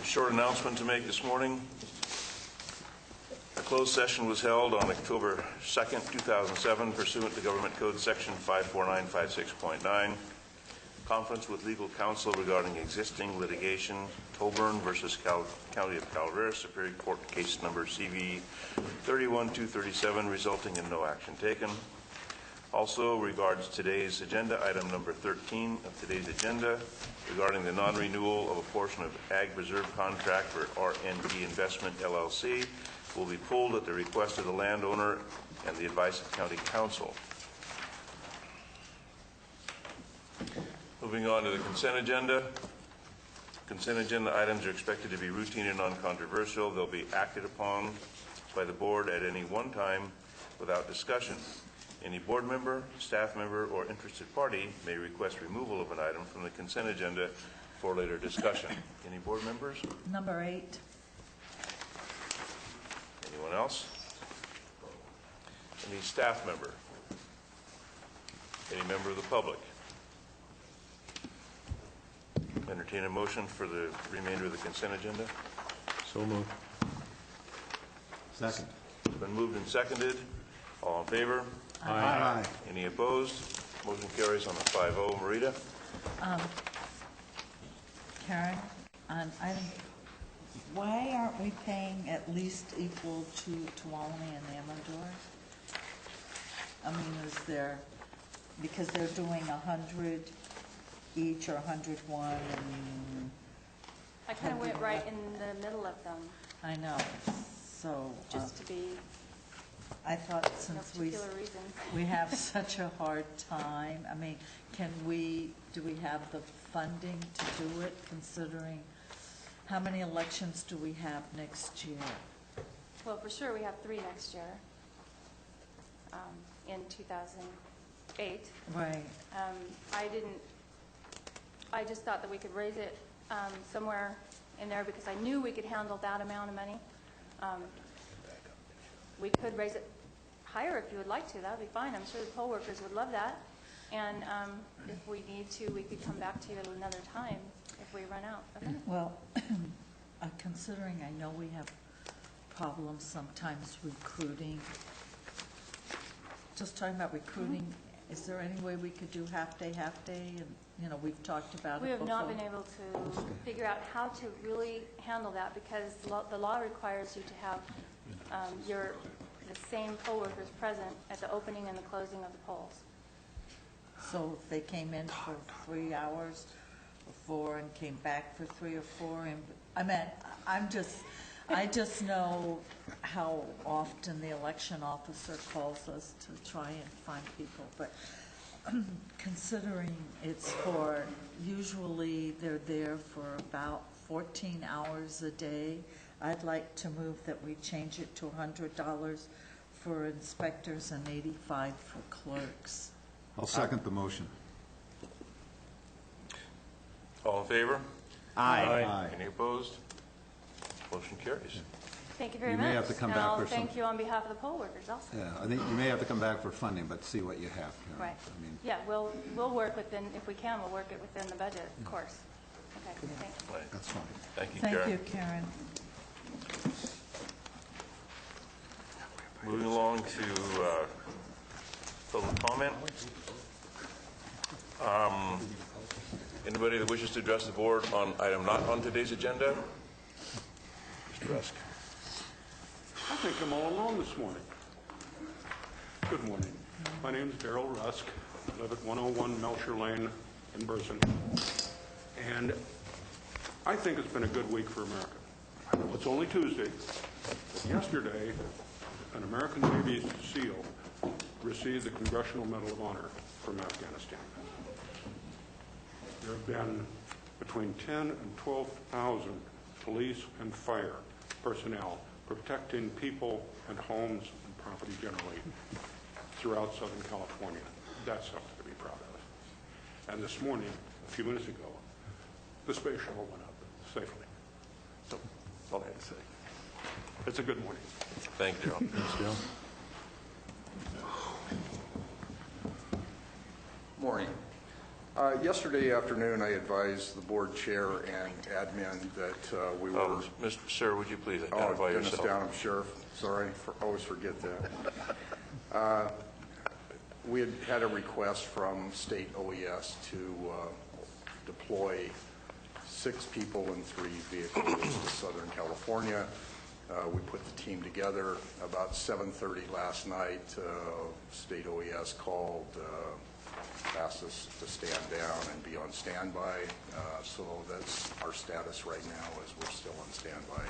Short announcement to make this morning. A closed session was held on October 2nd, 2007, pursuant to Government Code Section 54956.9. Conference with legal counsel regarding existing litigation, Tolburn versus County of Calvert, Superior Court case number CV 31237, resulting in no action taken. Also regards today's agenda, item number 13 of today's agenda, regarding the non-renewal of a portion of Ag Reserve contract for RND Investment LLC, will be pulled at the request of the landowner and the advice of County Council. Moving on to the consent agenda. Consent agenda items are expected to be routine and non-controversial. They'll be acted upon by the board at any one time without discussion. Any board member, staff member, or interested party may request removal of an item from the consent agenda for later discussion. Any board members? Number 8. Anyone else? Any staff member? Any member of the public? Entertain a motion for the remainder of the consent agenda. So moved. Second. It's been moved and seconded. All in favor? Aye. Any opposed? Motion carries on a 5-0. Marita? Karen, on item, why aren't we paying at least equal to Tuolumne and Amador? I mean, is there, because they're doing 100 each or 101 and... I kind of went right in the middle of them. I know, so... Just to be... I thought since we have such a hard time, I mean, do we have the funding to do it, considering how many elections do we have next year? Well, for sure, we have 3 next year, in 2008. Right. I just thought that we could raise it somewhere in there because I knew we could handle that amount of money. We could raise it higher if you would like to. That would be fine. I'm sure the poll workers would love that. And if we need to, we could come back to you at another time if we run out of money. Well, considering I know we have problems sometimes recruiting, just talking about recruiting, is there any way we could do half-day? And, you know, we've talked about we it have before. not been able to figure out how to really handle that because the law requires you to have the same poll workers present at the opening and the closing of the polls. So if they came in for 3 hours or 4 and came back for 3 or 4, and I just know how often the election officer calls us to try and find people, but considering it's usually they're there for about 14 hours a day, I'd like to move that we change it to $100 for inspectors and $85 for clerks. I'll second the motion. All in favor? Aye. Any opposed? Motion carries. Thank you very much. You may have to come and back I'll for thank you on behalf of the poll workers also. Yeah, I think you may have to come back for funding, but see what you have. You know. Right. I mean, Yeah, we'll work within, if we can, we'll work it within the budget, of course. Okay, thank you. Right. that's fine. Thank you, Thank Karen. you, Karen. Moving along to public comment. Anybody that wishes to address the board on item not on today's agenda? Mr. Rusk. I think I'm all alone this morning. Good morning. My name is Darrell Rusk. I live at 101 Melcher Lane in Burson. And I think it's been a good week for America. I know it's only Tuesday, but yesterday, an American Navy SEAL received the Congressional Medal of Honor from Afghanistan. There have been between 10 and 12,000 police and fire personnel protecting people and homes and property generally throughout Southern California. That's something to be proud of. And this morning, a few minutes ago, the space shuttle went up safely. So that's all I had to say. It's a good morning. Thank you, Darrell. Thanks, Bill. Morning. Yesterday afternoon, I advised the board chair and admin that we were... Mr. Sir, would you please Oh, identify Dennis yourself? Downham, Sheriff. Sorry, always forget that. We had a request from state OES to deploy 6 people and 3 vehicles to Southern California. We put the team together. About 7:30 last night, state OES called, asked us to stand down and be on standby. So that's our status right now, is we're still on standby.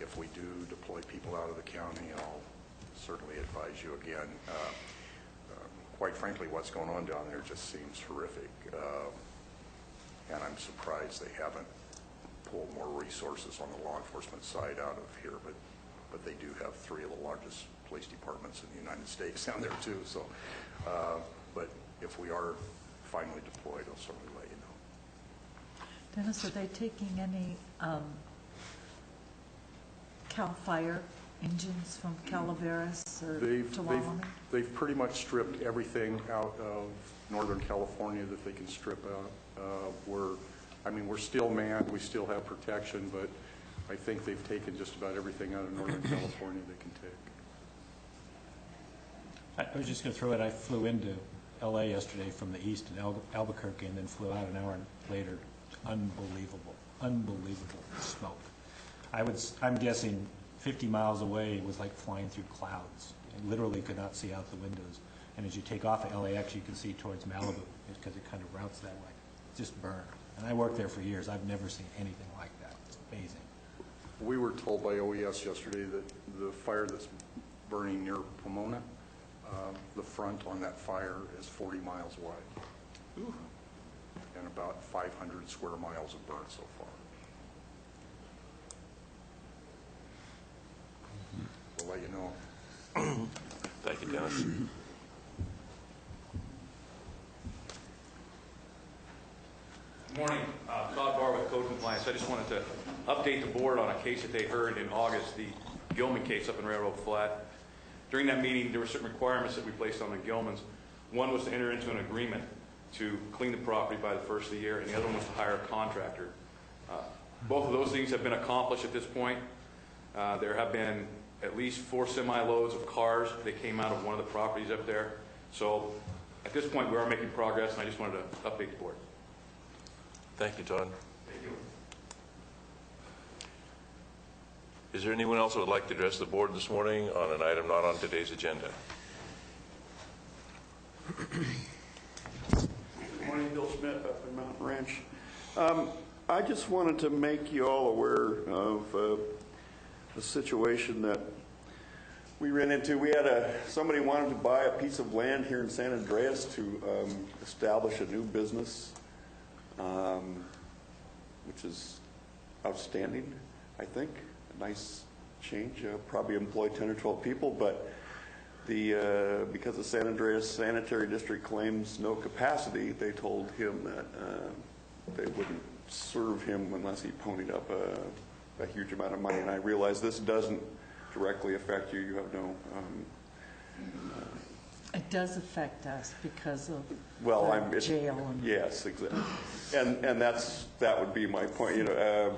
If we do deploy people out of the county, I'll certainly advise you again. Quite frankly, what's going on down there just seems horrific. And I'm surprised they haven't pulled more resources on the law enforcement side out of here, but they do have 3 of the largest police departments in the United States down there too. So, but if we are finally deployed, I'll certainly let you know. Dennis, are they taking any CAL FIRE engines from Calaveras or Tuolumne? They've pretty much stripped everything out of Northern California that they can strip out. We're still manned, we still have protection, but I think they've taken just about everything out of Northern California they can take. I was just going to throw it. I flew into L.A. yesterday from the east in Albuquerque, and then flew out an hour later. Unbelievable smoke. I'm guessing 50 miles away it was like flying through clouds. I literally could not see out the windows. And as you take off at LAX, you can see towards Malibu because it kind of routes that way. Just burned. And I worked there for years. I've never seen anything like that. It's amazing. We were told by OES yesterday that the fire that's burning near Pomona, the front on that fire is 40 miles wide. Ooh. And about 500 square miles of burn so far. We'll let you know. Thank you, Dennis. Good morning. Todd Barr with Code Compliance. I just wanted to update the board on a case that they heard in August, the Gilman case up in Railroad Flat. During that meeting, there were certain requirements that we placed on the Gilmans. One was to enter into an agreement to clean the property by the first of the year, and the other one was to hire a contractor. Both of those things have been accomplished at this point. There have been at least 4 semi-loads of cars that came out of one of the properties up there. So at this point, we are making progress, and I just wanted to update the board. Thank you, Todd. Thank you. Is there anyone else who would like to address the board this morning on an item not on today's agenda? Good morning, Bill Smith up in Mountain Ranch. I just wanted to make you all aware of the situation that we ran into. We had somebody wanted to buy a piece of land here in San Andreas to establish a new business, which is outstanding, I think. A nice change. Probably employ 10 or 12 people, but because the San Andreas Sanitary District claims no capacity, they told him that they wouldn't serve him unless he ponied up a huge amount of money. And I realize this doesn't directly affect you. You have no... It does affect us because of jail. Yes, exactly. And that would be my point. You know,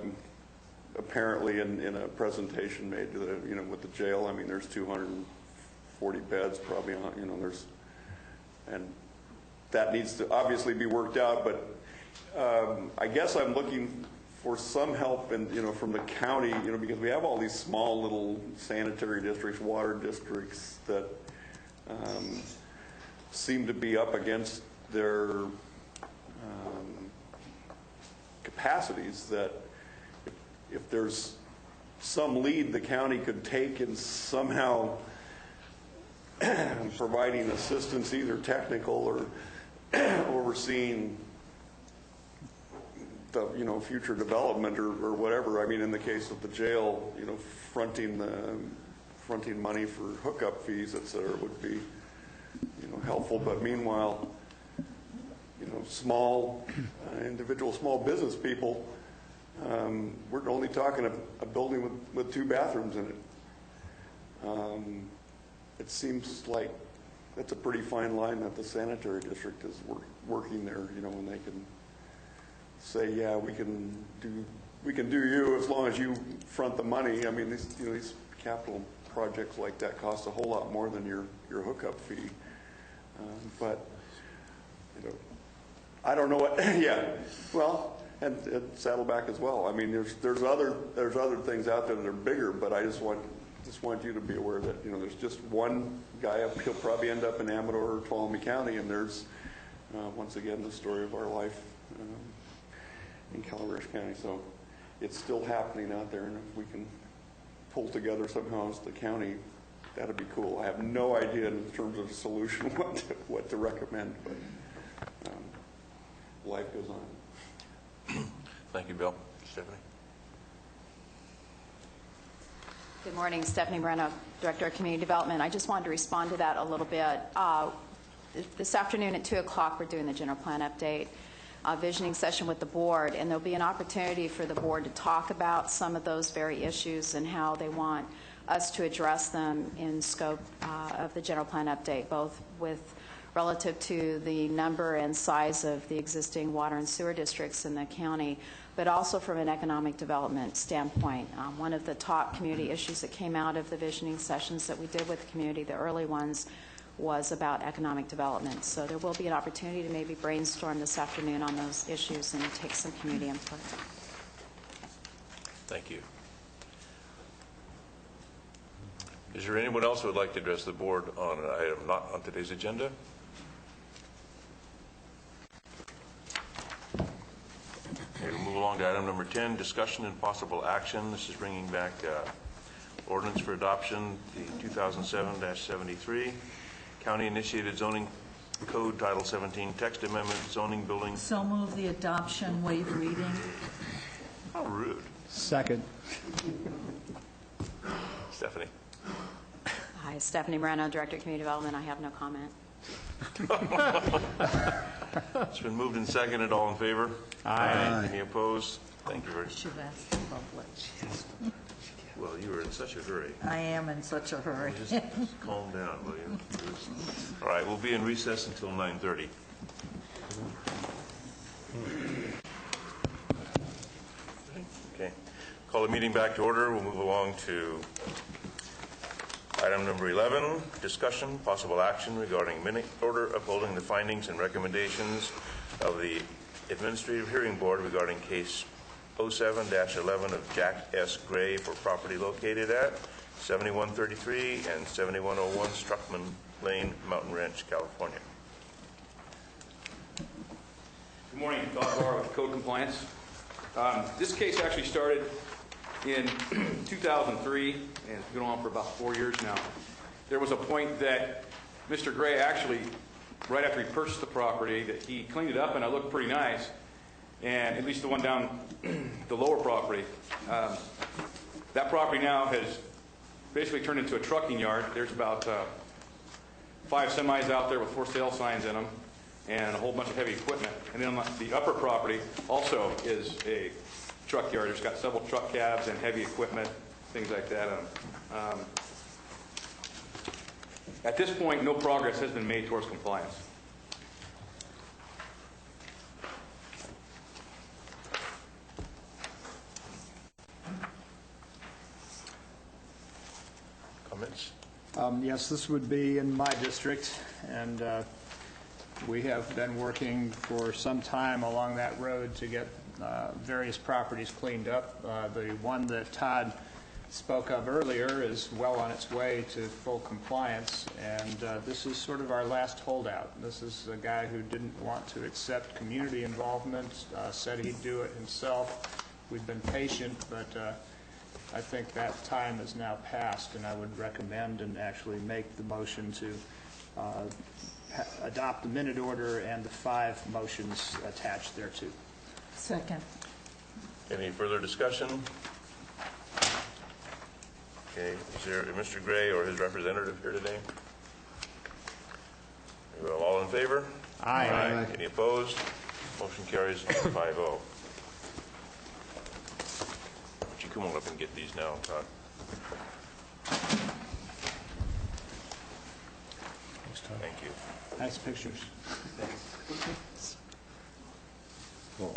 apparently in a presentation made to the, with the jail, I mean, there's 240 beds probably on, and that needs to obviously be worked out. But I guess I'm looking for some help from the county, because we have all these small little sanitary districts, water districts that seem to be up against their capacities, that if there's some lead the county could take in somehow providing assistance, either technical or overseeing the future development or whatever. I mean, in the case of the jail, fronting money for hookup fees, etc., would be helpful. But meanwhile, small individual small business people, we're only talking a building with 2 bathrooms in it. It seems like that's a pretty fine line that the sanitary district is working there, you know, when they can say, yeah, we can do you as long as you front the money. I mean, these capital projects like that cost a whole lot more than your hookup fee. But you know, I don't know what. Yeah, well, and Saddleback as well. I mean, there's other things out there that are bigger, but I just want you to be aware that, you know, there's just one guy up. He'll probably end up in Amador or Tuolumne County, and there's once again the story of our life in Calaveras County. So it's still happening out there, and if we can pull together somehow as the county, that'd be cool. I have no idea in terms of solution what to recommend, but life goes on. Thank you, Bill. Stephanie? Good morning, Stephanie Moreno, Director of Community Development. I just wanted to respond to that a little bit. This afternoon at 2 o'clock, we're doing the general plan update visioning session with the board, and there'll be an opportunity for the board to talk about some of those very issues and how they want us to address them in scope of the general plan update, both with relative to the number and size of the existing water and sewer districts in the county, but also from an economic development standpoint. One of the top community issues that came out of the visioning sessions that we did with the community, the early ones, was about economic development. So there will be an opportunity to maybe brainstorm this afternoon on those issues and take some community input. Thank you. Is there anyone else who would like to address the board on an item not on today's agenda? Okay, we'll move along to item number 10, discussion and possible action. This is bringing back ordinance for adoption, the 2007-73, county-initiated zoning code, Title 17, text amendment, zoning building. So move the adoption, waive reading. How rude. Second. Stephanie? Hi, Stephanie Moreno, Director of Community Development. I have no comment. It's been moved and seconded. All in favor? Aye. Any opposed? Thank you very much. Should have asked the public. Well, you were in such a hurry. I am in such a hurry. Just calm down, will you? All right, we'll be in recess until 9:30. Okay. Call the meeting back to order. We'll move along to item number 11, discussion, possible action regarding minute order upholding the findings and recommendations of the Administrative Hearing Board regarding case 07-11 of Jack S. Gray for property located at 7133 and 7101 Struckman Lane, Mountain Ranch, California. Good morning, Todd Barr with Code Compliance. This case actually started in 2003 and it's been on for about 4 years now. There was a point that Mr. Gray actually, right after he purchased the property, that he cleaned it up and it looked pretty nice. And at least the one down the lower property. That property now has basically turned into a trucking yard. There's about 5 semis out there with for sale signs in them and a whole bunch of heavy equipment. And then the upper property also is a truck yard. There's got several truck cabs and heavy equipment, things like that. At this point, no progress has been made towards compliance. Comments? Yes, this would be in my district, and we have been working for some time along that road to get various properties cleaned up. The one that Todd spoke of earlier is well on its way to full compliance, and this is sort of our last holdout. This is a guy who didn't want to accept community involvement, said he'd do it himself. We've been patient, but I think that time has now passed, and I would recommend and actually make the motion to adopt the minute order and the 5 motions attached thereto. Second. Any further discussion? Okay, is there Mr. Gray or his representative here today? Well, all in favor? Aye. Aye. Any opposed? Motion carries 5-0. Would you come on up and get these now, Todd? Thank you. Nice pictures. Oh,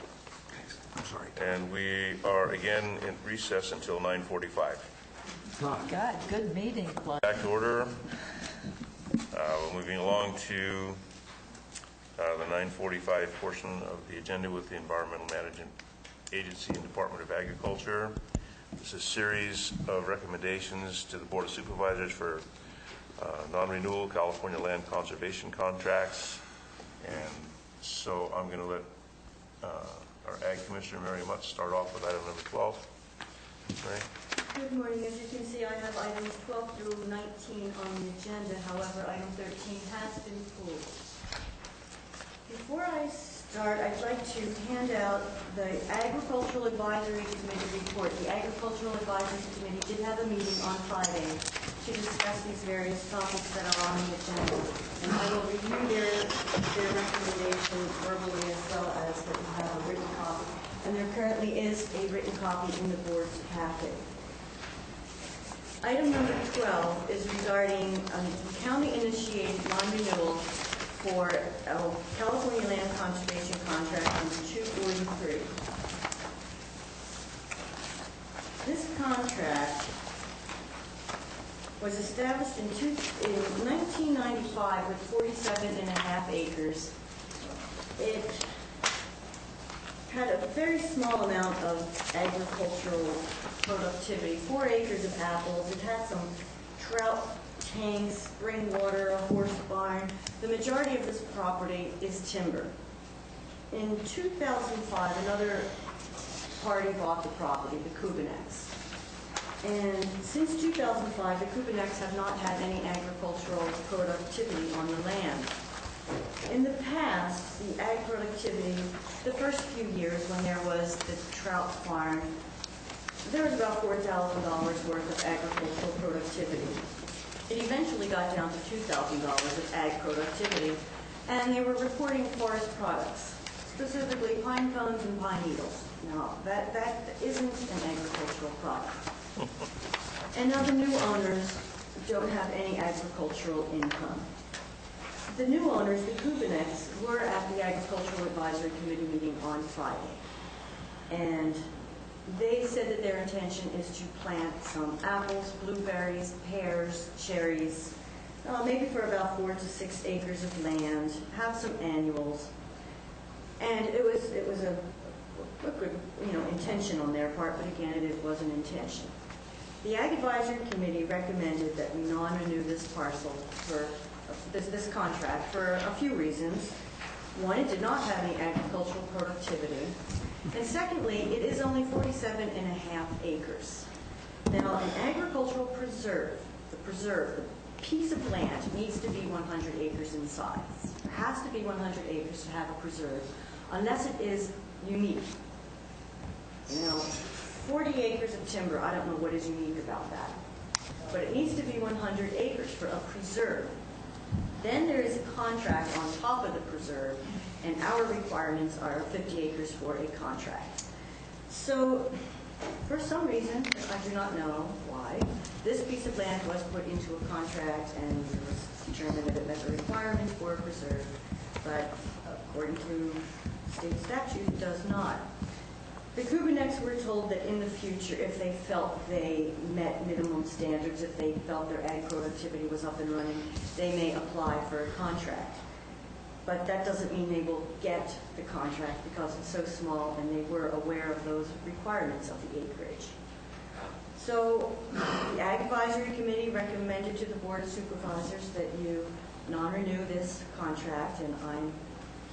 I'm sorry. And we are again in recess until 9:45. God, good meeting, Glenn. Back to order. We're moving along to the 9:45 portion of the agenda with the Environmental Management Agency and Department of Agriculture. This is a series of recommendations to the Board of Supervisors for non-renewal California land conservation contracts. And so I'm going to let our Ag Commissioner, Mary Mutz, start off with item number 12. Mary? Good morning. As you can see, I have items 12 through 19 on the agenda. However, item 13 has been pulled. Before I start, I'd like to hand out the Agricultural Advisory Committee report. The Agricultural Advisory Committee did have a meeting on Friday to discuss these various topics that are on the agenda. And I will review their recommendations verbally as well as that we have a written copy. And there currently is a written copy in the board's packet. Item number 12 is regarding county-initiated non-renewal for California Land Conservation Contract number 243. This contract was established in 1995 with 47.5 acres. It had a very small amount of agricultural productivity, 4 acres of apples. It had some trout tanks, spring water, a horse barn. The majority of this property is timber. In 2005, another party bought the property, the Kubinex. And since 2005, the Kubinex have not had any agricultural productivity on the land. In the past, the ag productivity, the first few years when there was the trout farm, there was about $4,000 worth of agricultural productivity. It eventually got down to $2,000 of ag productivity, and they were reporting forest products, specifically pine cones and pine needles. Now, that isn't an agricultural product. And now the new owners don't have any agricultural income. The new owners, the Kubinex, were at the Agricultural Advisory Committee meeting on Friday. And they said that their intention is to plant some apples, blueberries, pears, cherries, maybe for about 4 to 6 acres of land, have some annuals. And it was a good, intention on their part, but again, it was an intention. The Ag Advisory Committee recommended that we non-renew this parcel for this contract for a few reasons. One, it did not have any agricultural productivity. And secondly, it is only 47.5 acres. Now, an agricultural preserve, the piece of land needs to be 100 acres in size. It has to be 100 acres to have a preserve, unless it is unique. 40 acres of timber, I don't know what is unique about that. But it needs to be 100 acres for a preserve. Then there is a contract on top of the preserve, and our requirements are 50 acres for a contract. So, for some reason, I do not know why, this piece of land was put into a contract and it was determined that it met the requirements for a preserve, but according to state statute, it does not. The Kubinex were told that in the future, if they felt they met minimum standards, if they felt their ag productivity was up and running, they may apply for a contract. But that doesn't mean they will get the contract because it's so small, and they were aware of those requirements of the acreage. So the Ag Advisory Committee recommended to the Board of Supervisors that you non-renew this contract, and I'm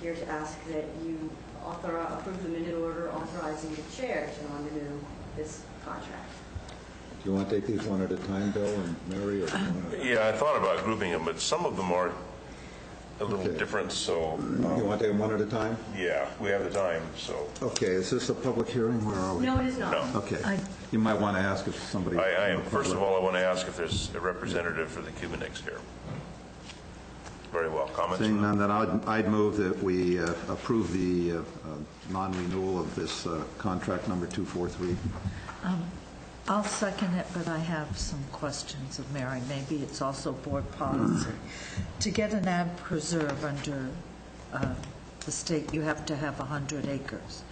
here to ask that you approve the minute order authorizing the chair to non-renew this contract. Do you want to take these one at a time, Bill and Mary? Or do you want to... Yeah, I thought about grouping them, but some of them are a little different, so... you want to take them one at a time? Yeah, we have the time, so... Okay, is this a public hearing? Where are we? No, it is not. No. Okay. You might want to ask if somebody... First of all, I want to ask if there's a representative for the Kubinex here. Very well. Comments? Seeing none, then I'd move that we approve the non-renewal of this contract number 243. I'll second it, but I have some questions of Mary. Maybe it's also board policy. To get an ag preserve under the state, you have to have 100 acres.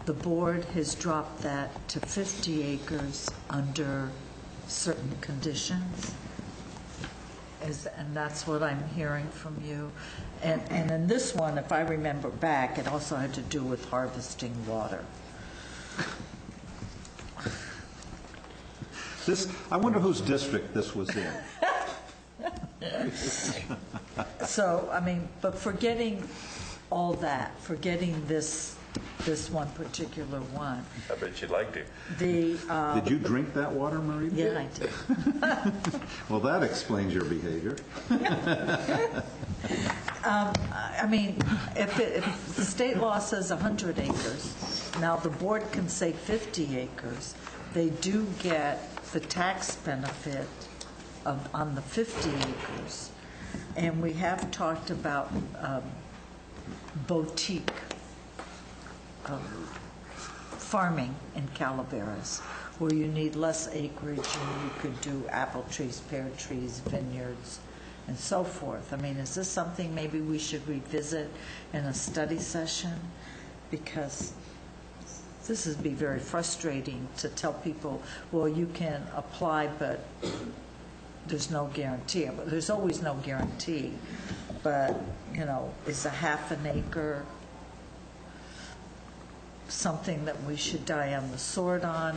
The board has dropped that to 50 acres under certain conditions. And that's what I'm hearing from you. And in this one, if I remember back, it also had to do with harvesting water. I wonder whose district this was in. So, I mean, but forgetting all that, forgetting this one particular one, I bet you'd like to. Did you drink that water, Marie? yeah, I did. Well, that explains your behavior. I mean, if the state law says 100 acres, now the board can say 50 acres, they do get the tax benefit on the 50 acres. And we have talked about boutique farming in Calaveras, where you need less acreage and you could do apple trees, pear trees, vineyards, and so forth. I mean, is this something maybe we should revisit in a study session? Because this would be very frustrating to tell people, well, you can apply, but there's no guarantee. But there's always no guarantee. But, you know, is a half an acre something that we should die on the sword on?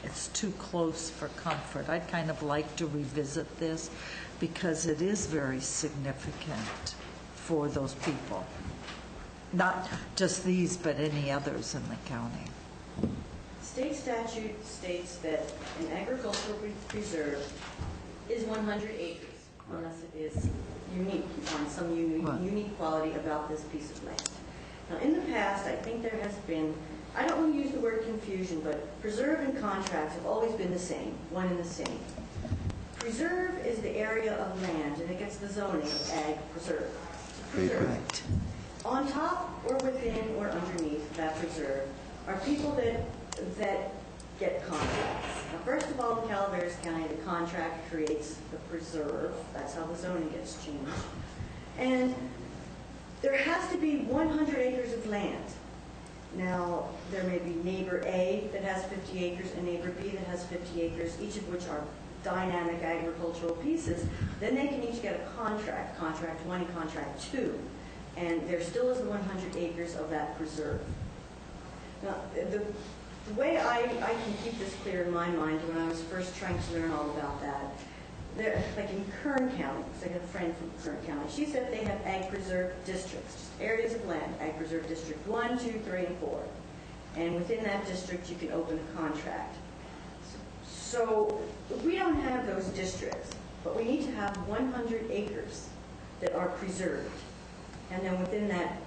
It's too close for comfort. I'd kind of like to revisit this because it is very significant for those people. Not just these, but any others in the county. State statute states that an agricultural preserve is 100 acres, unless it is unique, on some unique quality about this piece of land. Now, in the past, I think there has been, I don't want to use the word confusion, but preserve and contracts have always been the same, one and the same. Preserve is the area of land, and it gets the zoning of ag preserve. Right. On top or within or underneath that preserve are people that get contracts. Now, first of all, in Calaveras County, the contract creates the preserve. That's how the zoning gets changed. And there has to be 100 acres of land. Now, there may be neighbor A that has 50 acres and neighbor B that has 50 acres, each of which are dynamic agricultural pieces. Then they can each get a contract, contract 1 and contract 2. And there still is the 100 acres of that preserve. Now, the way I can keep this clear in my mind when I was first trying to learn all about that, like in Kern County, because I got a friend from Kern County, she said they have ag preserve districts, just areas of land, ag preserve district 1, 2, 3, and 4. And within that district, you can open a contract. So we don't have those districts, but we need to have 100 acres that are preserved. And then within that,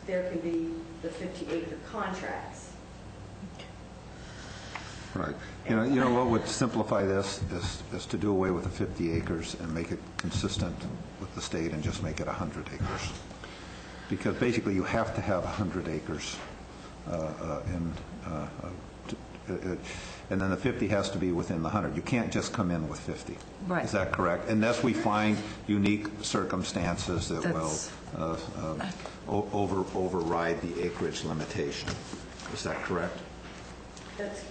there can be the 50-acre contracts. Right. You know what would simplify this is to do away with the 50 acres and make it consistent with the state and just make it 100 acres. Because basically you have to have 100 acres and then the 50 has to be within the 100. You can't just come in with 50. Right. Is that correct? Unless we find unique circumstances that will override the acreage limitation. Is that correct? That's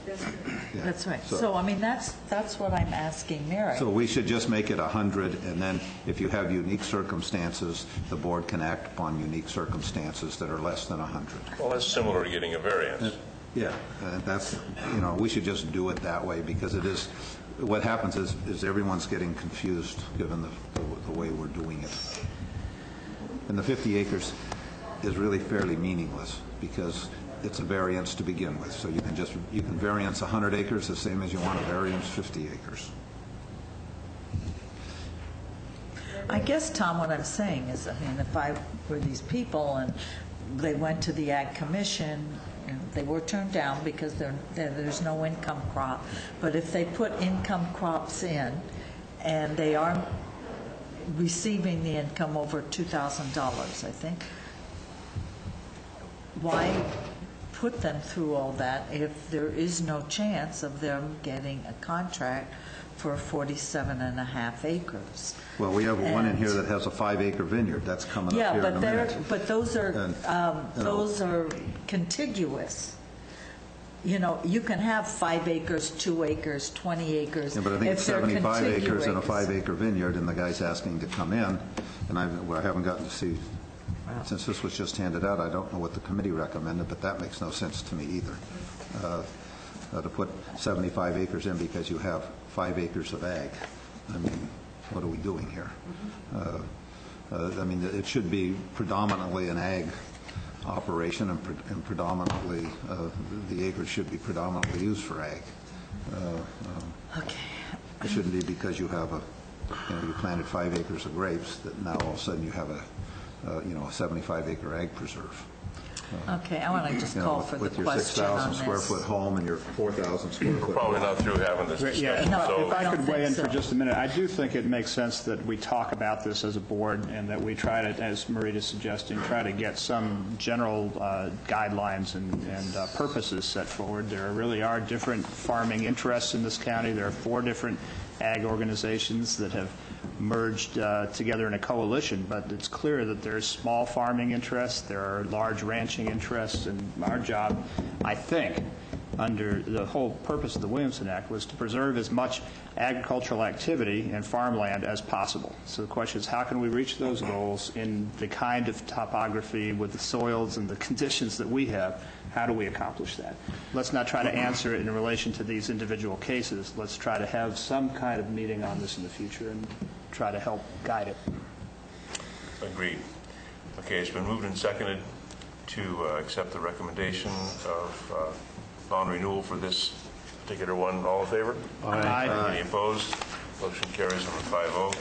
Yeah. That's right. So- So, I mean, that's what I'm asking Mary. So we should just make it 100, and then if you have unique circumstances, the board can act upon unique circumstances that are less than 100. Well, that's similar to getting a variance. Yeah, that's, we should just do it that way, because it is, what happens is everyone's getting confused given the way we're doing it. And the 50 acres is really fairly meaningless, because it's a variance to begin with. So you can variance 100 acres the same as you want to variance 50 acres. I guess, Tom, what I'm saying is, I mean, if I were these people and they went to the Ag Commission, and they were turned down because there's no income crop, but if they put income crops in and they are receiving the income over $2,000, I think, why put them through all that if there is no chance of them getting a contract for 47.5 acres. Well, we have one in here And- that has a 5-acre vineyard. That's coming up Yeah, here in a but minute. those are, And, you know. those are contiguous. You know, you can have 5 acres, 2 acres, 20 acres. Yeah, but I think it's if they're 75 acres and a contiguous. 5-acre vineyard, and the guy's asking to come in, and I haven't gotten to see, since this was just handed out, I don't know what the committee recommended, but that makes no sense to me either. To put 75 acres in because you have 5 acres of ag. I mean, what are we doing here? I mean, it should be predominantly an ag operation, and predominantly, the acreage should be predominantly used for ag. Okay. It shouldn't be because you have you planted 5 acres of grapes that now all of a sudden you have a 75-acre ag preserve. Okay, I want to just You know, call for the with your question on 6,000 square this. foot home and your 4,000 square foot. We're probably not through having this Yeah, discussion, so... if I don't could weigh in think for so. just a minute, I do think it makes sense that we talk about this as a board and that we try to, as Marita's suggesting, try to get some general guidelines and purposes set forward. There really are different farming interests in this county. There are 4 different ag organizations that have merged together in a coalition, but it's clear that there's small farming interests, there are large ranching interests, and our job, I think, under the whole purpose of the Williamson Act was to preserve as much agricultural activity and farmland as possible. So the question is, how can we reach those goals in the kind of topography with the soils and the conditions that we have? How do we accomplish that? Let's not try to answer it in relation to these individual cases. Let's try to have some kind of meeting on this in the future and try to help guide it. Agreed. Okay, it's been moved and seconded to accept the recommendation of bond renewal for this particular one. All in favor? Aye. Any opposed? Motion carries on a 5-0.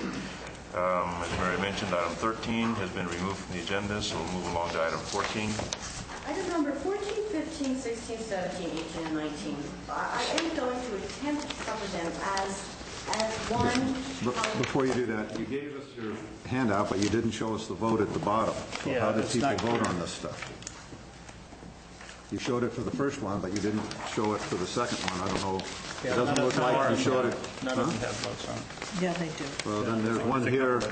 As Mary mentioned, item 13 has been removed from the agenda, so we'll move along to item 14. Item number 14, 15, 16, 17, 18, and 19. I am going to attempt to cover them as one. Before you do that, you gave us your handout, but you didn't show us the vote at the bottom. So Yeah, how did that's people not vote clear. on this stuff? You showed it for the first one, but you didn't show it for the second one. I don't know. It doesn't look like you showed it. None of them have votes on it. Yeah, they do. Well, then there's one here,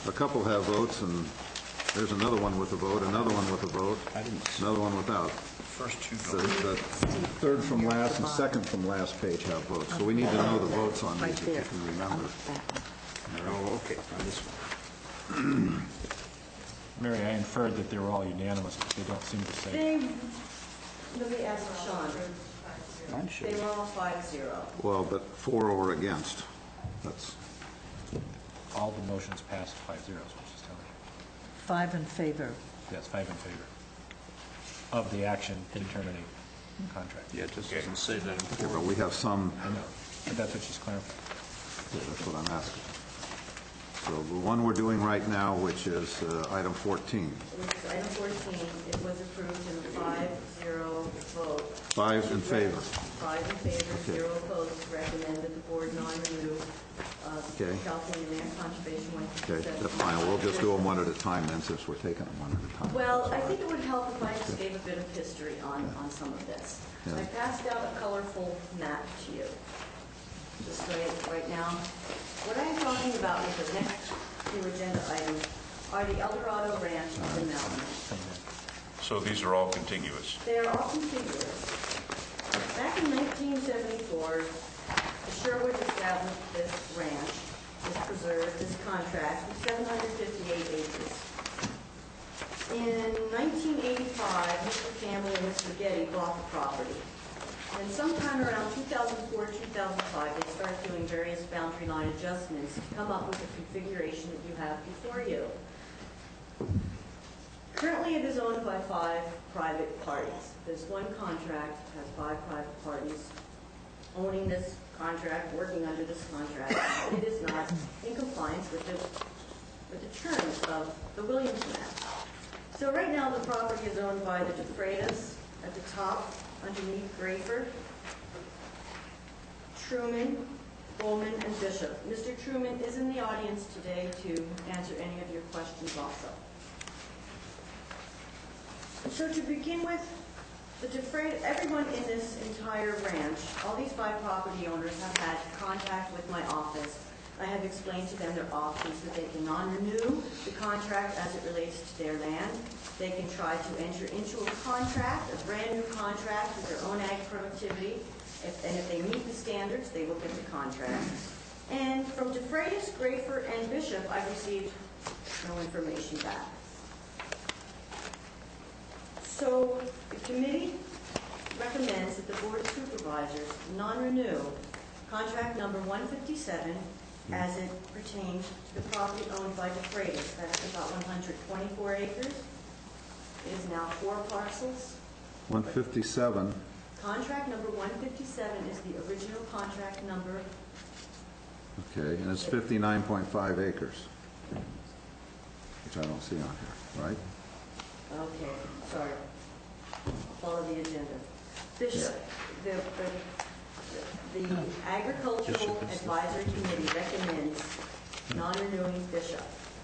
a couple have votes, and there's another one with a vote, another one with a vote, another one without. First two The third from last and second from last page have votes, so we need to know the votes on these, if you can remember. Oh, okay, on this one. Mary, I inferred that they were all unanimous, but they don't seem to say. Let me ask Sean. Mine should. They were all 5-0. Well, but 4 or against, that's, All the motions passed 5-0, is what she's telling you. 5 in favor. Yes, 5 in favor of the action determining contract. Yeah, it just doesn't say that in okay, but we have some, I know, but that's what she's clarifying. that's what I'm asking. So the one we're doing right now, which is item 14. Which is item 14, it was approved in a 5-0 vote. 5 in favor. 5 in favor, Okay. 0 opposed, recommend that the board non-renew Okay. California Land Conservation 157. Okay, that's fine. We'll just do them one at a time then, since we're taking them one at a time. Well, I think it would help if I just gave a bit of history on some of this. Yeah. I passed out a colorful map to you, just right now. What I'm talking about with the next two agenda items are the El Dorado Ranch and the mountains. So these are all contiguous. They are all contiguous. Back in 1974, the Sherwoods established this ranch, this preserve, this contract with 758 acres. In 1985, Mr. Campbell and Mr. Getty bought the property. And sometime around 2004, 2005, they started doing various boundary line adjustments to come up with the configuration that you have before you. Currently, it is owned by 5 private parties. This one contract has 5 private parties owning this contract, working under this contract. It is not in compliance with the terms of the Williamson Act. So right now, the property is owned by the DeFreitas at the top, underneath Grafer, Truman, Bowman, and Bishop. Mr. Truman is in the audience today to answer any of your questions also. So to begin with, Everyone in this entire ranch, all these 5 property owners have had contact with my office. I have explained to them their options, that they can non-renew the contract as it relates to their land. They can try to enter into a contract, a brand-new contract with their own ag productivity, and if they meet the standards, they will get the contract. And from DeFreitas, Grafer, and Bishop, I received no information back. So the committee recommends that the Board of Supervisors non-renew contract number 157 as it pertains to the property owned by DeFreitas. That's about 124 acres. It is now 4 parcels. 157. Contract number 157 is the original contract number. Okay, and it's 59.5 acres, which I don't see on here, right? Okay, sorry. Follow the agenda. Bishop, the Agricultural Advisory Committee recommends non-renewing Bishop.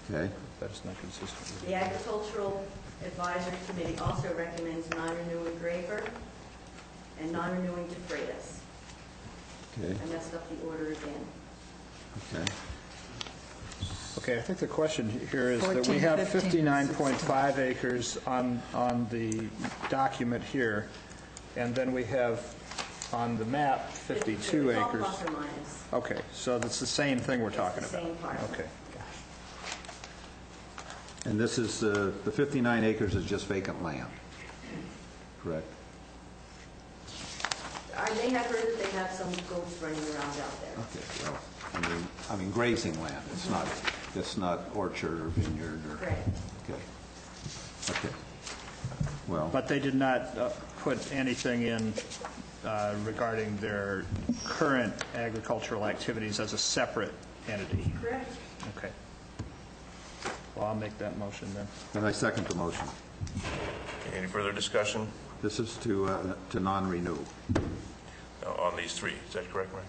Okay. That is not consistent with The Agricultural Advisory Committee also recommends non-renewing Grafer and non-renewing DeFreitas. Okay. I messed up the order again. Okay. Okay, I think the question here is that we 14, have 15, 59.5 acres on the document here, and then we have on the map 52 It's all acres. plus or minus. Okay, so that's the same thing we're talking It's the about. same parcel. Okay. And this is, the 59 acres is just vacant land, correct? I may have heard that they have some goats running around out there. Okay, well, I mean grazing land. It's not orchard or vineyard or. Correct. Okay. Okay. Well. But they did not put anything in regarding their current agricultural activities as a separate entity. Correct. Okay. Well, I'll make that motion then. Then I second the motion. Okay, any further discussion This is to non-renew. on these 3? Is that correct, Mike?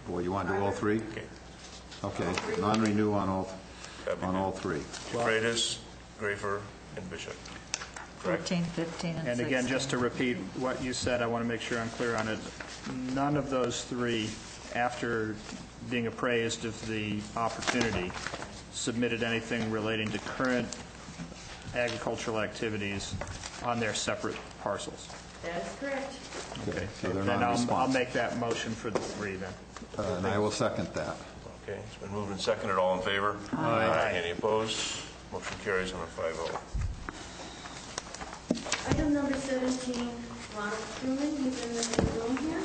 Boy, you want to do all 3? Okay. Okay, non-renew on all 3. DeFreitas, Grafer, and Bishop. Correct? 14, 15, and 16. And again, just to repeat what you said, I want to make sure I'm clear on it. None of those 3, after being appraised of the opportunity, submitted anything relating to current agricultural activities on their separate parcels. That is correct. Okay, so they're Then I'll non-responsive. make that motion for the 3 then. And I will second that. Okay, it's been moved and seconded. All in favor? Aye. Any opposed? Motion carries on a 5-0. Item number 17, Ronald Truman, he's in the room here.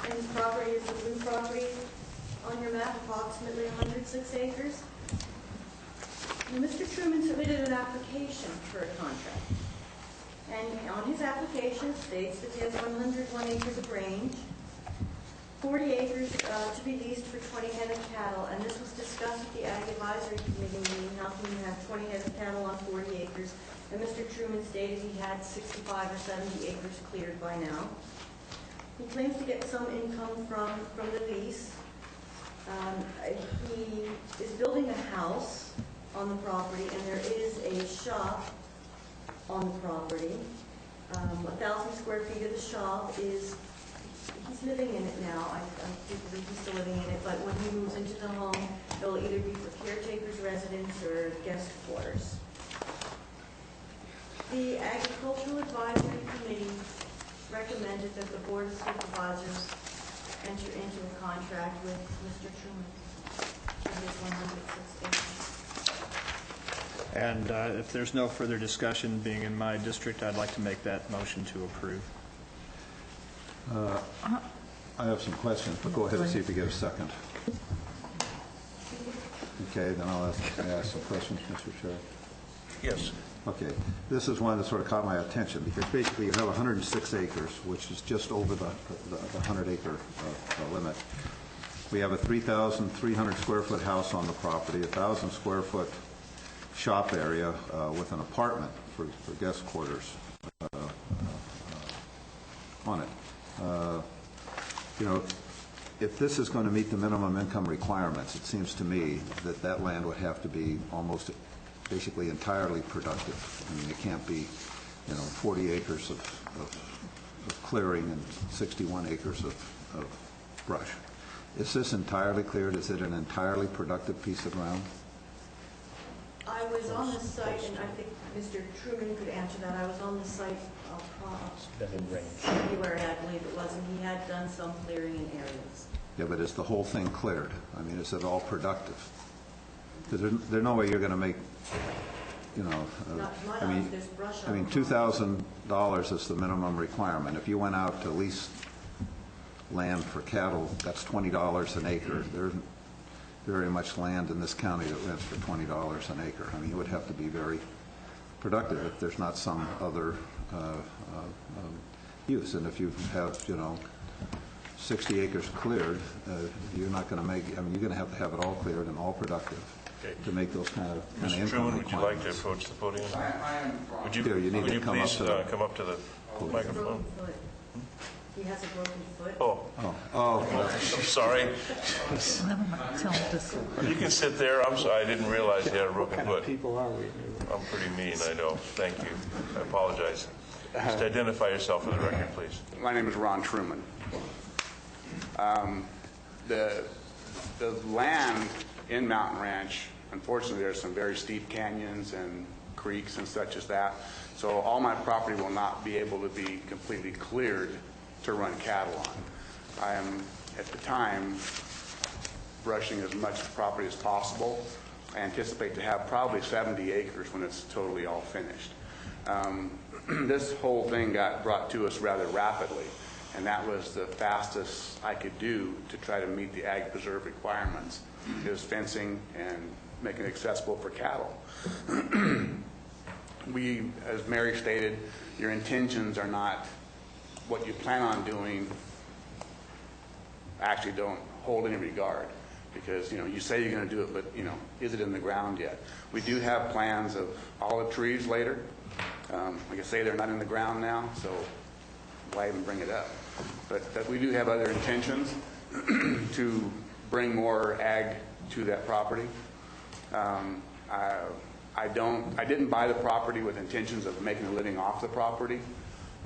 And his property is the blue property on your map, approximately 106 acres. Now, Mr. Truman submitted an application for a contract. And on his application states that he has 101 acres of range, 40 acres to be leased for 20 head of cattle, and this was discussed at the Ag Advisory Committee meeting. How can you have 20 head of cattle on 40 acres? And Mr. Truman stated he had 65 or 70 acres cleared by now. He claims to get some income from the lease. He is building a house on the property, and there is a shop on the property. 1,000 square feet of the shop is, he's living in it now. I do believe he's still living in it, but when he moves into the home, it'll either be for caretaker's residence or guest quarters. The Agricultural Advisory Committee recommended that the Board of Supervisors enter into a contract with Mr. Truman for his 106 acres. And if there's no further discussion, being in my district, I'd like to make that motion to approve. I have some questions, but go ahead and see if you get a second. Okay, then I'll ask some questions, Mr. Chair. Yes. Okay, this is one that sort of caught my attention, because basically you have 106 acres, which is just over the 100-acre limit. We have a 3,300 square foot house on the property, 1,000 square foot shop area with an apartment for guest quarters on it. You know, if this is going to meet the minimum income requirements, it seems to me that that land would have to be almost basically entirely productive. I mean, it can't be 40 acres of clearing and 61 acres of brush. Is this entirely cleared? Is it an entirely productive piece of ground? I was on the site, and I think Mr. Truman could answer that. I was on the site February, I believe it was, and he had done some clearing in areas. Yeah, but is the whole thing cleared? I mean, is it all productive? Because there's no way you're going to make, Not to my knowledge, there's brush on it. $2,000 is the minimum requirement. If you went out to lease land for cattle, that's $20 an acre. There isn't very much land in this county that rents for $20 an acre. I mean, it would have to be very productive if there's not some other use. And if you have, 60 acres cleared, you're not going to make, I mean, you're going to have it all cleared and all productive to make those kind of Mr. income Truman, would you like to requirements. approach the podium? Would you, Here, you need would to you come up please to the- come up to the microphone? Foot. He has a broken foot. Oh, I'm sorry. Never mind, tell him to sit. You can sit there. I'm sorry. I didn't realize you had a broken foot. People are we? I'm pretty mean, I know. Thank you. I apologize. Just identify yourself for the record, please. My name is Ron Truman. The land in Mountain Ranch, unfortunately, there's some very steep canyons and creeks and such as that. So all my property will not be able to be completely cleared to run cattle on. I am, at the time, brushing as much property as possible. I anticipate to have probably 70 acres when it's totally all finished. This whole thing got brought to us rather rapidly, and that was the fastest I could do to try to meet the ag preserve requirements. It was fencing and making it accessible for cattle. We, as Mary stated, your intentions are not what you plan on doing actually don't hold any regard, because you say you're going to do it, but is it in the ground yet? We do have plans of olive trees later. Like I say, they're not in the ground now, so why even bring it up? But we do have other intentions to bring more ag to that property. I didn't buy the property with intentions of making a living off the property,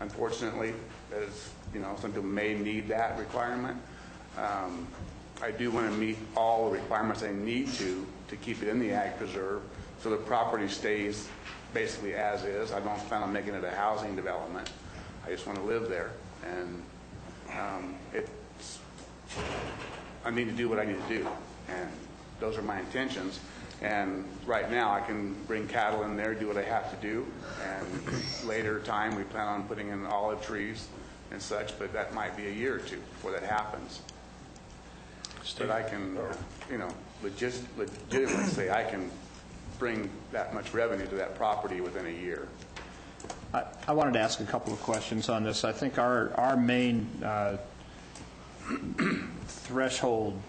unfortunately, as some people may need that requirement. I do want to meet all the requirements I need to keep it in the ag preserve, so the property stays basically as is. I don't plan on making it a housing development. I just want to live there, and I need to do what I need to do, and those are my intentions. And right now, I can bring cattle in there, do what I have to do, and later time, we plan on putting in olive trees and such, but that might be a year or two before that happens. But I can, legitimately say I can bring that much revenue to that property within a year. I wanted to ask a couple of questions on this. I think our main threshold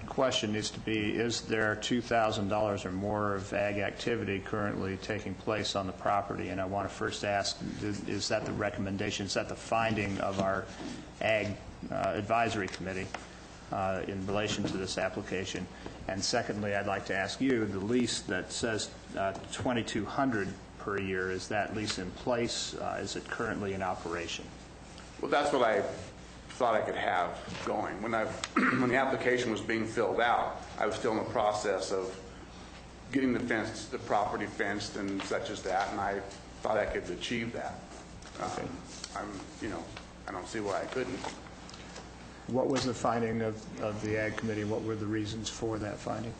question needs to be, is there $2,000 or more of ag activity currently taking place on the property? And I want to first ask, is that the recommendation, is that the finding of our ag advisory committee in relation to this application? And secondly, I'd like to ask you, the lease that says $2,200 per year, is that lease in place? Is it currently in operation? Well, that's what I thought I could have going. When the application was being filled out, I was still in the process of getting the property fenced and such as that, and I thought I could achieve that. Okay. I don't see why I couldn't. What was the finding of the ag committee? What were the reasons for that finding?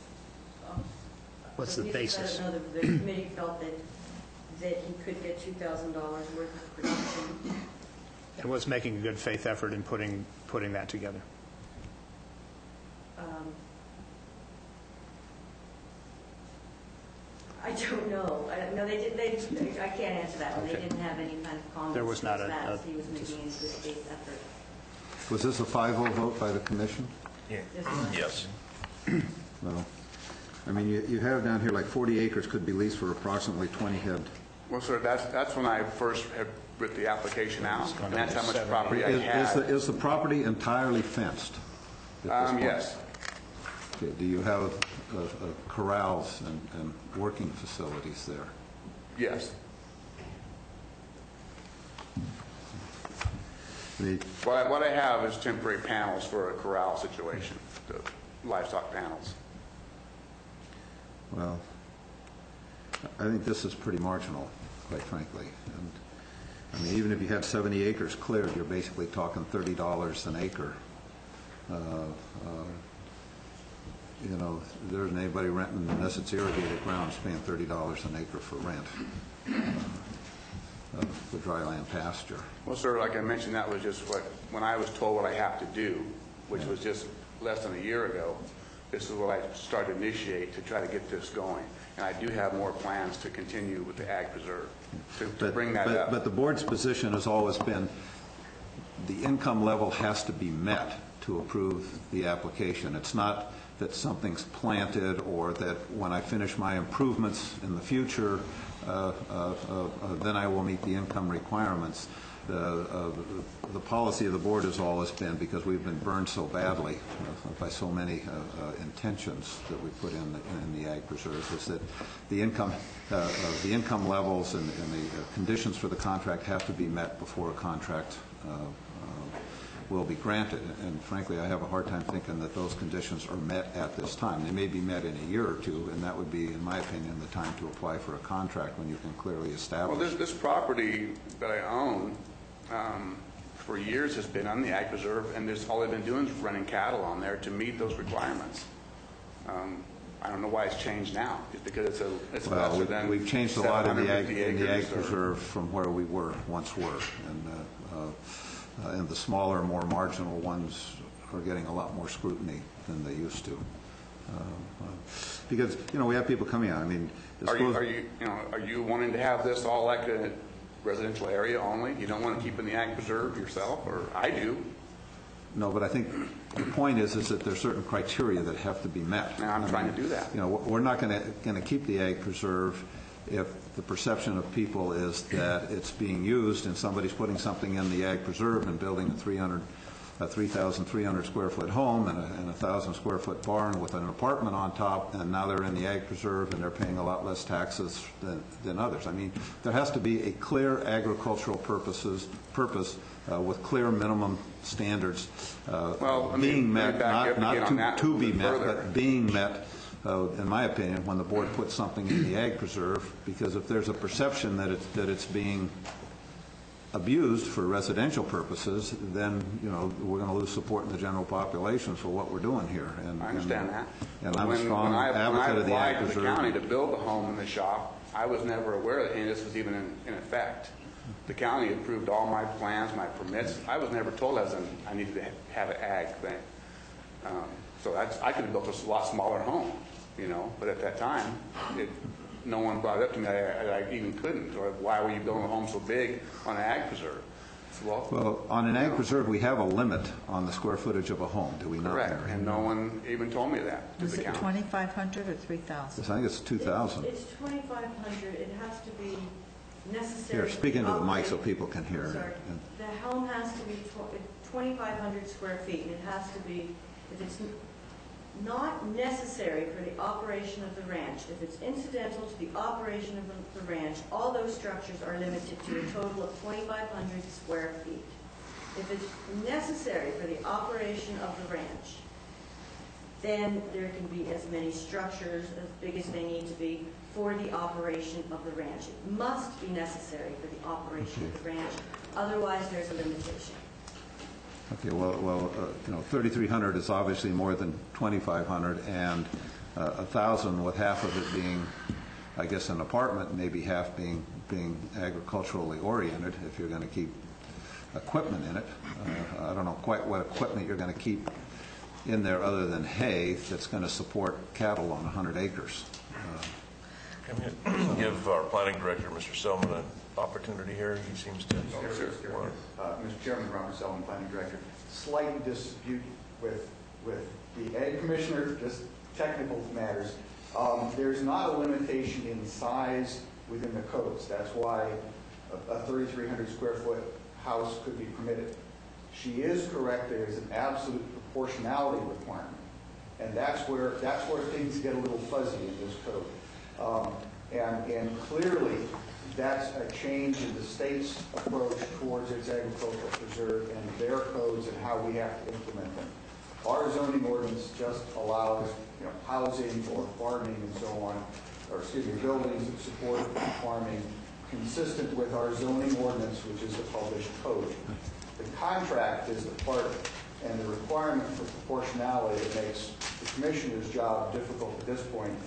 What's the basis? The committee felt that he could get $2,000 worth of production. And was making a good faith effort in putting that together. I don't know. No, I can't answer that one. Okay. They didn't have any kind of comments. There was not that he was making a good faith effort. Was this a 5-0 vote by the commission? Yes. Well, I mean, you have down here like 40 acres could be leased for approximately 20 head. Well, sir, that's when I first had writ the application out, and that's how much property I had. Is the property entirely fenced at this point? Yes. Okay. Do you have corrals and working facilities there? Yes. What I have is temporary panels for a corral situation, the livestock panels. Well, I think this is pretty marginal, quite frankly. And I mean, even if you had 70 acres cleared, you're basically talking $30 an acre. You know, there isn't anybody renting, unless it's irrigated ground, is paying $30 an acre for rent. The dry land pasture. Well, sir, like I mentioned, that was just when I was told what I have to do, which was just less than a year ago, this is what I started to initiate to try to get this going. And I do have more plans to continue with the ag preserve, to bring that up. But the board's position has always been the income level has to be met to approve the application. It's not that something's planted or that when I finish my improvements in the future, then I will meet the income requirements. The policy of the board has always been, because we've been burned so badly by so many intentions that we put in the ag preserve, is that the income levels and the conditions for the contract have to be met before a contract will be granted. And frankly, I have a hard time thinking that those conditions are met at this time. They may be met in a year or two, and that would be, in my opinion, the time to apply for a contract when you can clearly establish. Well, this property that I own for years has been on the ag preserve, and all they've been doing is running cattle on there to meet those requirements. I don't know why it's changed now. Just because it's lesser than we've changed a lot in the ag preserve. preserve from where we once were, and the smaller, more marginal ones are getting a lot more scrutiny than they used to. Because we have people coming out. I mean, are you wanting to have this all like a residential area only? You don't want to keep in the ag preserve yourself, or I do? No, but I think the point is that there's certain criteria that have to be met. Now, I'm trying to do that. We're not going to keep the ag preserve if the perception of people is that it's being used and somebody's putting something in the ag preserve and building a 3,300 square foot home and a 1,000 square foot barn with an apartment on top, and now they're in the ag preserve and they're paying a lot less taxes than others. I mean, there has to be a clear agricultural purpose with clear minimum standards being met, not to be met, but being met. In my opinion, when the board puts something in the ag preserve, because if there's a perception that it's being abused for residential purposes, then we're going to lose support in the general population for what we're doing here. And I understand that. And I'm a strong advocate of the ag preserve. When I applied to the county to build a home in the shop, I was never aware that any of this was even in effect. The county approved all my plans, my permits. I was never told I needed to have an ag thing. So I could have built a lot smaller home, but at that time, no one brought it up to me. I even couldn't. Or why were you building a home so big on an ag preserve? Well, on an ag preserve, we have a limit on the square footage of a home, do we not? Correct, and no one even told me that. Is it 2,500 or 3,000? I think it's 2,000. It's 2,500. It has to be necessary. Here, speak into the mic so people can hear. Sorry. The home has to be 2,500 square feet, and it has to be, if it's not necessary for the operation of the ranch, if it's incidental to the operation of the ranch, all those structures are limited to a total of 2,500 square feet. If it's necessary for the operation of the ranch, then there can be as many structures as big as they need to be for the operation of the ranch. It must be necessary for the operation of the ranch, otherwise there's a limitation. Okay, well, 3,300 is obviously more than 2,500, and 1,000 with half of it being, I guess, an apartment, maybe half being agriculturally oriented, if you're going to keep equipment in it. I don't know quite what equipment you're going to keep in there other than hay that's going to support cattle on 100 acres. Can we give our planning director, Mr. Selman, an opportunity here? He seems to... Mr. Chairman, Robert Selman, planning director. Slight dispute with the ag commissioner, just technical matters. There's not a limitation in size within the codes. That's why a 3,300 square foot house could be permitted. She is correct. There is an absolute proportionality requirement, and that's where things get a little fuzzy in this code. And clearly, that's a change in the state's approach towards its agricultural preserve and their codes and how we have to implement them. Our zoning ordinance just allows, housing or farming and so on, or buildings that support farming consistent with our zoning ordinance, which is the published code. The contract is the part and the requirement for proportionality that makes the commissioner's job difficult at this point,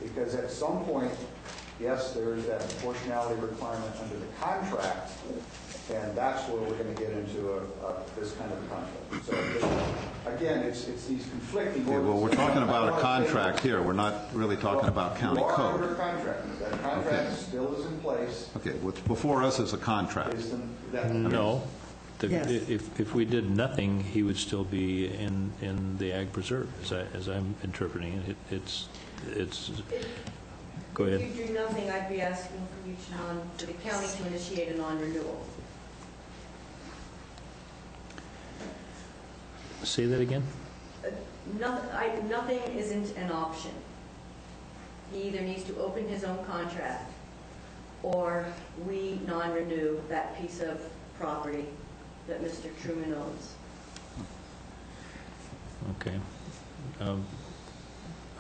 because at some point, yes, there is that proportionality requirement under the contract, and that's where we're going to get into this kind of contract. So again, it's these conflicting ordinances. Well, we're talking about a contract here. We're not really talking about county code. code. Under contract. That contract still is in place. Okay, what's before us is a contract. No. Yes. If we did nothing, he would still be in the ag preserve, as I'm interpreting it. It's. Go ahead. If you do nothing, I'd be asking for the county to initiate a non-renewal. Say that again? Nothing isn't an option. He either needs to open his own contract or we non-renew that piece of property that Mr. Truman owns. Okay.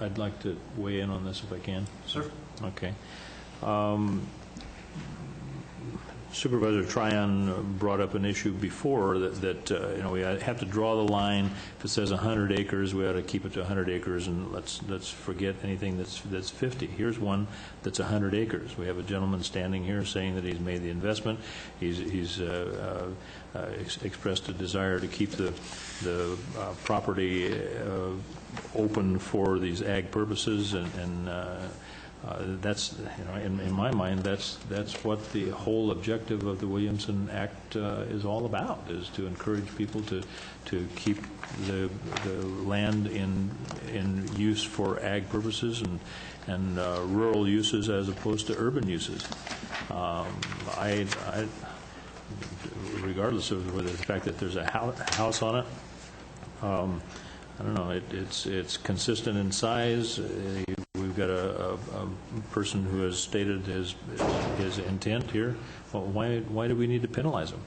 I'd like to weigh in on this if I can. Sir. Okay. Supervisor Tryon brought up an issue before that we have to draw the line. If it says 100 acres, we ought to keep it to 100 acres, and let's forget anything that's 50. Here's one that's 100 acres. We have a gentleman standing here saying that he's made the investment. He's expressed a desire to keep the property open for these ag purposes, and that's, in my mind, that's what the whole objective of the Williamson Act is all about, is to encourage people to keep the land in use for ag purposes and rural uses as opposed to urban uses. Regardless of whether the fact that there's a house on it, I don't know. It's consistent in size. We've got a person who has stated his intent here. Well, why do we need to penalize him?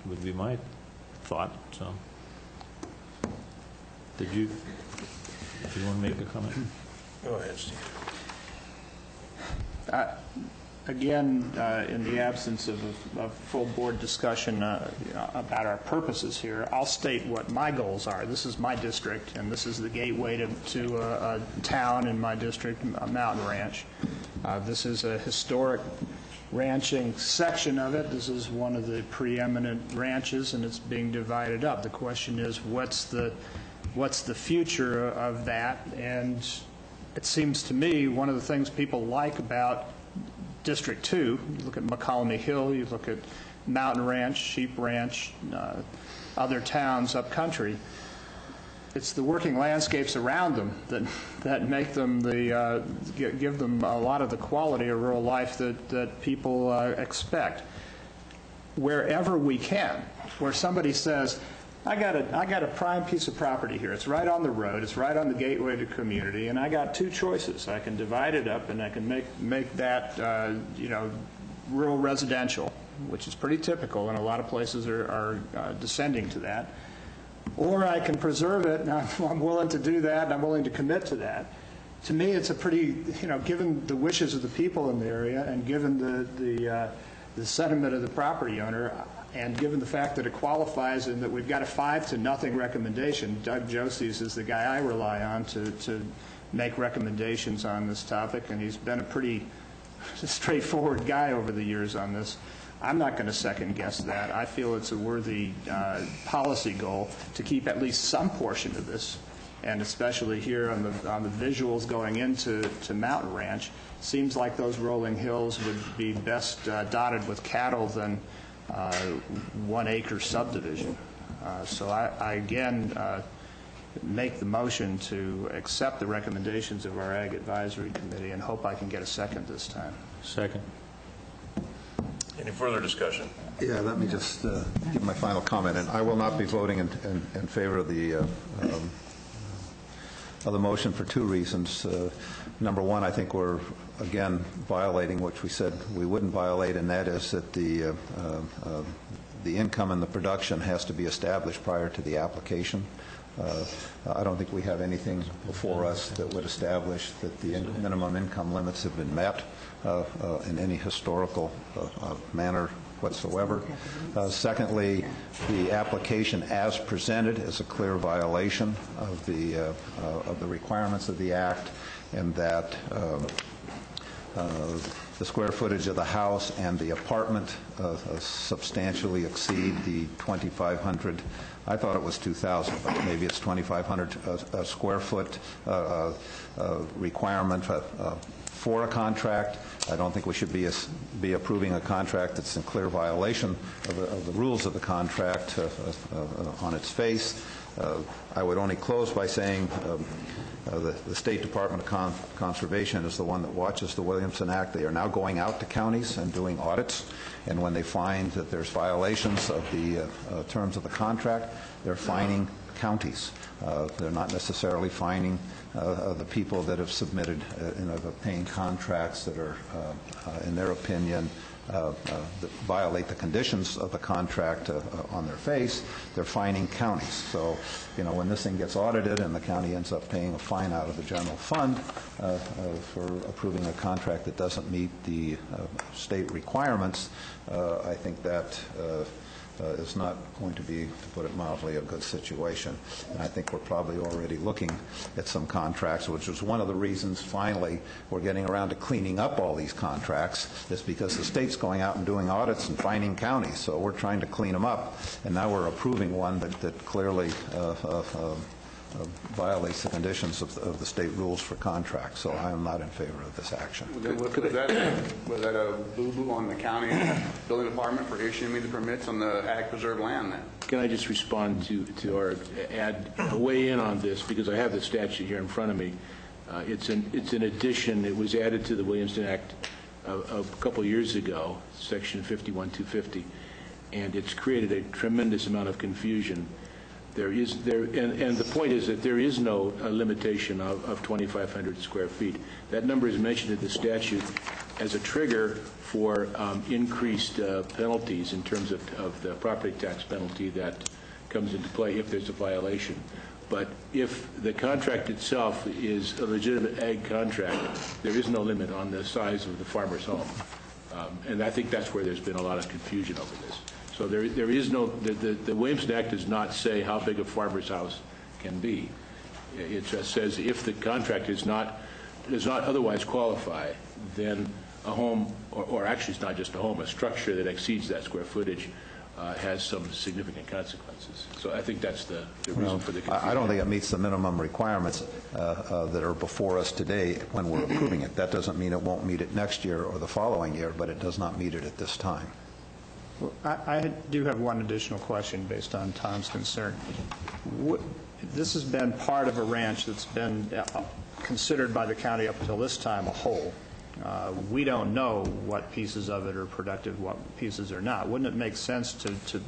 Would be my thought. So, do you want to make a comment? Go ahead, Steve. Again, in the absence of a full board discussion about our purposes here, I'll state what my goals are. This is my district, and this is the gateway to a town in my district, a mountain ranch. This is a historic ranching section of it. This is one of the preeminent ranches, and it's being divided up. The question is, what's the future of that? And it seems to me one of the things people like about District 2, you look at McCollum Hill, you look at Mountain Ranch, Sheep Ranch, other towns up country, it's the working landscapes around them that make them give them a lot of the quality of rural life that people expect. Wherever we can, where somebody says, I got a prime piece of property here. It's right on the road. It's right on the gateway to community, and I got two choices. I can divide it up, and I can make that rural residential, which is pretty typical, and a lot of places are descending to that. Or I can preserve it, and I'm willing to do that, and I'm willing to commit to that. To me, it's a pretty, given the wishes of the people in the area, and given the sentiment of the property owner, and given the fact that it qualifies and that we've got a 5-0 recommendation, Doug Jostes is the guy I rely on to make recommendations on this topic, and he's been a pretty straightforward guy over the years on this. I'm not going to second-guess that. I feel it's a worthy policy goal to keep at least some portion of this, and especially here on the visuals going into Mountain Ranch. Seems like those rolling hills would be best dotted with cattle than 1 acre subdivision. So I again make the motion to accept the recommendations of our Ag Advisory Committee and hope I can get a second this time. Second. Any further discussion? Yeah, let me just give my final comment. And I will not be voting in favor of the of the motion for two reasons. Number one, I think we're, again, violating what we said we wouldn't violate, and that is that the income and the production has to be established prior to the application. I don't think we have anything before us that would establish that the minimum income limits have been met in any historical manner whatsoever. Secondly, the application as presented is a clear violation of the requirements of the Act, and that the square footage of the house and the apartment substantially exceed the 2,500. I thought it was 2,000, but maybe it's 2,500 square foot requirement for a contract. I don't think we should be approving a contract that's in clear violation of the rules of the contract on its face. I would only close by saying the State Department of Conservation is the one that watches the Williamson Act. They are now going out to counties and doing audits, and when they find that there's violations of the terms of the contract, they're fining counties. They're not necessarily fining the people that have submitted paying contracts that are, in their opinion, that violate the conditions of the contract on their face. They're fining counties. So, when this thing gets audited and the county ends up paying a fine out of the general fund for approving a contract that doesn't meet the state requirements, I think that is not going to be, to put it mildly, a good situation. And I think we're probably already looking at some contracts, which is one of the reasons, finally, we're getting around to cleaning up all these contracts, is because the state's going out and doing audits and fining counties. So we're trying to clean them up, and now we're approving one that clearly violates the conditions of the state rules for contracts. So I am not in favor of this action. Was that a boo-boo on the county building department for issuing me the permits on the ag preserved land then? Can I just respond to or weigh in on this, because I have the statute here in front of me. It's an addition. It was added to the Williamson Act a couple years ago, Section 51250, and it's created a tremendous amount of confusion. And the point is that there is no limitation of 2,500 square feet. That number is mentioned in the statute as a trigger for increased penalties in terms of the property tax penalty that comes into play if there's a violation. But if the contract itself is a legitimate ag contract, there is no limit on the size of the farmer's home. And I think that's where there's been a lot of confusion over this. So there is no, the Williamson Act does not say how big a farmer's house can be. It just says if the contract does not otherwise qualify, then a home, or actually it's not just a home, a structure that exceeds that square footage has some significant consequences. So I think that's the reason for the confusion. I don't think it meets the minimum requirements that are before us today when we're approving it. That doesn't mean it won't meet it next year or the following year, but it does not meet it at this time. Well, I do have one additional question based on Tom's concern. This has been part of a ranch that's been considered by the county up until this time a whole. We don't know what pieces of it are productive, what pieces are not. Wouldn't it make sense to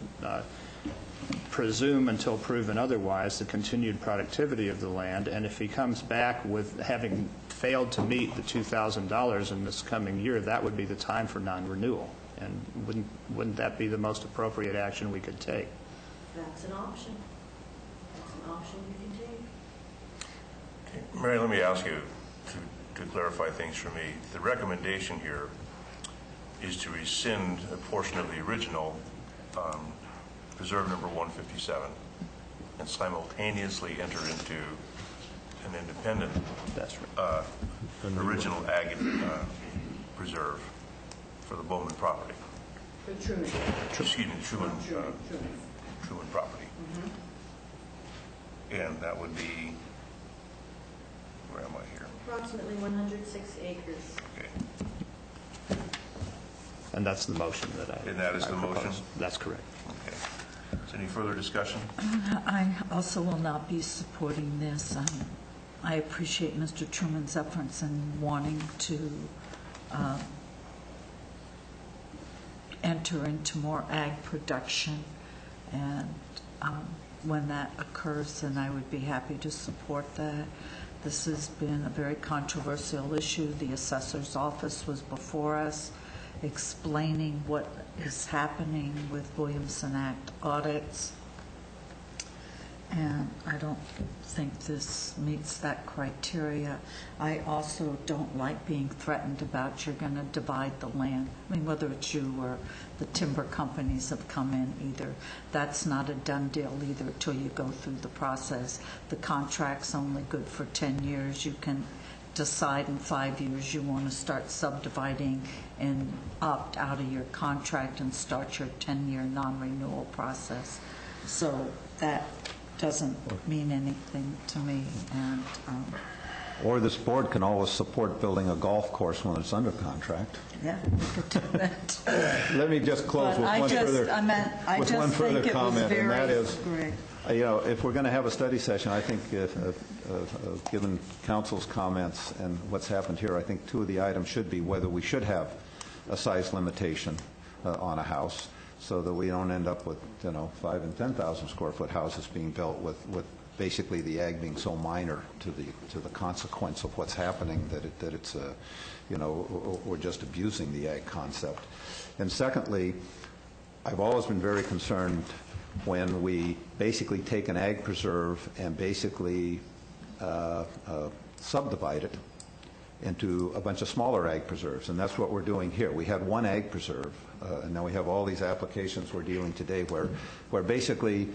presume until proven otherwise the continued productivity of the land, and if he comes back with having failed to meet the $2,000 in this coming year, that would be the time for non-renewal? And wouldn't that be the most appropriate action we could take? That's an option. That's an option you can take. Okay. Mary, let me ask you to clarify things for me. The recommendation here is to rescind a portion of the original Preserve number 157 and simultaneously enter into an independent original ag preserve for the Bowman property. For Truman. Excuse me, Truman property. Mm-hmm. And that would be, where am I here? Approximately 106 acres. Okay. And that's the motion that I And that is the propose. motion? That's correct. Okay. Is there any further discussion? I also will not be supporting this. I appreciate Mr. Truman's efforts in wanting to enter into more ag production, and when that occurs, then I would be happy to support that. This has been a very controversial issue. The assessor's office was before us explaining what is happening with Williamson Act audits. And I don't think this meets that criteria. I also don't like being threatened about you're going to divide the land. I mean, whether it's you or the timber companies have come in either. That's not a done deal either till you go through the process. The contract's only good for 10 years. You can decide in 5 years you want to start subdividing and opt out of your contract and start your 10-year non-renewal process. So that doesn't mean anything to me. And Or this board can always support building a golf course when it's under contract. yeah, we could do that. Let me just close with one further comment, and that is, you know, if we're going to have a study session, I think, given council's comments and what's happened here, I think two of the items should be whether we should have a size limitation on a house, so that we don't end up with, you know, 5,000 and 10,000 square foot houses being built with basically the ag being so minor to the consequence of what's happening that it's you know, we're just abusing the ag concept. And secondly, I've always been very concerned when we basically take an ag preserve and basically subdivide it into a bunch of smaller ag preserves, and that's what we're doing here. We had one ag preserve, and now we have all these applications we're dealing today where basically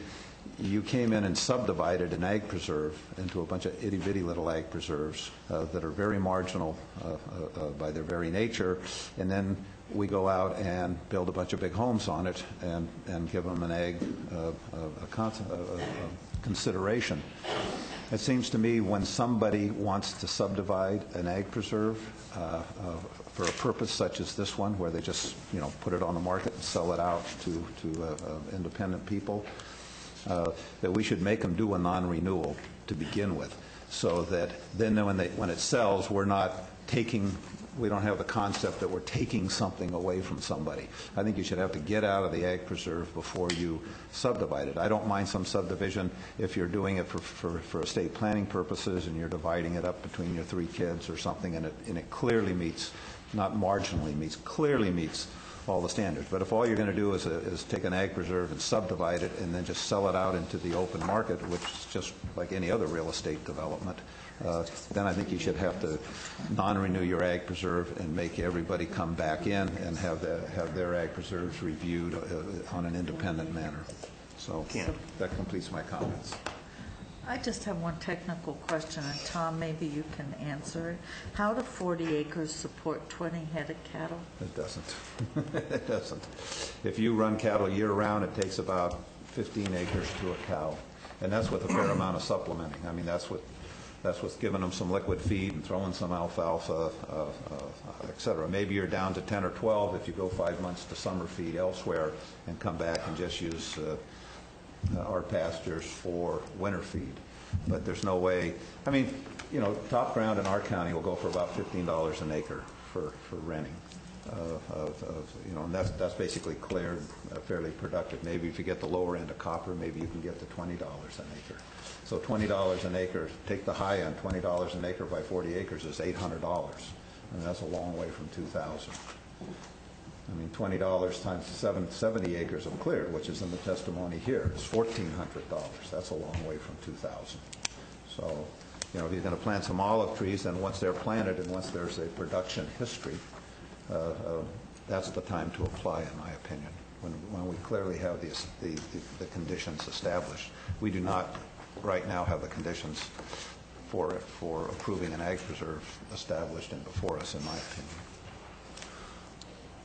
you came in and subdivided an ag preserve into a bunch of itty-bitty little ag preserves that are very marginal by their very nature, and then we go out and build a bunch of big homes on it and give them an ag consideration. It seems to me when somebody wants to subdivide an ag preserve for a purpose such as this one, where they just, you know, put it on the market and sell it out to independent people, that we should make them do a non-renewal to begin with, so that then when it sells, we don't have the concept that we're taking something away from somebody. I think you should have to get out of the ag preserve before you subdivide it. I don't mind some subdivision if you're doing it for estate planning purposes and you're dividing it up between your 3 kids or something, and it clearly meets, not marginally meets, clearly meets all the standards. But if all you're going to do is take an ag preserve and subdivide it and then just sell it out into the open market, which is just like any other real estate development, then I think you should have to non-renew your ag preserve and make everybody come back in and have their ag preserves reviewed on an independent manner. So that completes my comments. I just have one technical question, and Tom, maybe you can answer it. How do 40 acres support 20 head of cattle? It doesn't. It doesn't. If you run cattle year-round, it takes about 15 acres to a cow, and that's with a fair amount of supplementing. I mean, that's what's giving them some liquid feed and throwing some alfalfa, et cetera. Maybe you're down to 10 or 12 if you go 5 months to summer feed elsewhere and come back and just use our pastures for winter feed. But there's no way. I mean, you know, top ground in our county will go for about $15 an acre for renting. You know, and that's basically cleared, fairly productive. Maybe if you get the lower end of copper, maybe you can get to $20 an acre. So $20 an acre, take the high end, $20 an acre by 40 acres is $800. I mean, that's a long way from 2,000. I mean, $20 times 70 acres of cleared, which is in the testimony here, is $1,400. That's a long way from 2,000. So, you know, if you're going to plant some olive trees, then once they're planted and once there's a production history, that's the time to apply, in my opinion, when we clearly have the conditions established. We do not right now have the conditions for approving an ag preserve established and before us, in my opinion.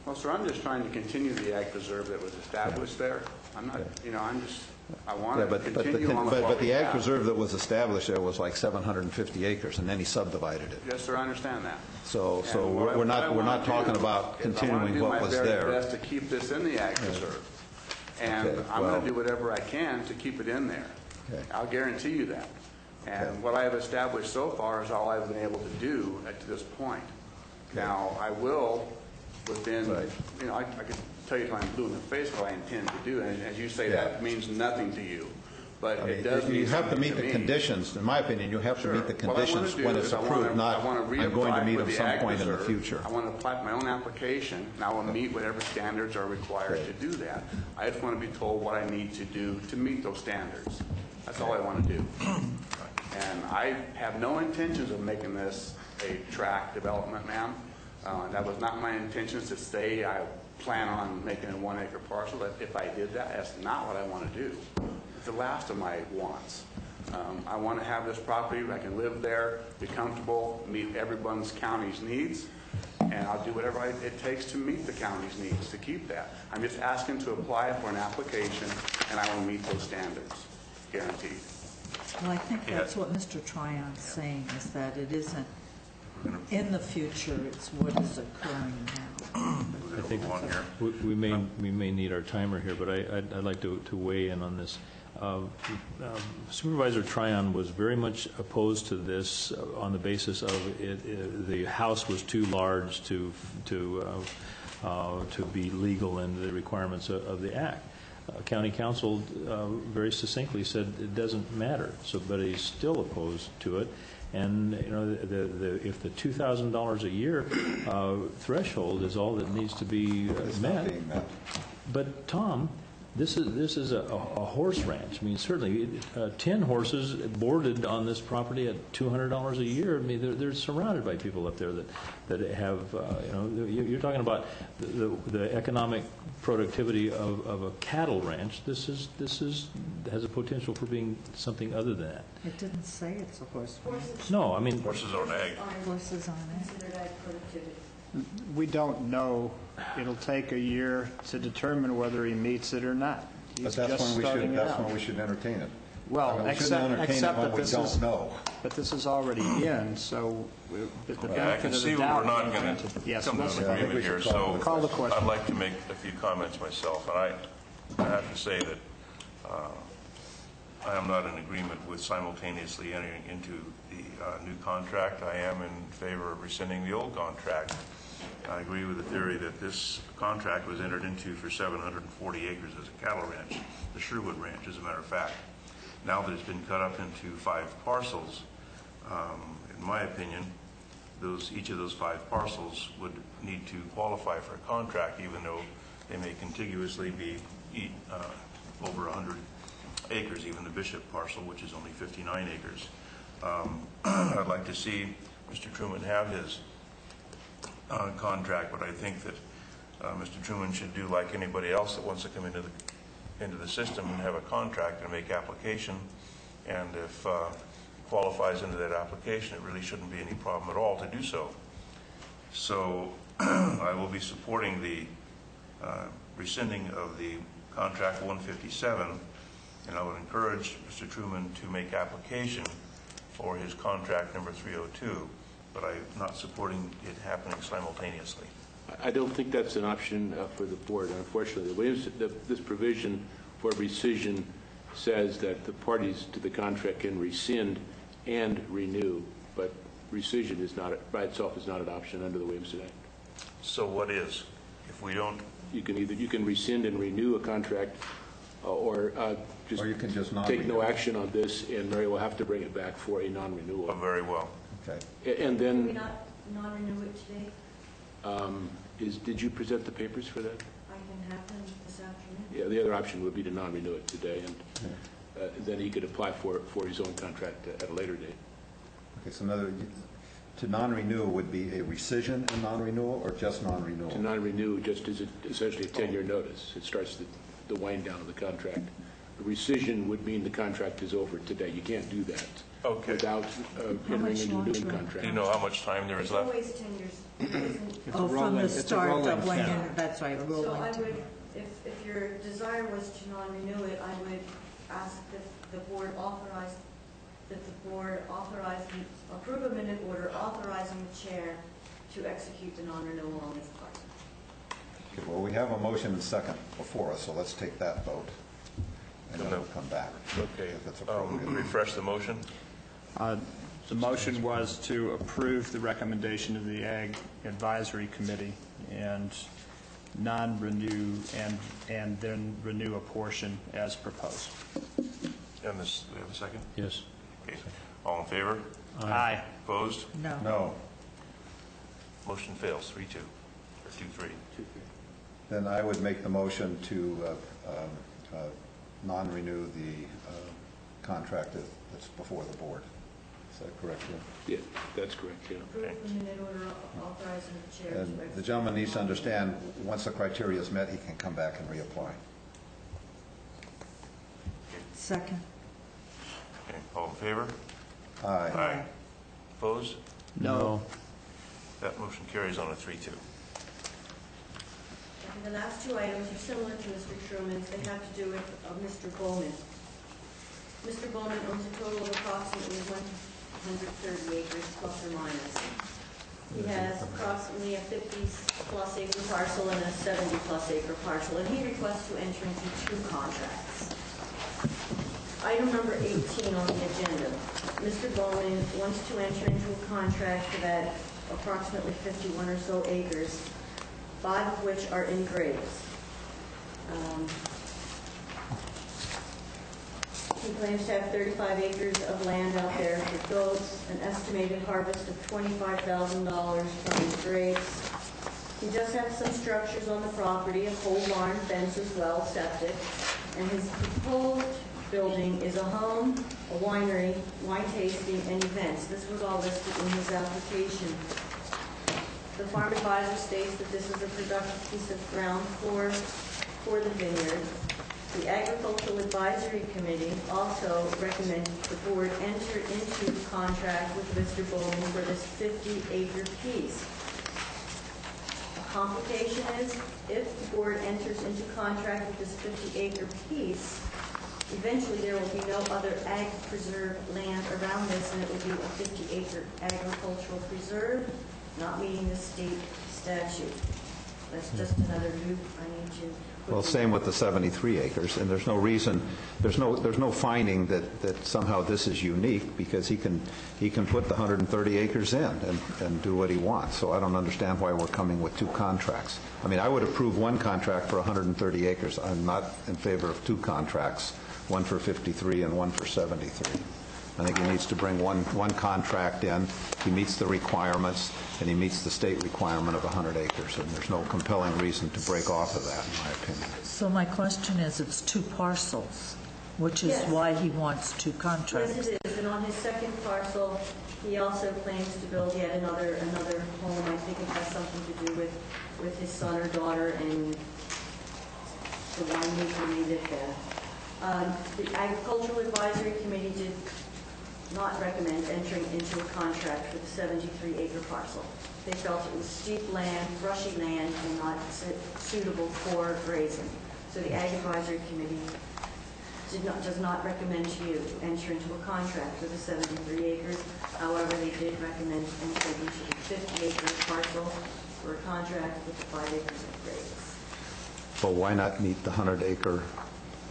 Well, sir, I'm just trying to continue the ag preserve that was established there. I'm not, you know, I want to continue on with what But we the ag have. preserve that was established there was like 750 acres, and then he subdivided it. Yes, sir, I understand that. So we're not talking about continuing what was there. I want to do my very best to keep this in the ag preserve, and I'm going to do whatever I can to keep it in there. Okay. I'll guarantee you that. And what I have established so far is all I've been able to do to this point. Okay. Now, I will, within, you know, I could tell you till I'm blue in the face what I intend to do, and as you say, that means nothing to you. But I it mean, does you mean have to something meet the me. conditions, in my opinion, you have to meet the Sure. What I wanna conditions do when is it's I wanna- approved, not, I wanna I'm going to reapply meet for them the some Ag point in the Reserve. future. I want to apply for my own application, and I will meet whatever standards are required to do that. I just want to be told what I need to do to meet those standards. That's all I want to do. And I have no intentions of making this a tract development, ma'am. That was not my intentions to say I plan on making a 1 acre parcel. If I did that, that's not what I want to do. It's the last of my wants. I want to have this property where I can live there, be comfortable, meet everyone's county's needs, and I'll do whatever it takes to meet the county's needs to keep that. I'm just asking to apply for an application, and I will meet those standards, guaranteed. Well, I think that's what Mr. Tryon's saying, is that it isn't in the future, it's what is occurring now. I think we may need our timer here, but I'd like to weigh in on this. Supervisor Tryon was very much opposed to this on the basis of the house was too large to be legal in the requirements of the Act. County Council very succinctly said it doesn't matter, but he's still opposed to it. And you know, if the $2,000 a year threshold is all that needs to be met. But Tom, this is a horse ranch. I mean, certainly 10 horses boarded on this property at $200 a year. I mean, they're surrounded by people up there that have, you know, you're talking about the economic productivity of a cattle ranch. This has a potential for being something other than that. It didn't say it's a horse ranch. No, I mean Horses on ag. Horses on it. Considered ag productivity. We don't know. It'll take a year to determine whether he meets it or not. But He's that's just starting it out. when we should entertain it. Well, I mean, we shouldn't entertain it except when that we this don't is, know. but this is already in, so the I benefit can of see the we're doubt. not going to Yes, come to let's an agreement here, so call the question. I'd like to make a few comments myself. And I have to say that I am not in agreement with simultaneously entering into the new contract. I am in favor of rescinding the old contract. I agree with the theory that this contract was entered into for 740 acres as a cattle ranch, the Sherwood Ranch, as a matter of fact. Now that it's been cut up into 5 parcels, in my opinion, each of those 5 parcels would need to qualify for a contract, even though they may contiguously be over 100 acres, even the Bishop parcel, which is only 59 acres. I'd like to see Mr. Truman have his contract, but I think that Mr. Truman should do like anybody else that wants to come into the system and have a contract and make application. And if he qualifies into that application, it really shouldn't be any problem at all to do so. So I will be supporting the rescinding of the contract 157, and I would encourage Mr. Truman to make application for his contract number 302, but I'm not supporting it happening simultaneously. I don't think that's an option for the board, unfortunately. This provision for rescission says that the parties to the contract can rescind and renew, but rescission is not, by itself, is not an option under the Williamson Act. So what is? If we don't... You can rescind and renew a contract, or you can just take no action on this, and Mary will have to bring it back for a non-renewal. Oh, very well. Okay. And Can we then, not non-renew it today? did you present the papers for that? I can have them this afternoon. Yeah, the other option would be to non-renew it today, and then he could apply for his own contract at a later date. Okay, so to non-renew would be a rescission and non-renewal, or just non-renewal? To non-renew just is essentially a 10-year notice. It starts the wind down of the contract. The rescission would mean the contract is over today. You can't do that without entering into a new contract. Do you know how much time there is left? It's always 10 years. Oh, from the start of when, that's right, rolling. So I would, if your desire was to non-renew it, I would ask that the board authorize, approve a minute order authorizing the chair to execute the non-renewal on this part. Okay, well, we have a motion and second before us, so let's take that vote, and then we'll come back. Okay. If it's appropriate. Refresh the motion. The motion was to approve the recommendation of the Ag Advisory Committee and non-renew and then renew a portion as proposed. And this, we have a second? Yes. Okay. All in favor? Aye. Opposed? No. No. Motion fails, 3-2, or 2-3. Then I would make the motion to non-renew the contract that's before the board. Is that correct, Jim? Yeah, that's correct, yeah. Approve the minute order authorizing the chair to And the execute. gentleman needs to understand, once the criteria is met, he can come back and reapply. Second. Okay. All in favor? Aye. Aye. Opposed? No. That motion carries on a 3-2. And the last two items are similar to Mr. Truman's. They have to do with Mr. Bowman. Mr. Bowman owns a total of approximately 130 acres, plus or minus. He has approximately a 50-plus acre parcel and a 70-plus acre parcel, and he requests to enter into two contracts. Item number 18 on the agenda. Mr. Bowman wants to enter into a contract for that approximately 51 or so acres, 5 of which are in graves. He claims to have 35 acres of land out there for goats, an estimated harvest of $25,000 from his graves. He does have some structures on the property, a pole barn, fence as well, septic, and his proposed building is a home, a winery, wine tasting, and events. This was all listed in his application. The farm advisor states that this is a productive piece of ground for the vineyard. The Agricultural Advisory Committee also recommends the board enter into contract with Mr. Bowman for this 50-acre piece. A complication is, if the board enters into contract with this 50-acre piece, eventually there will be no other ag preserve land around this, and it will be a 50-acre agricultural preserve, not meeting the state statute. That's just another loop I need to... Well, same with the 73 acres, and there's no reason, there's no finding that somehow this is unique, because he can put the 130 acres in and do what he wants. So I don't understand why we're coming with two contracts. I mean, I would approve one contract for 130 acres. I'm not in favor of two contracts, one for 53 and one for 73. I think he needs to bring one contract in. He meets the requirements, and he meets the state requirement of 100 acres, and there's no compelling reason to break off of that, in my opinion. So my question is, it's two parcels, which is Yes. why he wants two contracts. Yes, it is. And on his second parcel, he also claims to build yet another home. I think it has something to do with his son or daughter and the winemaker may live there. The Agricultural Advisory Committee did not recommend entering into a contract for the 73-acre parcel. They felt it was steep land, brushy land, and not suitable for grazing. So the Ag Advisory Committee does not recommend to you to enter into a contract for the 73 acres. However, they did recommend entering into the 50-acre parcel for a contract with the 5 acres of graves. Well, why not meet the 100-acre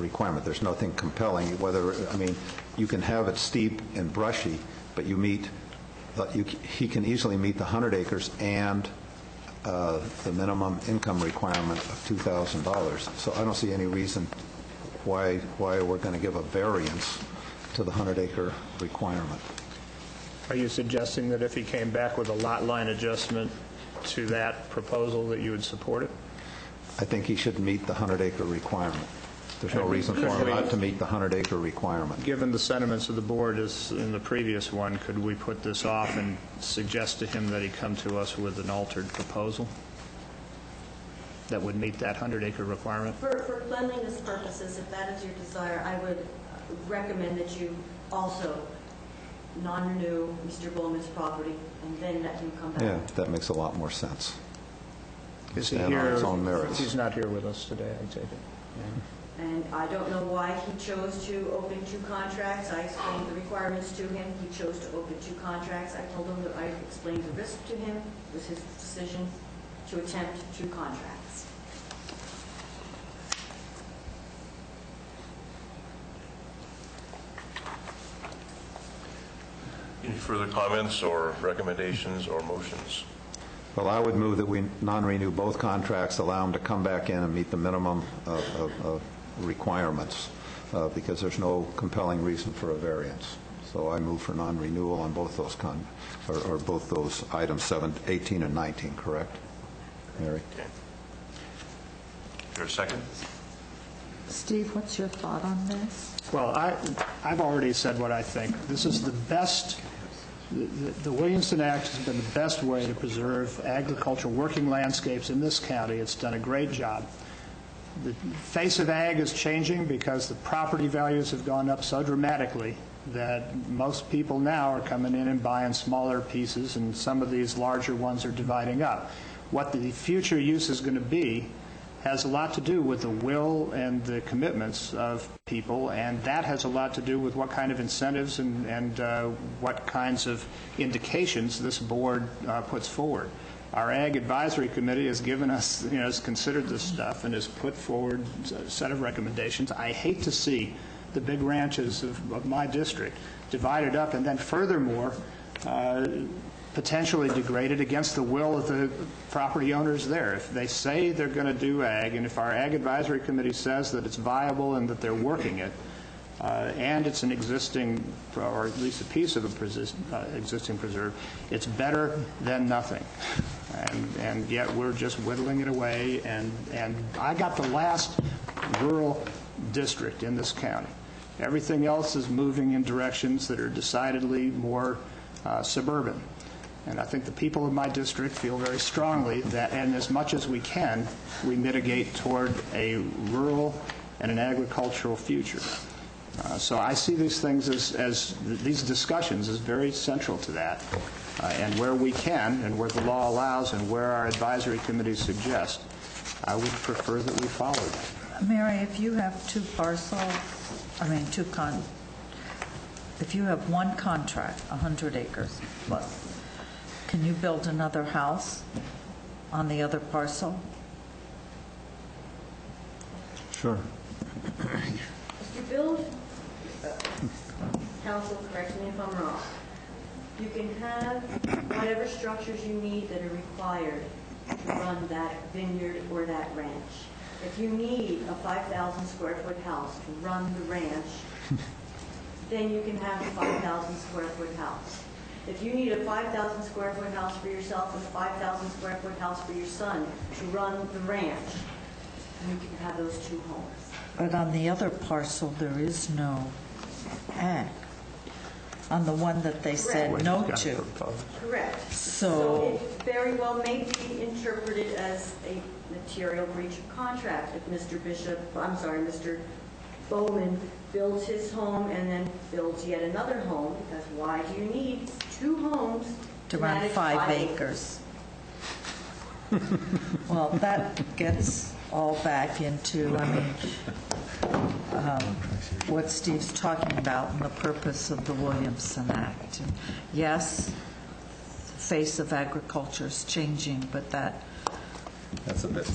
requirement? There's nothing compelling. I mean, you can have it steep and brushy, but he can easily meet the 100 acres and the minimum income requirement of $2,000. So I don't see any reason why we're going to give a variance to the 100-acre requirement. Are you suggesting that if he came back with a lot line adjustment to that proposal that you would support it? I think he should meet the 100-acre requirement. There's no reason for him not to meet the 100-acre requirement. Given the sentiments of the board as in the previous one, could we put this off and suggest to him that he come to us with an altered proposal that would meet that 100-acre requirement? For cleanliness purposes, if that is your desire, I would recommend that you also non-renew Mr. Bowman's property and then let him come back. Yeah, that makes a lot more sense. Is he Stand on here? its own merits. He's not here with us today, I take it. And I don't know why he chose to open two contracts. I explained the requirements to him. He chose to open two contracts. I told him that I explained the risk to him. It was his decision to attempt two contracts. Any further comments or recommendations or motions? Well, I would move that we non-renew both contracts, allow him to come back in and meet the minimum of requirements because there's no compelling reason for a variance. So I move for non-renewal on both those or both those items, 18 and 19, correct? Mary? Okay. Is there a second? Steve, what's your thought on this? Well, I've already said what I think. This is the best, the Williamson Act has been the best way to preserve agricultural working landscapes in this county. It's done a great job. The face of ag is changing because the property values have gone up so dramatically that most people now are coming in and buying smaller pieces, and some of these larger ones are dividing up. What the future use is going to be has a lot to do with the will and the commitments of people, and that has a lot to do with what kind of incentives and what kinds of indications this board puts forward. Our Ag Advisory Committee has given us, has considered this stuff and has put forward a set of recommendations. I hate to see the big ranches of my district divided up and then furthermore potentially degraded against the will of the property owners there. If they say they're going to do ag, and if our Ag Advisory Committee says that it's viable and that they're working it, and it's an existing, or at least a piece of an existing preserve, it's better than nothing. And yet we're just whittling it away, and I got the last rural district in this county. Everything else is moving in directions that are decidedly more suburban. And I think the people of my district feel very strongly that, and as much as we can, we mitigate toward a rural and an agricultural future. So I see these things as these discussions as very central to that. And where we can, and where the law allows, and where our advisory committees suggest, I would prefer that we follow that. Mary, if you have if you have one contract, 100 acres plus, can you build another house on the other parcel? Sure. If you build, council, correct me if I'm wrong, you can have whatever structures you need that are required to run that vineyard or that ranch. If you need a 5,000 square foot house to run the ranch, then you can have a 5,000 square foot house. If you need a 5,000 square foot house for yourself and a 5,000 square foot house for your son to run the ranch, you can have those two homes. But on the other parcel, there is no ag. On the one that they said no to. Correct. So it very well may be interpreted as a material breach of contract if Mr. Bowman builds his home and then builds yet another home, because why do you need two homes to run manage 5 acres? Well, that gets all back into, what Steve's talking about and the purpose of the Williamson Act. And yes, the face of agriculture is changing, but That's a bit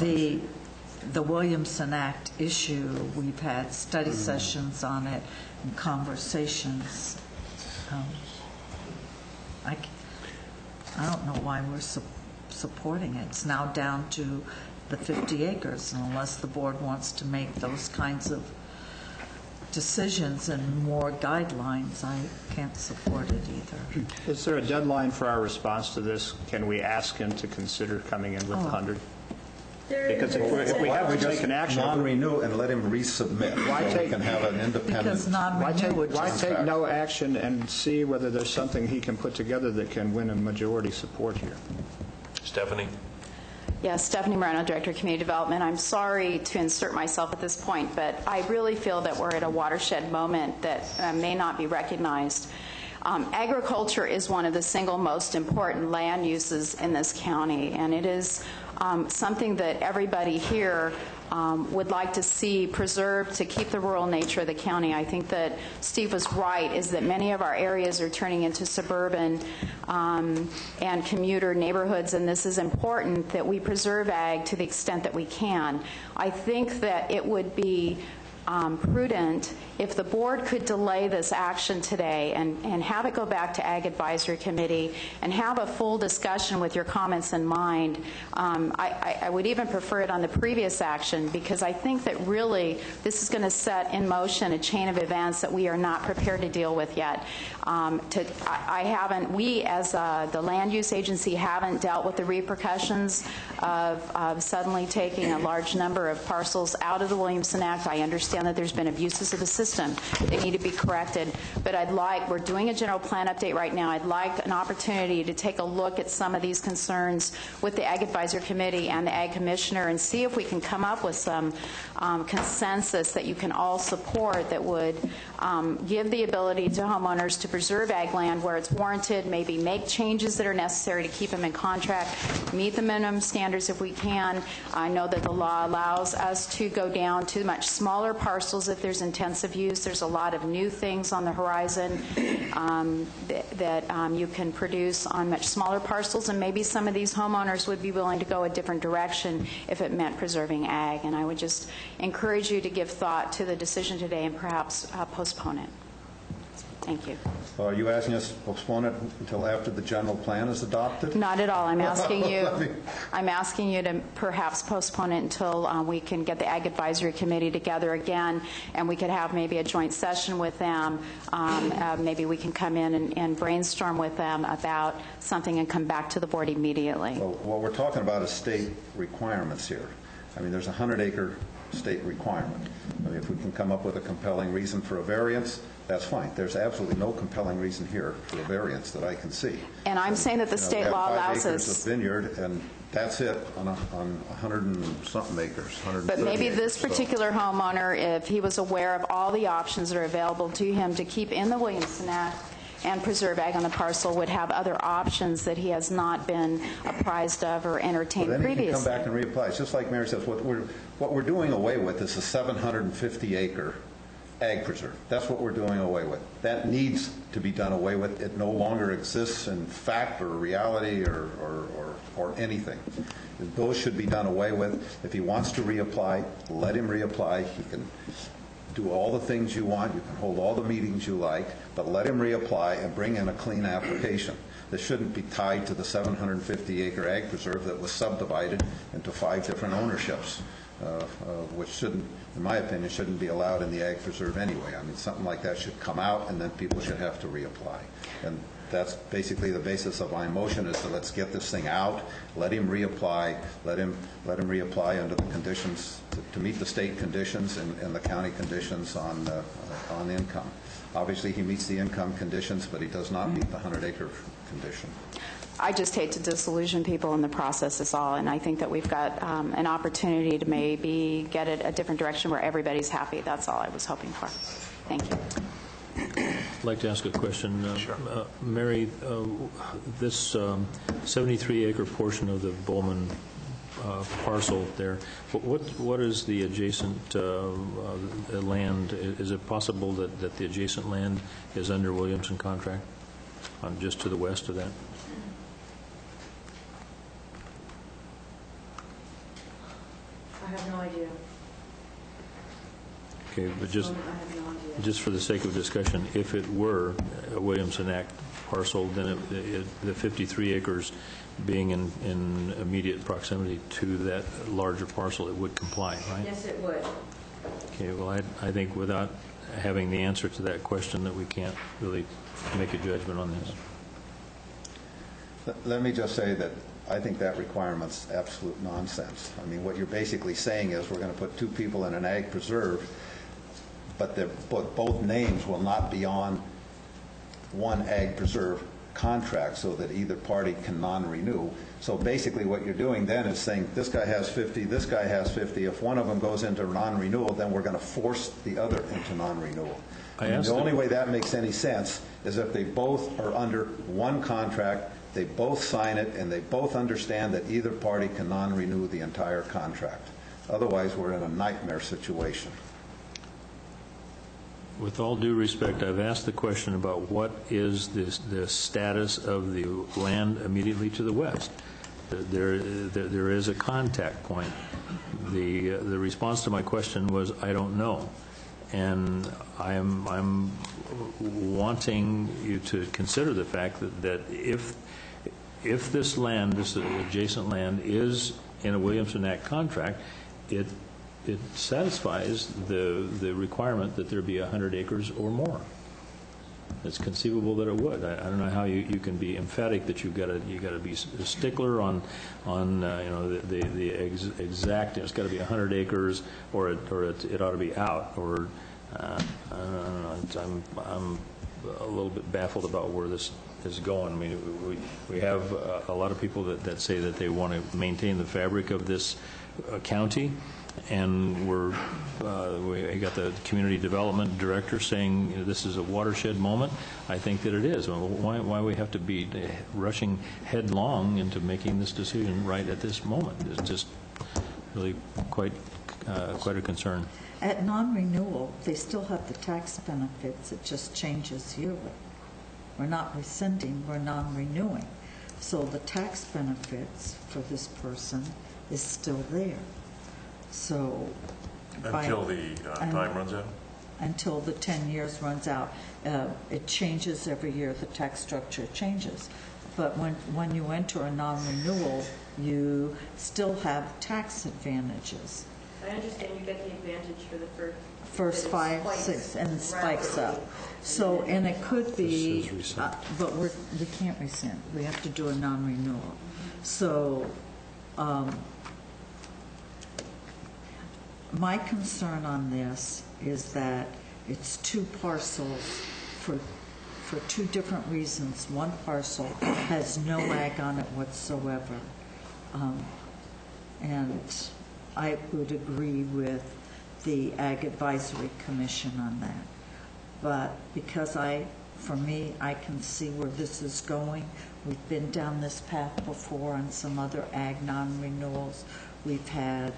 the Williamson Act issue, we've had study sessions on it and conversations. I don't know why we're supporting it. It's now down to the 50 acres, and unless the board wants to make those kinds of decisions and more guidelines, I can't support it either. Is there a deadline for our response to this? Can we ask him to consider coming in with 100? Because if we haven't taken action, non-renew and let him resubmit. So we can have an independent. Because non-renew would why just take no action and see whether there's something he can put together that can win a majority support here? Stephanie? Yes, Stephanie Moreno, Director of Community Development. I'm sorry to insert myself at this point, but I really feel that we're at a watershed moment that may not be recognized. Agriculture is one of the single most important land uses in this county, and it is something that everybody here would like to see preserved to keep the rural nature of the county. I think that Steve was right, is that many of our areas are turning into suburban and commuter neighborhoods, and this is important that we preserve ag to the extent that we can. I think that it would be prudent if the board could delay this action today and have it go back to Ag Advisory Committee and have a full discussion with your comments in mind. I would even prefer it on the previous action, because I think that really this is going to set in motion a chain of events that we are not prepared to deal with yet. We as the Land Use Agency haven't dealt with the repercussions of suddenly taking a large number of parcels out of the Williamson Act. I understand that there's been abuses of the system. They need to be corrected. But we're doing a general plan update right now. I'd like an opportunity to take a look at some of these concerns with the Ag Advisory Committee and the Ag Commissioner and see if we can come up with some consensus that you can all support that would give the ability to homeowners to preserve ag land where it's warranted, maybe make changes that are necessary to keep them in contract, meet the minimum standards if we can. I know that the law allows us to go down to much smaller parcels if there's intensive use. There's a lot of new things on the horizon that you can produce on much smaller parcels, and maybe some of these homeowners would be willing to go a different direction if it meant preserving ag. And I would just encourage you to give thought to the decision today and perhaps postpone it. Thank you. Are you asking us to postpone it until after the general plan is adopted? Not at all. I'm asking you to perhaps postpone it until we can get the Ag Advisory Committee together again, and we could have maybe a joint session with them. Maybe we can come in and brainstorm with them about something and come back to the board immediately. Well, what we're talking about is state requirements here. I mean, there's a 100-acre state requirement. I mean, if we can come up with a compelling reason for a variance, that's fine. There's absolutely no compelling reason here for a variance that I can see. And I'm saying that the state law allows us. We have 5 acres of vineyard, and that's it on 100 and something acres, 130 But maybe acres, this particular homeowner, if he was aware of all the options that are available to him to keep in the Williamson Act and preserve ag on the parcel, would have other options that he has not been apprised of or entertained then previously. He can come back and reapply. It's just like Mary says, what we're doing away with is a 750-acre ag preserve. That's what we're doing away with. That needs to be done away with. It no longer exists in fact or reality or anything. Those should be done away with. If he wants to reapply, let him reapply. He can do all the things you want. You can hold all the meetings you like, but let him reapply and bring in a clean application. This shouldn't be tied to the 750-acre ag preserve that was subdivided into 5 different ownerships, which shouldn't, in my opinion, shouldn't be allowed in the ag preserve anyway. I mean, something like that should come out, and then people should have to reapply. And that's basically the basis of my motion, is that let's get this thing out, let him reapply, let him reapply under the conditions to meet the state conditions and the county conditions on income. Obviously, he meets the income conditions, but he does not meet the 100-acre condition. I just hate to disillusion people in the process is all, and I think that we've got an opportunity to maybe get it a different direction where everybody's happy. That's all I was hoping for. Thank you. I'd like to ask a question. Sure. Mary, this 73-acre portion of the Bowman parcel there, what is the adjacent land? Is it possible that the adjacent land is under Williamson contract, just to the west of that? I have no idea. Okay, but I have no idea. just for the sake of discussion, if it were a Williamson Act parcel, then the 53 acres being in immediate proximity to that larger parcel, it would comply, right? Yes, it would. Okay, well, I think without having the answer to that question that we can't really make a judgment on this. Let me just say that I think that requirement's absolute nonsense. I mean, what you're basically saying is we're going to put 2 people in an ag preserve, but both names will not be on one ag preserve contract so that either party can non-renew. So basically what you're doing then is saying this guy has 50, this guy has 50. If one of them goes into non-renewal, then we're going to force the other into non-renewal. The only way that makes any sense is if they both are under one contract, they both sign it, and they both understand that either party can non-renew the entire contract. Otherwise, we're in a nightmare situation. With all due respect, I've asked the question about what is the status of the land immediately to the west. There is a contact point. The response to my question was, I don't know. And I'm wanting you to consider the fact that if this land, this adjacent land, is in a Williamson Act contract, it satisfies the requirement that there be 100 acres or more. It's conceivable that it would. I don't know how you can be emphatic that you got to be a stickler on the exact. It's got to be 100 acres, or it ought to be out. Or I don't know. I'm a little bit baffled about where this is going. I mean, we have a lot of people that say that they want to maintain the fabric of this county. And we got the community development director saying this is a watershed moment. I think that it is. Why we have to be rushing headlong into making this decision right at this moment is just really quite a concern. At non-renewal, they still have the tax benefits. It just changes yearly. We're not rescinding, we're non-renewing. So the tax benefits for this person is still there. So until the time runs out? Until the 10 years runs out. It changes every year. The tax structure changes. But when you enter a non-renewal, you still have tax advantages. I understand you get the advantage for the first 5, 6, and it spikes up. So, and it could be, but we can't rescind. We have to do a non-renewal. So, my concern on this is that it's 2 parcels for 2 different reasons. One parcel has no ag on it whatsoever. And I would agree with the Ag Advisory Commission on that. But because for me, I can see where this is going. We've been down this path before on some other ag non-renewals. We've had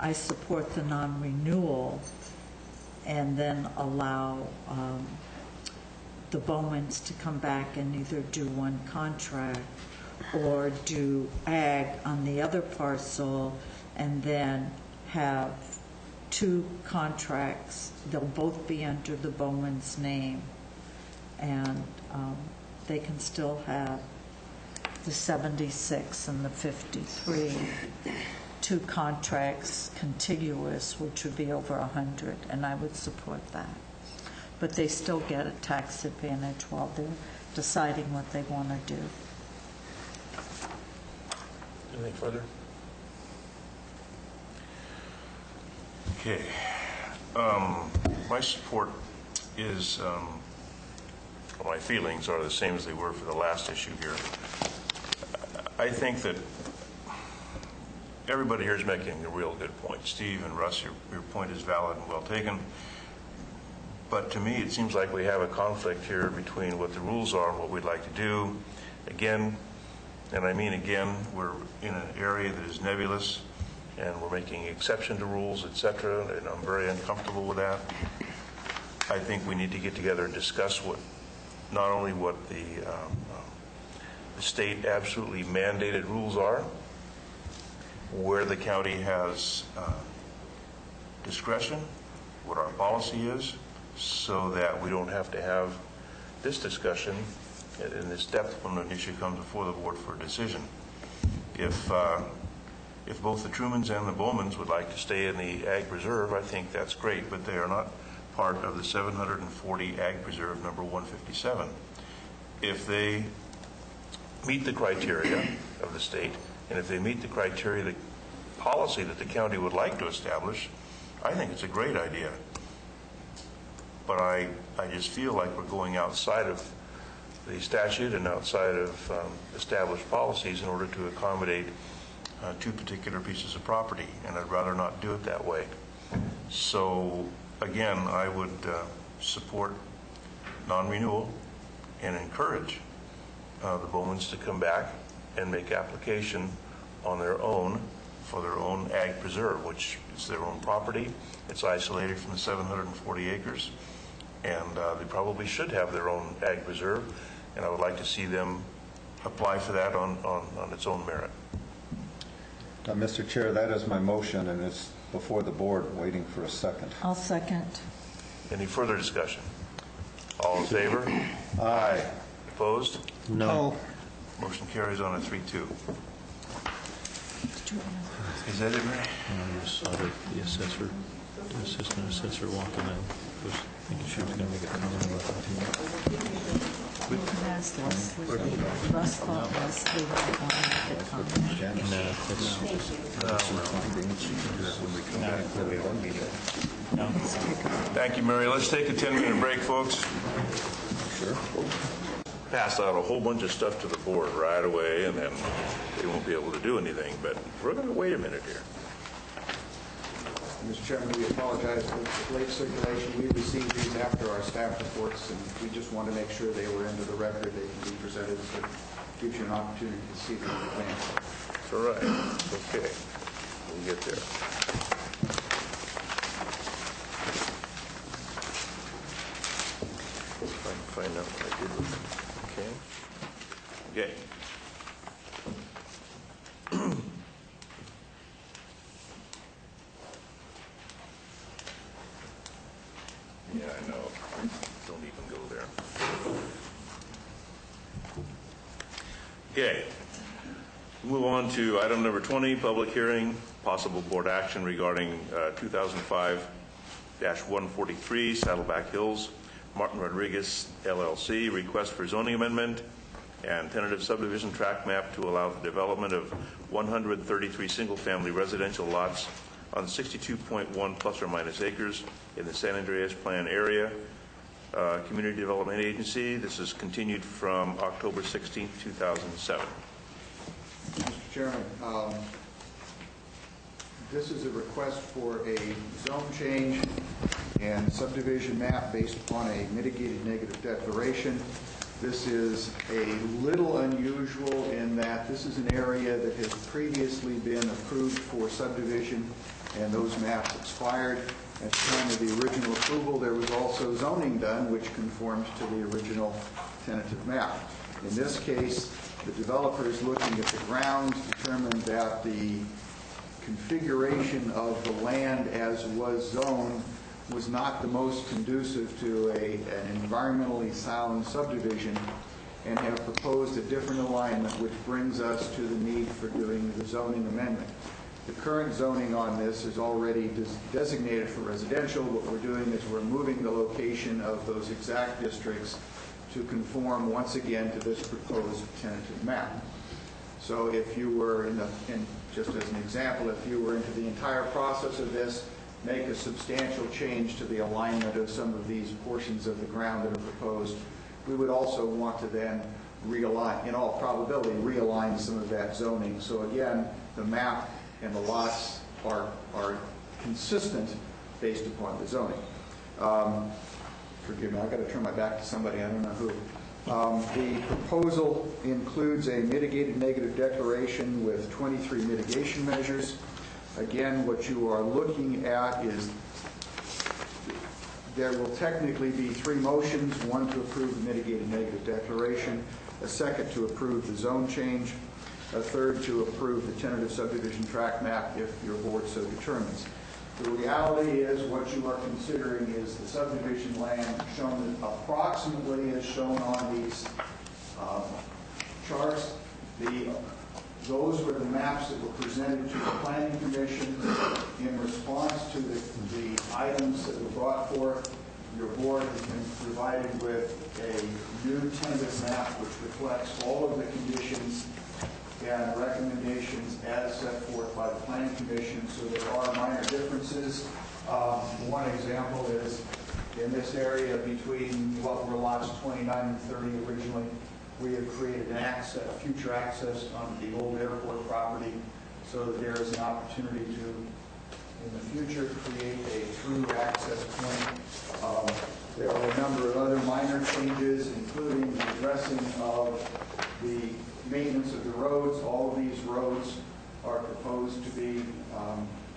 I support the non-renewal and then allow the Bowmans to come back and either do one contract or do ag on the other parcel and then have 2 contracts. They'll both be under the Bowman's name, and they can still have the 76 and the 53. 2 contracts contiguous, which would be over 100, and I would support that. But they still get a tax advantage while they're deciding what they want to do. Anything further? Okay. My support is, my feelings are the same as they were for the last issue here. I think that everybody here is making a real good point. Steve and Russ, your point is valid and well taken. But to me, it seems like we have a conflict here between what the rules are and what we'd like to do. Again, and I mean again, we're in an area that is nebulous, and we're making exception to rules, etc., and I'm very uncomfortable with that. I think we need to get together and discuss not only what the state absolutely mandated rules are, where the county has discretion, what our policy is, so that we don't have to have this discussion in this depth when an issue comes before the board for a decision. If both the Trumans and the Bowmans would like to stay in the Ag Preserve, I think that's great, but they are not part of the 740 Ag Preserve number 157. If they meet the criteria of the state, and if they meet the criteria, the policy that the county would like to establish, I think it's a great idea. But I just feel like we're going outside of the statute and outside of established policies in order to accommodate 2 particular pieces of property, and I'd rather not do it that way. So again, I would support non-renewal and encourage the Bowmans to come back and make application on their own for their own ag preserve, which is their own property. It's isolated from the 740 acres, and they probably should have their own ag preserve, and I would like to see them apply for that on its own merit. Mr. Chair, that is my motion, and it's before the board, waiting for a second. I'll second. Any further discussion? All in favor? Aye. Opposed? No. Motion carries on a 3-2. Is that it, Ray? I just saw the assessor, the assistant assessor walking in. Was thinking she was going to make a comment about that. We can ask Leslie. Russ thought Leslie might want to make a comment. No, that's Thank you, Mary. Let's take a 10-minute break, folks. Sure. Pass out a whole bunch of stuff to the board right away, and then they won't be able to do anything. But we're going to wait a minute here. Mr. Chairman, we apologize for the late circulation. We received these after our staff reports, and we just want to make sure they were into the record. They can be presented, so it gives you an opportunity to see them in advance. It's all right. It's okay. We'll get there. If I can find out what I did with it. Okay. Okay. Yeah, I know. Don't even go there. Okay. Move on to item number 20, public hearing, possible board action regarding 2005-143 Saddleback Hills, Martin Rodriguez LLC, request for zoning amendment and tentative subdivision tract map to allow the development of 133 single-family residential lots on 62.1 plus or minus acres in the San Andreas Plan area. Community Development Agency. This is continued from October 16, 2007. Mr. Chairman, this is a request for a zone change and subdivision map based upon a mitigated negative declaration. This is a little unusual in that this is an area that has previously been approved for subdivision, and those maps expired. At the time of the original approval, there was also zoning done, which conforms to the original tentative map. In this case, the developers looking at the ground determined that the configuration of the land as was zoned was not the most conducive to an environmentally sound subdivision, and have proposed a different alignment, which brings us to the need for doing the zoning amendment. The current zoning on this is already designated for residential. What we're doing is we're moving the location of those exact districts to conform once again to this proposed tentative map. So if you were just as an example, if you were into the entire process of this, make a substantial change to the alignment of some of these portions of the ground that are proposed, we would also want to then realign, in all probability, realign some of that zoning. So again, the map and the lots are consistent based upon the zoning. Forgive me, I've got to turn my back to somebody, I don't know who. The proposal includes a mitigated negative declaration with 23 mitigation measures. Again, what you are looking at is there will technically be three motions: one to approve the mitigated negative declaration, a second to approve the zone change, a third to approve the tentative subdivision tract map if your board so determines. The reality is what you are considering is the subdivision land shown approximately as shown on these charts. Those were the maps that were presented to the Planning Commission in response to the items that were brought forth. Your board has been provided with a new tentative map which reflects all of the conditions and recommendations as set forth by the Planning Commission, so there are minor differences. One example is in this area between what were lots 29 and 30 originally, we have created an future access on the old airport property so that there is an opportunity to, in the future, create a through access point. There are a number of other minor changes, including the addressing of the maintenance of the roads. All of these roads are proposed to be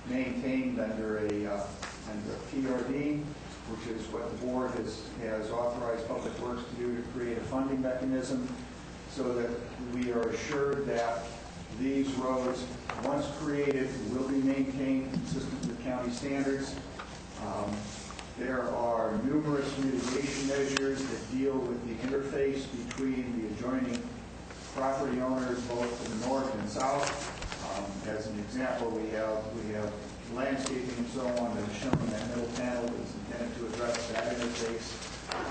maintained under a PRD, which is what the board has authorized Public Works to do to create a funding mechanism so that we are assured that These roads, once created, will be maintained consistent with county standards. There are numerous mitigation measures that deal with the interface between the adjoining property owners, both to the north and south. As an example, we have landscaping and so on that is shown in that middle panel that is intended to address that interface.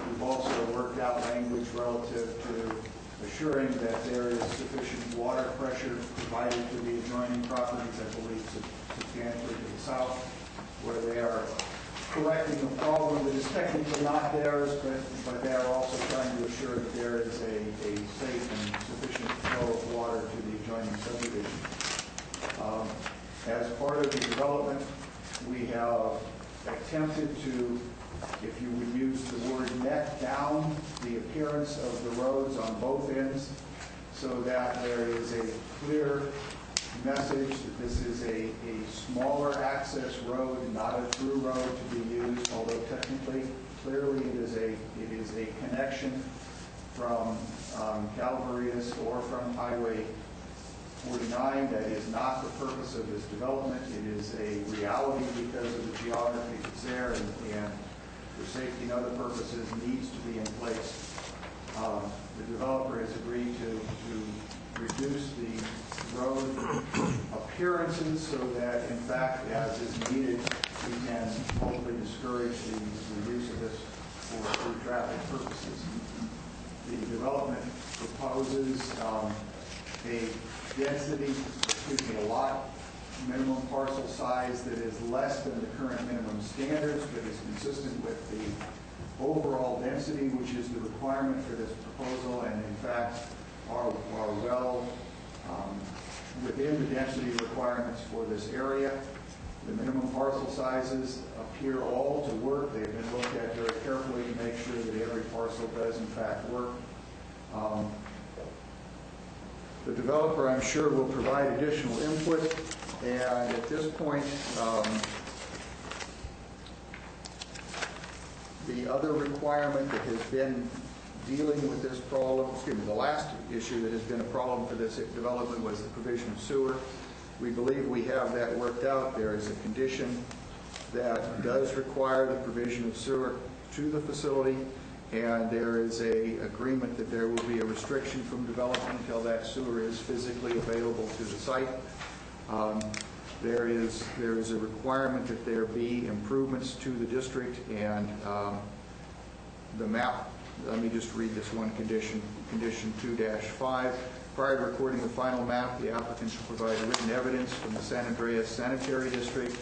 We've also worked out language relative to assuring that there is sufficient water pressure provided to the adjoining properties, I believe substantially to the south, where they are correcting a problem that is technically not theirs, but they are also trying to assure that there is a safe and sufficient flow of water to the adjoining subdivision. As part of the development, we have attempted to, if you would use the word, net down the appearance of the roads on both ends so that there is a clear message that this is a smaller access road, not a through road to be used, although technically, clearly it is a connection from Calvarius or from Highway 49. That is not the purpose of this development. It is a reality because of the geography that's there, and for safety and other purposes needs to be in place. The developer has agreed to reduce the road appearances so that, in fact, as is needed, we can hopefully discourage the use of this for through traffic purposes. The development proposes a density, a lot minimum parcel size that is less than the current minimum standards, but is consistent with the overall density, which is the requirement for this proposal, and in fact are well within the density requirements for this area. The minimum parcel sizes appear all to work. They've been looked at very carefully to make sure that every parcel does in fact work. The developer, I'm sure, will provide additional input, and at this point, the other requirement that has been dealing with this problem, the last issue that has been a problem for this development was the provision of sewer. We believe we have that worked out. There is a condition that does require the provision of sewer to the facility, and there is an agreement that there will be a restriction from development until that sewer is physically available to the site. There is a requirement that there be improvements to the district, and the map, let me just read this one condition, condition 2-5. Prior to recording the final map, the applicant shall provide written evidence from the San Andreas Sanitary District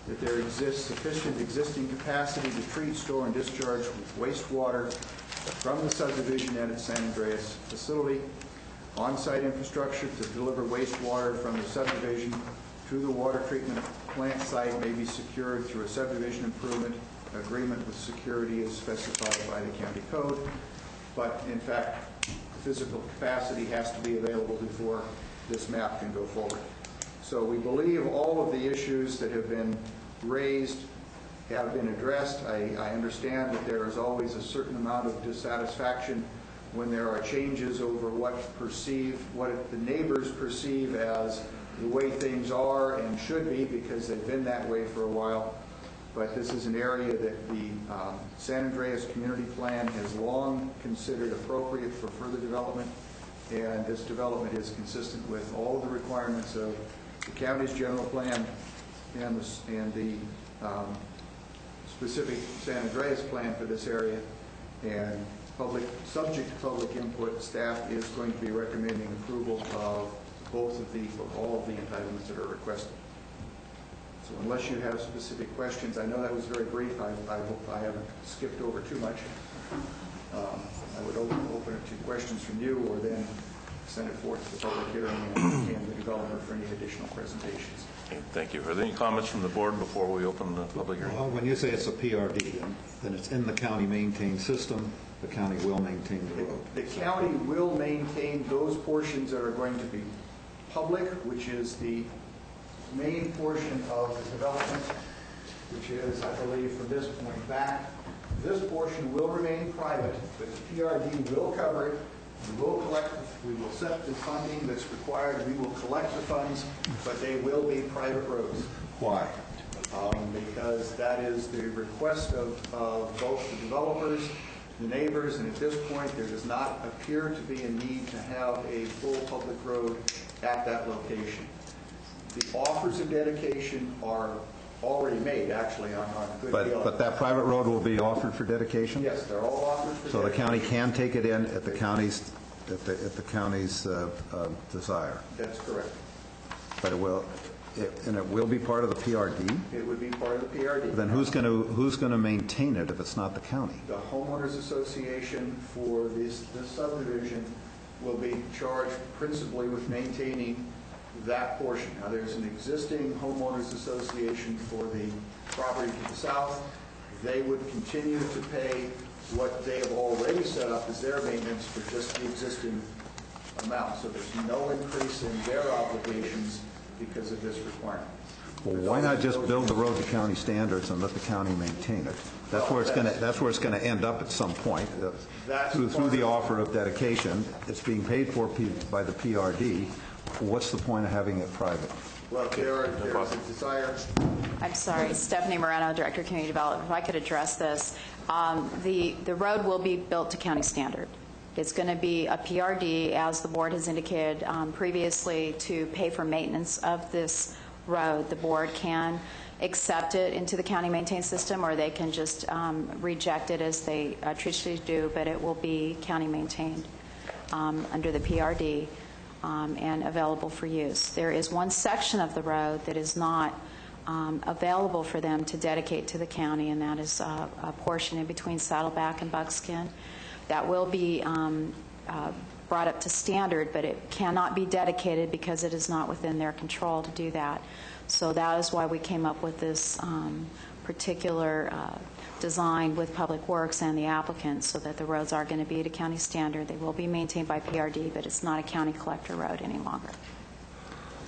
that there exists sufficient existing capacity to treat, store, and discharge wastewater from the subdivision and its San Andreas facility. On-site infrastructure to deliver wastewater from the subdivision to the water treatment plant site may be secured through a subdivision improvement agreement with security as specified by the county code. But in fact, physical capacity has to be available before this map can go forward. So we believe all of the issues that have been raised have been addressed. I understand that there is always a certain amount of dissatisfaction when there are changes over what the neighbors perceive as the way things are and should be, because they've been that way for a while. But this is an area that the San Andreas Community Plan has long considered appropriate for further development, and this development is consistent with all of the requirements of the county's general plan and the specific San Andreas plan for this area. And subject to public input, staff is going to be recommending approval of all of the entitlements that are requested. So unless you have specific questions, I know that was very brief. I hope I haven't skipped over too much. I would open it to questions from you, or then send it forth to the public hearing and the developer for any additional presentations. Thank you. Are there any comments from the board before we open the public hearing? Well, when you say it's a PRD, then it's in the county maintained system. The county will maintain the road. The county will maintain those portions that are going to be public, which is the main portion of the development, which is, I believe, from this point back. This portion will remain private, but the PRD will cover it, We will set the funding that's required, we will collect the funds, but they will be private roads. Why? Because that is the request of both the developers, the neighbors, and at this point, there does not appear to be a need to have a full public road at that location. The offers of dedication are already made, actually, on good deal. But that private road will be offered for dedication? Yes, they're all offered for So the dedication. county can take it in at the county's, desire? That's correct. But it will be part of the PRD? It would be part of the PRD. Then who's going to maintain it if it's not the county? The homeowners association for this subdivision will be charged principally with maintaining that portion. Now, there's an existing homeowners association for the property to the south. They would continue to pay what they have already set up as their maintenance for just the existing amount. So there's no increase in their obligations because of this requirement. Well, why not just build the road to county standards and let the county maintain it? That's where it's going to end up at some point. Through the offer of dedication, it's being paid for by the PRD. What's the point of having it private? Well, there's a desire. I'm sorry, Stephanie Moreno, Director of Community Development. If I could address this. The road will be built to county standard. It's going to be a PRD, as the board has indicated previously, to pay for maintenance of this road. The board can accept it into the county maintained system, or they can just reject it as they traditionally do, but it will be county maintained under the PRD and available for use. There is one section of the road that is not available for them to dedicate to the county, and that is a portion in between Saddleback and Buckskin. That will be brought up to standard, but it cannot be dedicated because it is not within their control to do that. So that is why we came up with this particular design with Public Works and the applicants, so that the roads are going to be to county standard. They will be maintained by PRD, but it's not a county collector road any longer,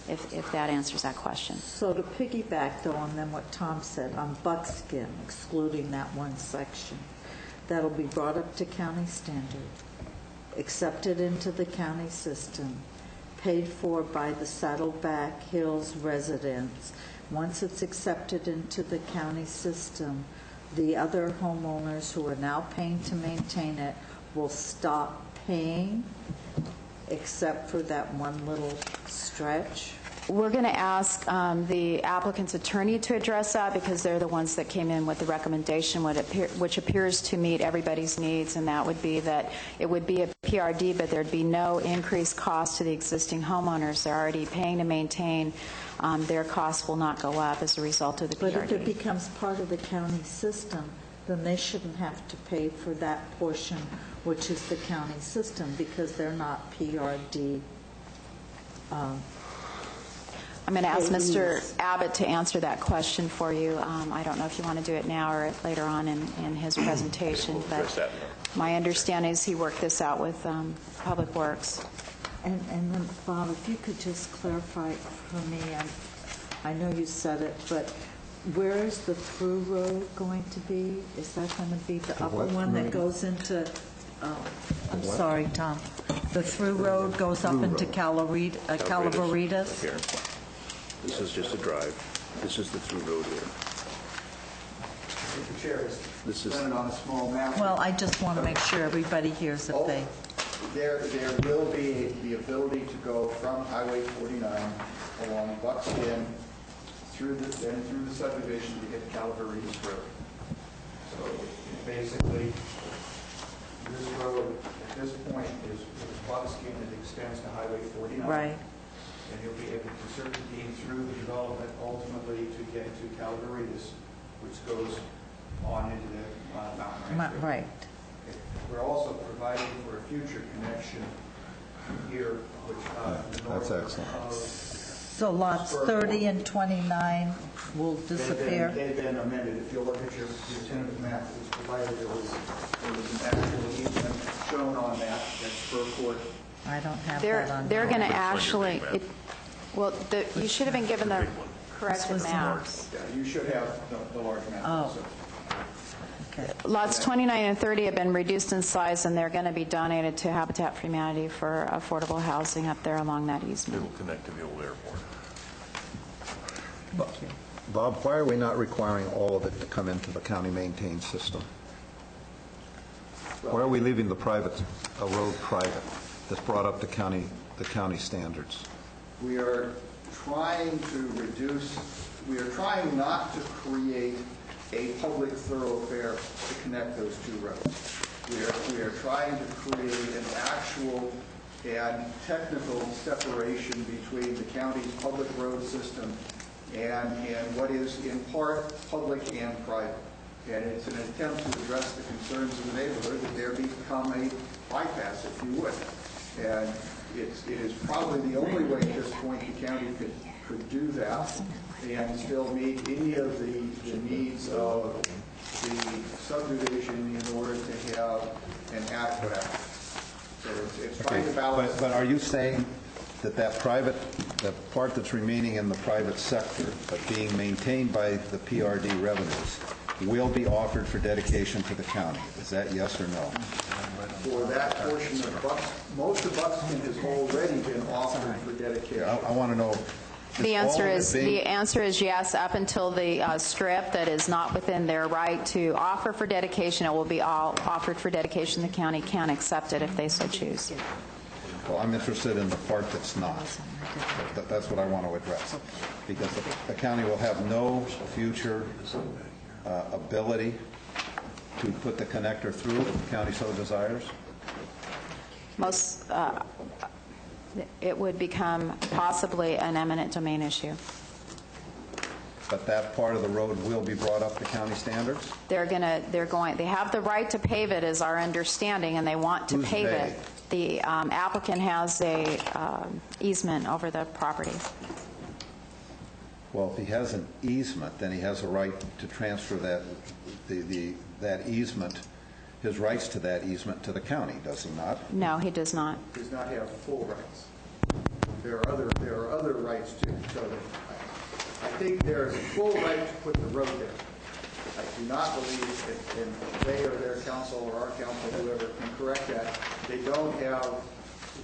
if that answers that question. So to piggyback, though, on then what Tom said, on Buckskin, excluding that one section, that'll be brought up to county standard, accepted into the county system, paid for by the Saddleback Hills residents. Once it's accepted into the county system, the other homeowners who are now paying to maintain it will stop paying, except for that one little stretch. We're going to ask the applicant's attorney to address that, because they're the ones that came in with the recommendation, which appears to meet everybody's needs, and that would be that it would be a PRD, but there'd be no increased cost to the existing homeowners. They're already paying to maintain. Their costs will not go up as a result of the PRD. But if it becomes part of the county system, then they shouldn't have to pay for that portion, which is the county system, because they're not PRD. I'm going to ask Mr. Abbott to answer that question for you. I don't know if you want to do it now or later on in his presentation, but my understanding is he worked this out with Public Works. And then, Bob, if you could just clarify for me, I know you said it, but where is the through road going to be? Is that going to be the upper one that goes into, I'm sorry, Tom, the through road goes up into Calaveritas? Here. This is just a drive. This is the through road here. The chair is This is presented on a small map. Well, I just want to make sure everybody hears if they... There will be the ability to go from Highway 49 along Buckskin through the subdivision to hit Calaveritas Road. So basically, this road at this point is Buckskin. It extends to Highway 49. Right. And you'll be able to serpentine through the development ultimately to get to Calaveritas, which goes on into the mountain range. Right. We're also providing for a future connection here, which That's excellent. So lots 30 and 29 will disappear? They've been amended. If you look at your tentative map that was provided, there was an actual easement shown on that. That's Burcourt. I don't have that on. They're going to actually, you should have been given the corrected maps. Yeah, you should have the large map also. Lots 29 and 30 have been reduced in size, and they're going to be donated to Habitat for Humanity for affordable housing up there along that easement. It will connect to the old airport. Bob, why are we not requiring all of it to come into the county-maintained system? Why are we leaving the a road private that's brought up to the county standards? We are trying not to create a public thoroughfare to connect those two roads. We are trying to create an actual and technical separation between the county's public road system and what is in part public and private. And it's an attempt to address the concerns of the neighborhood that there become a bypass, if you would. And it is probably the only way at this point the county could do that and still meet any of the needs of the subdivision in order to have an adequate access. So it's trying to balance. But are you saying that the part that's remaining in the private sector, but being maintained by the PRD revenues, will be offered for dedication to the county? Is that yes or no? For that portion of most of Buxton has already been offered for dedication. I want to know. The answer is yes. Up until the strip that is not within their right to offer for dedication, it will be all offered for dedication. The county can accept it if they so choose. Well, I'm interested in the part that's not. That's what I want to address. Because the county will have no future ability to put the connector through if the county so desires? It would become possibly an eminent domain issue. But that part of the road will be brought up to county standards? They have the right to pave it, is our understanding, and they want to pave it. The applicant has a easement over the property. Well, if he has an easement, then he has a right to transfer that easement, his rights to that easement, to the county, does he not? No, he does not. He does not have full rights. There are other rights too. So I think there is a full right to put the road there. I do not believe that, and they or their council or our council, whoever can correct that, they don't have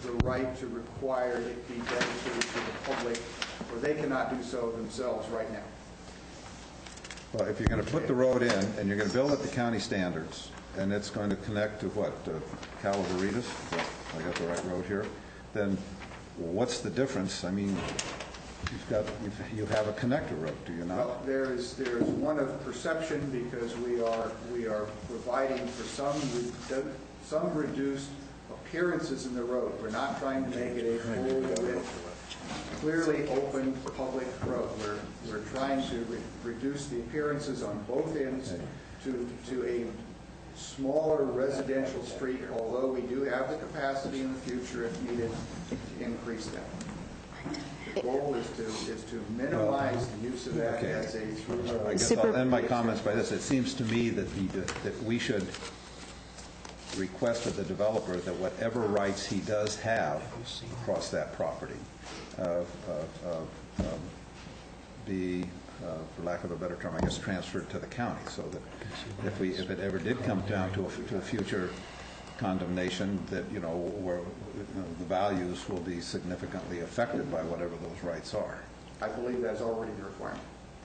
the right to require it be dedicated to the public, or they cannot do so themselves right now. Well, if you're going to put the road in and you're going to build it to county standards, and it's going to connect to what, Calaveritas? I got the right road here. Then what's the difference? I mean, you have a connector road, do you not? Well, there is one of perception, because we are providing for some reduced appearances in the road. We're not trying to make it a full width, clearly open public road. We're trying to reduce the appearances on both ends to a smaller residential street, although we do have the capacity in the future, if needed, to increase that. The goal is to minimize the use of that as a through road. I guess I'll end my comments by this. It seems to me that we should request of the developer that whatever rights he does have across that property be, for lack of a better term, I guess, transferred to the county, so that if it ever did come down to a future condemnation, that where the values will be significantly affected by whatever those rights are. I believe that's already the requirement.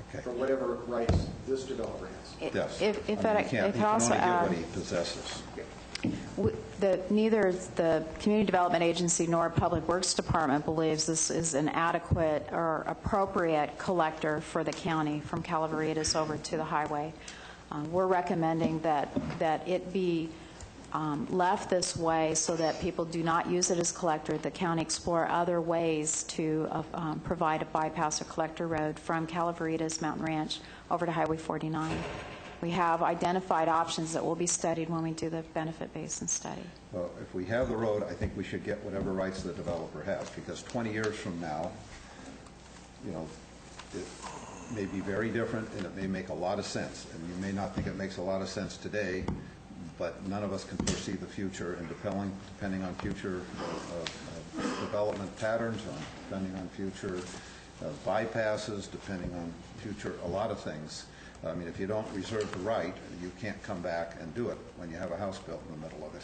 Okay. For whatever rights this developer has. Yes. He can only get what he possesses. Neither the Community Development Agency nor Public Works Department believes this is an adequate or appropriate collector for the county from Calaveritas over to the highway. We're recommending that it be left this way so that people do not use it as collector. The county explore other ways to provide a bypass or collector road from Calaveritas Mountain Ranch over to Highway 49. We have identified options that will be studied when we do the benefit basin study. Well, if we have the road, I think we should get whatever rights the developer has, because 20 years from now, it may be very different, and it may make a lot of sense. And you may not think it makes a lot of sense today, but none of us can foresee the future, and depending on future development patterns, depending on future bypasses, depending on future, a lot of things, I mean, if you don't reserve the right, you can't come back and do it when you have a house built in the middle of it.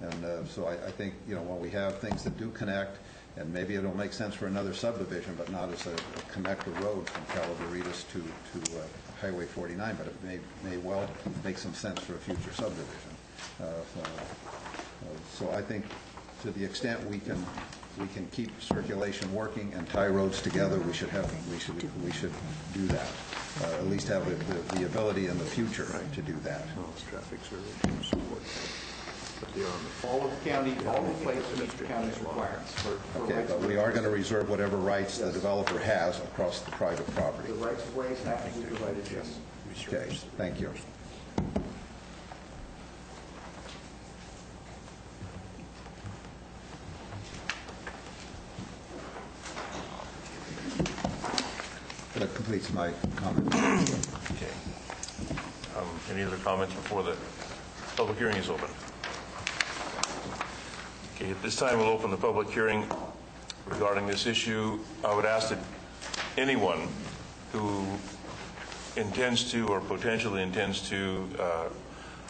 And so I think, when we have things that do connect, and maybe it'll make sense for another subdivision, but not as a connector road from Calaveritas to Highway 49, but it may well make some sense for a future subdivision. So I think to the extent we can keep circulation working and tie roads together, we should do that. At least have the ability in the future to do that. Traffic survey support. All of the county, all the places to meet the county's requirements. Okay, but we are going to reserve whatever rights the developer has across the private property. The rights of ways have to be provided, yes. Okay, thank you. That completes my comment. Okay. Any other comments before the public hearing is open? Okay, at this time we'll open the public hearing regarding this issue. I would ask that anyone who intends to or potentially intends to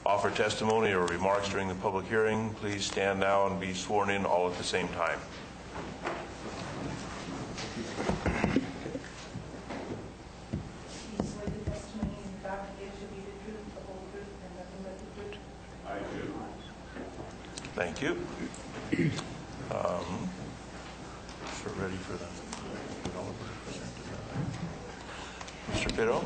offer testimony or remarks during the public hearing, please stand now and be sworn in all at the same time. Thank you. So ready for the developer to present it. Mr. Pitto?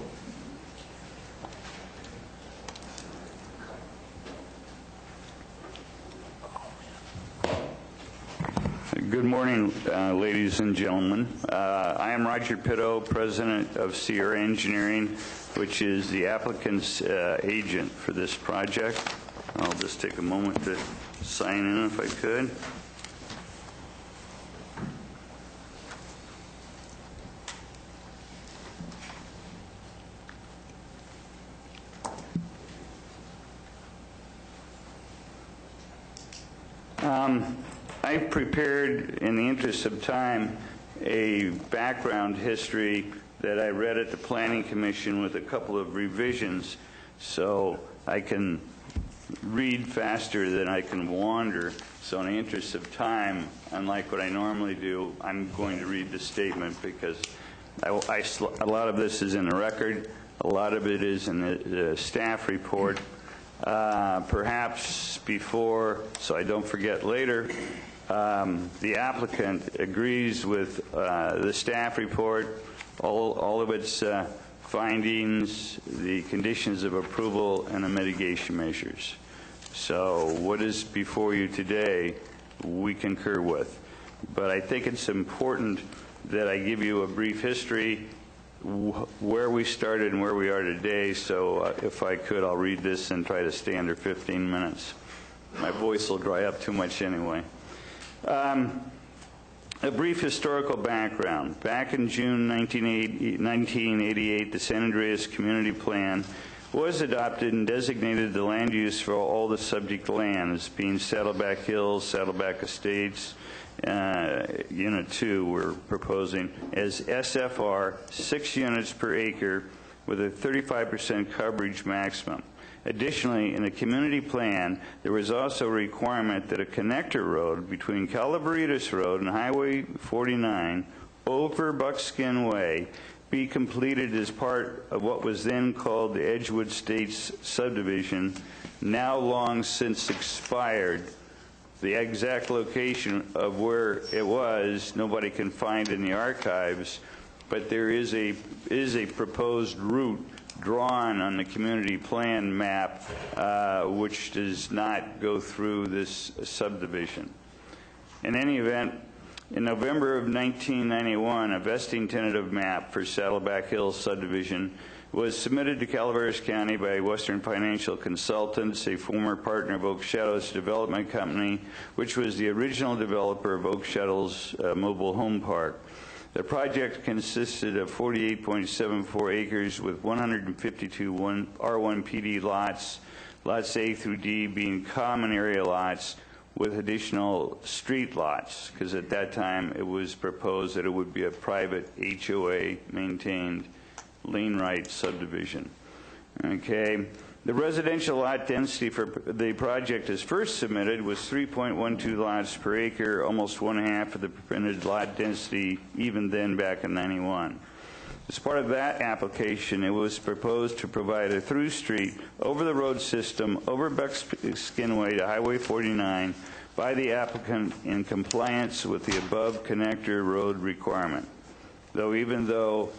Good morning, ladies and gentlemen. I am Roger Pitto, president of Sierra Engineering, which is the applicant's agent for this project. I'll just take a moment to sign in if I could. I've prepared, in the interest of time, a background history that I read at the Planning Commission with a couple of revisions, so I can read faster than I can wander. So in the interest of time, unlike what I normally do, I'm going to read the statement because a lot of this is in the record, a lot of it is in the staff report. Perhaps before, so I don't forget later, the applicant agrees with the staff report, all of its findings, the conditions of approval, and the mitigation measures. So what is before you today, we concur with. But I think it's important that I give you a brief history, where we started and where we are today. So if I could, I'll read this and try to stay under 15 minutes. My voice will dry up too much anyway. A brief historical background. Back in June 1988, the San Andreas Community Plan was adopted and designated the land use for all the subject land as being Saddleback Hills, Saddleback Estates, Unit 2 we're proposing as SFR, 6 units per acre with a 35% coverage maximum. Additionally, in the community plan, there was also a requirement that a connector road between Calaveritas Road and Highway 49 over Buckskin Way be completed as part of what was then called the Edgewood States subdivision, now long since expired. The exact location of where it was, nobody can find in the archives, but there is a proposed route drawn on the community plan map, which does not go through this subdivision. In any event, in November of 1991, a vesting tentative map for Saddleback Hills subdivision was submitted to Calaveras County by Western Financial Consultants, a former partner of Oak Shadows Development Company, which was the original developer of Oak Shadows Mobile Home Park. The project consisted of 48.74 acres with 152 R1 PD lots, lots A through D being common area lots with additional street lots, because at that time it was proposed that it would be a private HOA maintained lien right subdivision. Okay. The residential lot density for the project as first submitted was 3.12 lots per acre, almost one-half of the permitted lot density even then back in '91. As part of that application, it was proposed to provide a through street over the road system over Buckskin Way to Highway 49 by the applicant in compliance with the above connector road requirement. Even though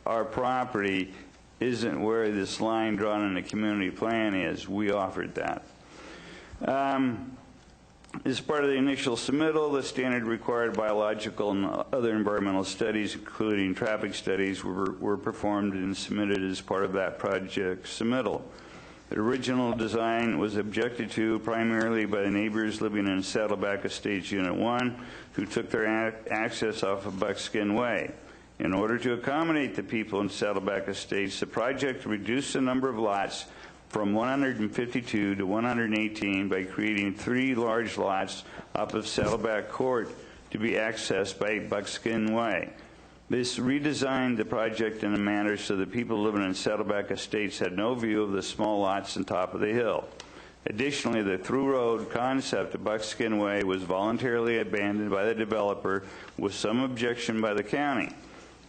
our property isn't where this line drawn in the community plan is, we offered that. As part of the initial submittal, the standard required biological and other environmental studies, including traffic studies, were performed and submitted as part of that project submittal. The original design was objected to primarily by the neighbors living in Saddleback Estates Unit 1, who took their access off of Buckskin Way. In order to accommodate the people in Saddleback Estates, the project reduced the number of lots from 152 to 118 by creating 3 large lots off of Saddleback Court to be accessed by Buckskin Way. This redesigned the project in a manner so that people living in Saddleback Estates had no view of the small lots on top of the hill. Additionally, the through road concept of Buckskin Way was voluntarily abandoned by the developer with some objection by the county.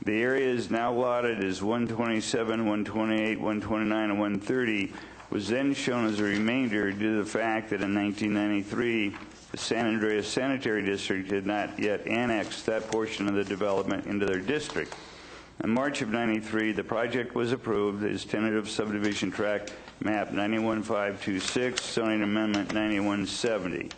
The area is now allotted as 127, 128, 129, and 130, was then shown as a remainder due to the fact that in 1993, the San Andreas Sanitary District had not yet annexed that portion of the development into their district. In March of '93, the project was approved as tentative subdivision tract map 91526, zoning amendment 9170,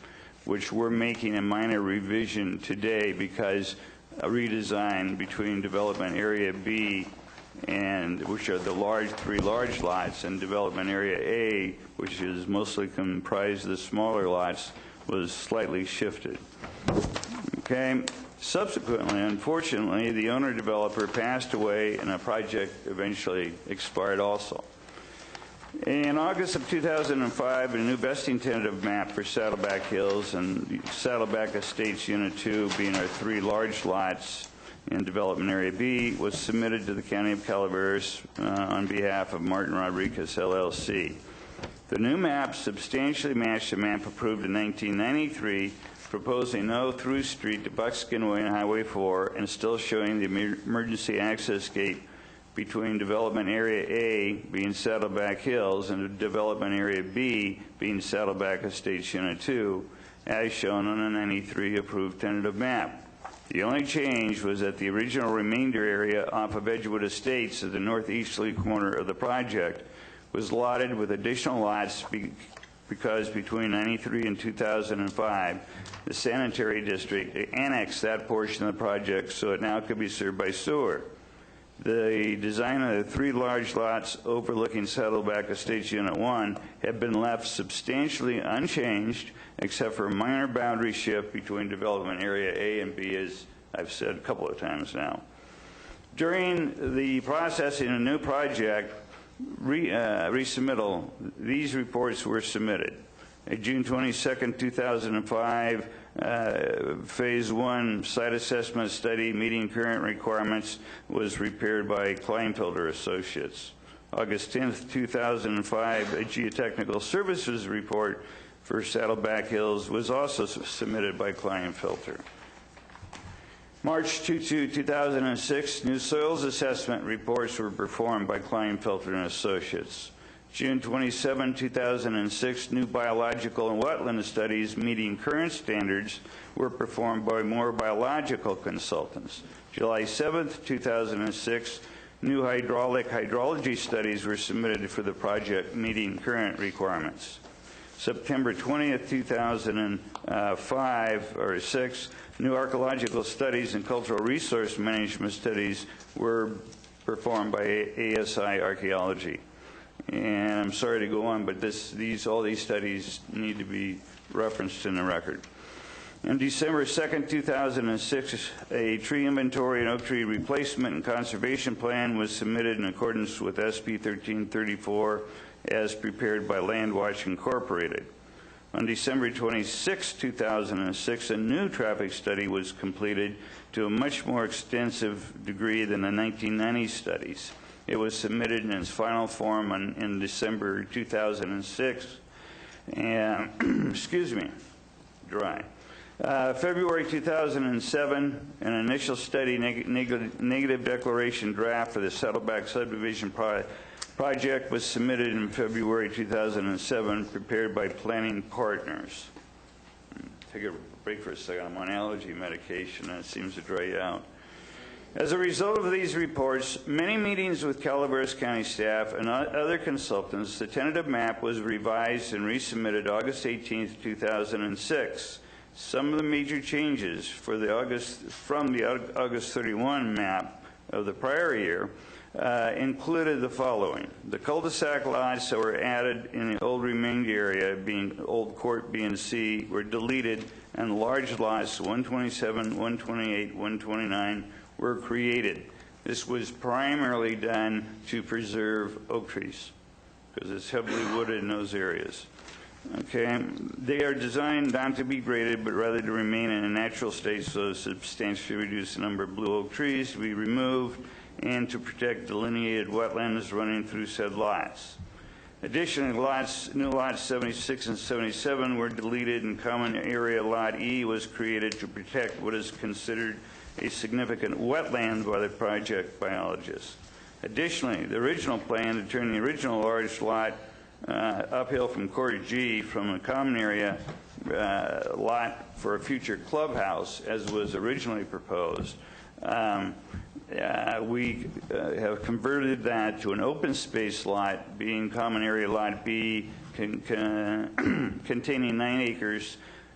which we're making a minor revision today because a redesign between development area B, and which are the 3 large lots, and development area A, which is mostly comprised of the smaller lots, was slightly shifted. Okay. Subsequently, unfortunately, the owner-developer passed away and the project eventually expired also. In August of 2005, a new vesting tentative map for Saddleback Hills and Saddleback Estates Unit 2, being our 3 large lots in development area B, was submitted to the County of Calaveras on behalf of Martin Rodriguez, LLC. The new map substantially matched the map approved in 1993, proposing no through street to Buckskin Way and Highway 4, and still showing the emergency access gate between development area A, being Saddleback Hills, and development area B, being Saddleback Estates Unit 2, as shown on the 93 approved tentative map. The only change was that the original remainder area off of Edgewood Estates at the northeasterly corner of the project was lotted with additional lots because between 93 and 2005, the sanitary district annexed that portion of the project so it now could be served by sewer. The design of the 3 large lots overlooking Saddleback Estates Unit 1 had been left substantially unchanged except for a minor boundary shift between development area A and B, as I've said a couple of times now. During the processing of a new project resubmittal, these reports were submitted. A June 22, 2005, Phase 1 site assessment study meeting current requirements was prepared by Kleinfelder Associates. August 10, 2005, a geotechnical services report for Saddleback Hills was also submitted by Kleinfelder. March 2, 2006, new soils assessment reports were performed by Kleinfelder and Associates. June 27, 2006, new biological and wetland studies meeting current standards were performed by more biological consultants. July 7, 2006, new hydrology studies were submitted for the project meeting current requirements. September 20, 2005 or 6, new archaeological studies and cultural resource management studies were performed by ASI Archaeology. And I'm sorry to go on, but all these studies need to be referenced in the record. On December 2, 2006, a tree inventory and oak tree replacement and conservation plan was submitted in accordance with SB 1334 as prepared by Landwatch Incorporated. On December 26, 2006, a new traffic study was completed to a much more extensive degree than the 1990 studies. It was submitted in its final form in December 2006. And, excuse me, dry. February 2007, an initial study negative declaration draft for the Saddleback subdivision project was submitted in February 2007, prepared by Planning Partners. Take a break for a second. I'm on allergy medication, and it seems to dry out. As a result of these reports, many meetings with Calaveras County staff and other consultants, the tentative map was revised and resubmitted August 18, 2006. Some of the major changes from the August 31 map of the prior year included the following. The cul-de-sac lots that were added in the old remainder area, being Old Court B and C, were deleted, and large lots 127, 128, 129 were created. This was primarily done to preserve oak trees because it's heavily wooded in those areas. Okay, they are designed not to be graded, but rather to remain in a natural state, so as to substantially reduce the number of blue oak trees to be removed and to protect delineated wetlands running through said lots. Additionally, new lots 76 and 77 were deleted, and common area lot E was created to protect what is considered a significant wetland by the project biologists. Additionally, the original plan to turn the original large lot uphill from Court G from a common area lot for a future clubhouse, as was originally proposed. We have converted that to an open space lot, being common area lot B, containing 9 acres,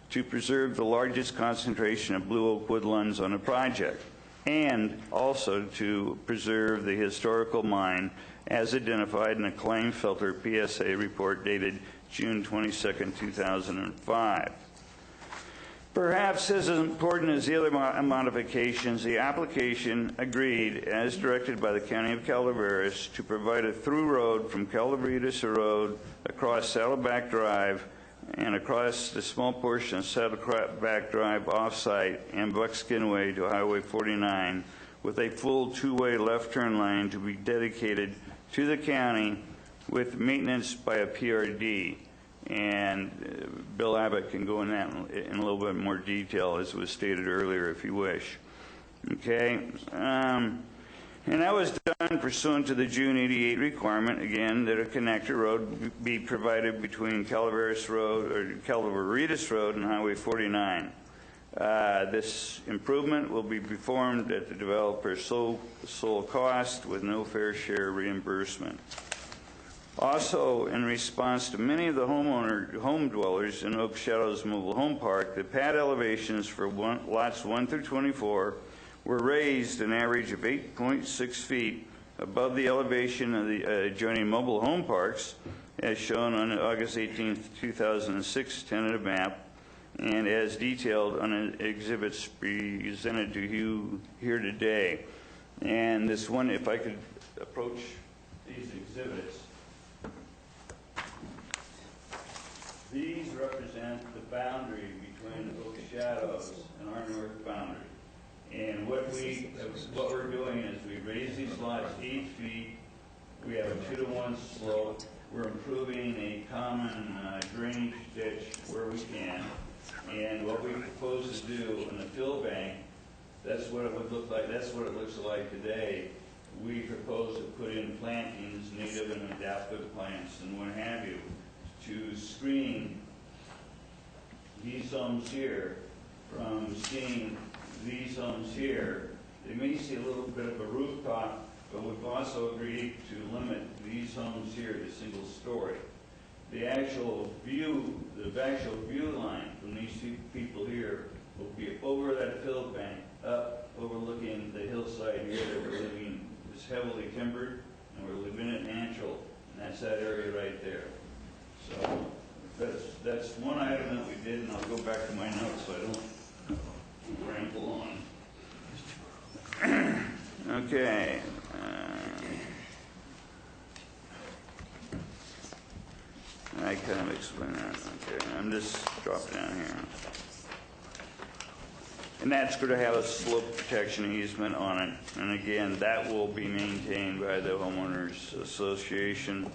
to preserve the largest concentration of blue oak woodlands on the project, and also to preserve the historical mine as identified in a claim filter PSA report dated June 22, 2005. Perhaps as important as the other modifications, the application agreed, as directed by the County of Calaveras, to provide a through road from Calaveras Road across Saddleback Drive and across the small portion of Saddleback Drive off-site and Buckskin Way to Highway 49, with a full two-way left turn lane to be dedicated to the county with maintenance by a PRD. And Bill Abbott can go in that in a little bit more detail, as was stated earlier, if you wish. Okay. And that was done pursuant to the June 88 requirement, again, that a connector road be provided between Calaveras Road, or Calaveras Road, and Highway 49. This improvement will be performed at the developer's sole cost with no fair share reimbursement. Also, in response to many of the home dwellers in Oak Shadows Mobile Home Park, the pad elevations for lots 1 through 24 were raised an average of 8.6 feet above the elevation of the adjoining mobile home parks, as shown on the August 18, 2006 tentative map, and as detailed on exhibits presented to you here today. And this one, if I could approach these exhibits. These represent the boundary between Oak Shadows and our north boundary. And what we're doing is we raise these lots 8 feet. We have a 2-to-1 slope. We're improving a common drainage ditch where we can. And what we propose to do in the fill bank, that's what it would look like. That's what it looks like today. We propose to put in plantings, native and adaptive plants, and what have you, to screen these homes here from seeing these homes here. They may see a little bit of a rooftop, but we've also agreed to limit these homes here to single story. The actual view line from these two people here will be over that fill bank, up overlooking the hillside here that we're living. It's heavily timbered, and we're living it natural, and that's that area right there. So that's one item that we did, and I'll go back to my notes so I don't ramble on. Okay. I kind of explain that. Okay, I'm just dropping down here. And that's going to have a slope protection easement on it. And again, that will be maintained by the homeowners association.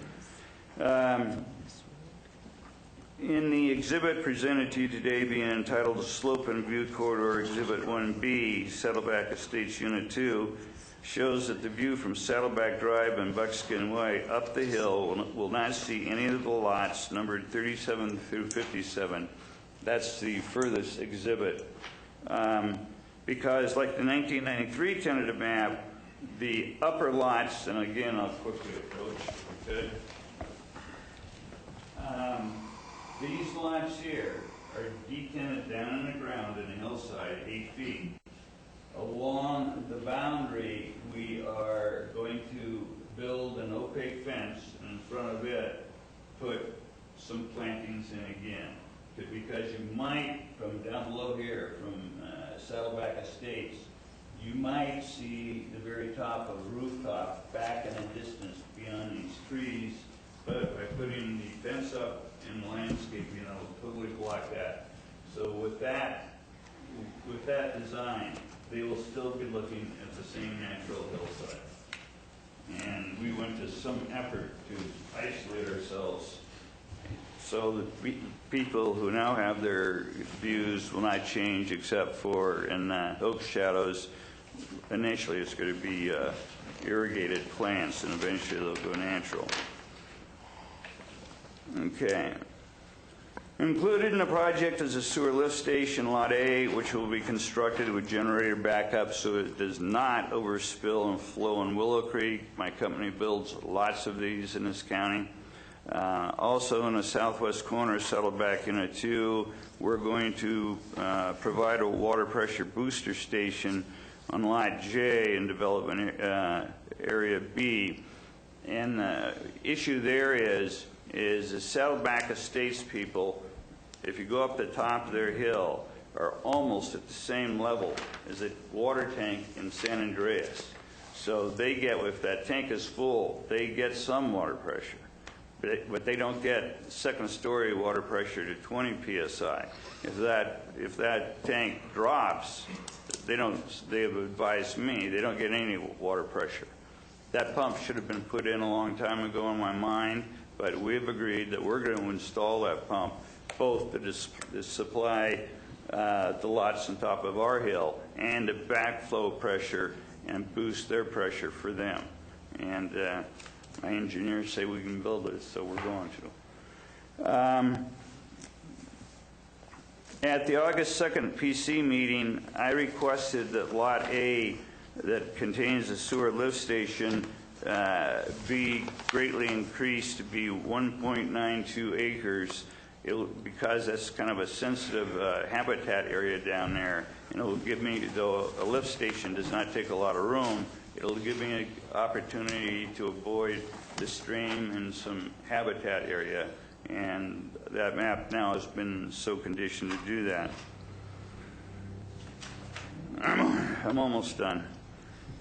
In the exhibit presented to you today, being entitled Slope and View Corridor Exhibit 1B, Saddleback Estates Unit 2, shows that the view from Saddleback Drive and Buckskin Way up the hill will not see any of the lots numbered 37 through 57. That's the furthest exhibit. Because like the 1993 tentative map, the upper lots, and again, I'll quickly approach if we could. These lots here are detented down in the ground in the hillside, 8 feet. Along the boundary, we are going to build an opaque fence, and in front of it, put some plantings in again. Because you might, from down below here, from Saddleback Estates, you might see the very top of the rooftop back in a distance beyond these trees, but by putting the fence up in landscaping, it'll totally block that. So with that design, they will still be looking at the same natural hillside. And we went to some effort to isolate ourselves so that people who now have their views will not change except for in oak shadows. Initially, it's going to be irrigated plants, and eventually they'll go natural. Okay. Included in the project is a sewer lift station, Lot A, which will be constructed with generator backup so it does not overspill and flow in Willow Creek. My company builds lots of these in this county. Also in the southwest corner of Saddleback Unit 2, we're going to provide a water pressure booster station on Lot J in development area B. And the issue there is the Saddleback Estates people, if you go up the top of their hill, are almost at the same level as a water tank in San Andreas. So they get, if that tank is full, they get some water pressure. But they don't get second-story water pressure to 20 psi. If that tank drops, they have advised me, they don't get any water pressure. That pump should have been put in a long time ago in my mind, but we've agreed that we're going to install that pump both to supply the lots on top of our hill and to backflow pressure and boost their pressure for them. And my engineers say we can build it, so we're going to. At the August 2nd PC meeting, I requested that Lot A, that contains a sewer lift station, be greatly increased to be 1.92 acres because that's kind of a sensitive habitat area down there. And it'll give me, though a lift station does not take a lot of room, it'll give me an opportunity to avoid the stream and some habitat area. And that map now has been so conditioned to do that. I'm almost done.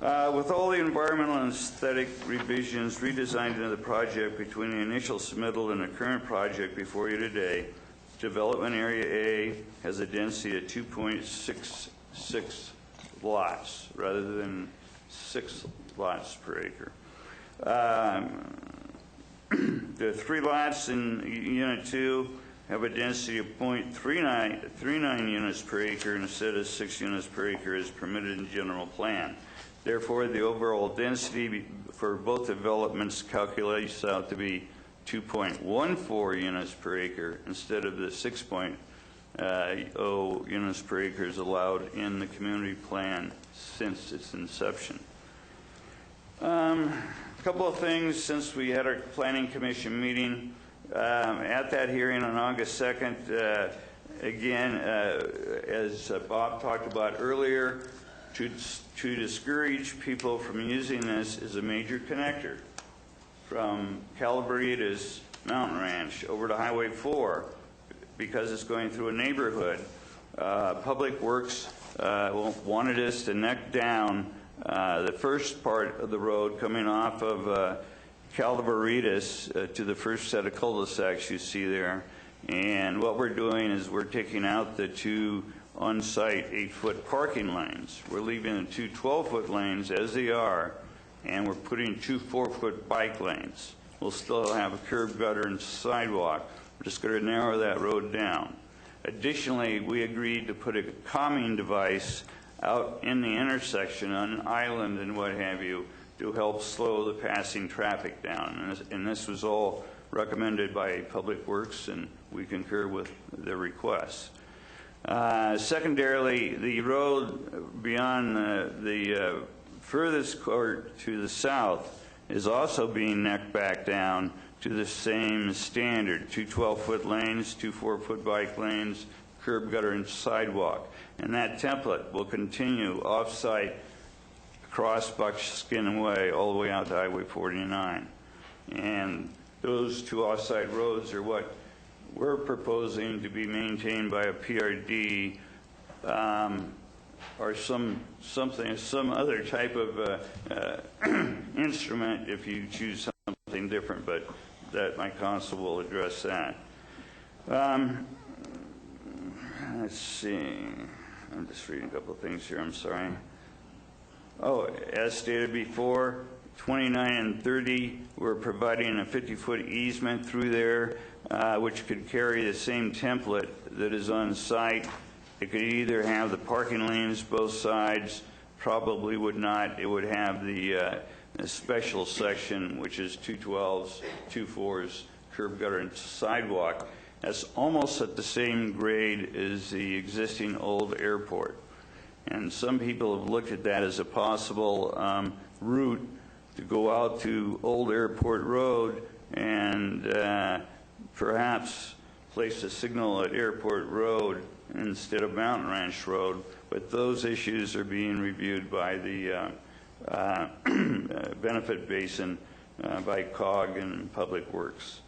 With all the environmental and aesthetic revisions redesigned into the project between the initial submittal and the current project before you today, development area A has a density of 2.66 lots rather than 6 lots per acre. The 3 lots in Unit 2 have a density of 0.39 units per acre instead of 6 units per acre as permitted in general plan. Therefore, the overall density for both developments calculates out to be 2.14 units per acre instead of the 6.0 units per acre is allowed in the community plan since its inception. A couple of things since we had our Planning Commission meeting. At that hearing on August 2nd, again, as Bob talked about earlier, to discourage people from using this as a major connector from Calaveras Mountain Ranch over to Highway 4 because it's going through a neighborhood. Public Works wanted us to neck down the first part of the road coming off of Calaveras to the first set of cul-de-sacs you see there. And what we're doing is we're taking out the 2 on-site 8-foot parking lanes. We're leaving the 2 12-foot lanes as they are, and we're putting 2 4-foot bike lanes. We'll still have a curb, gutter, and sidewalk. We're just going to narrow that road down. Additionally, we agreed to put a calming device out in the intersection on an island and what have you to help slow the passing traffic down. And this was all recommended by Public Works, and we concur with the requests. Secondarily, the road beyond the furthest court to the south is also being necked back down to the same standard, 2 12-foot lanes, 2 4-foot bike lanes, curb, gutter, and sidewalk. And that template will continue off-site across Buckskin Way all the way out to Highway 49. And those 2 off-site roads are what we're proposing to be maintained by a PRD or some other type of instrument if you choose something different, but that my counsel will address that. Let's see. I'm just reading a couple of things here. I'm sorry. Oh, as stated before, 29 and 30, we're providing a 50-foot easement through there, which could carry the same template that is on site. It could either have the parking lanes both sides, probably would not. It would have the special section, which is 2 12s, 2 4s, curb, gutter, and sidewalk. That's almost at the same grade as the existing old airport. And some people have looked at that as a possible route to go out to Old Airport Road and perhaps place a signal at Airport Road instead of Mountain Ranch Road. But those issues are being reviewed by the benefit basin by COG and Public Works.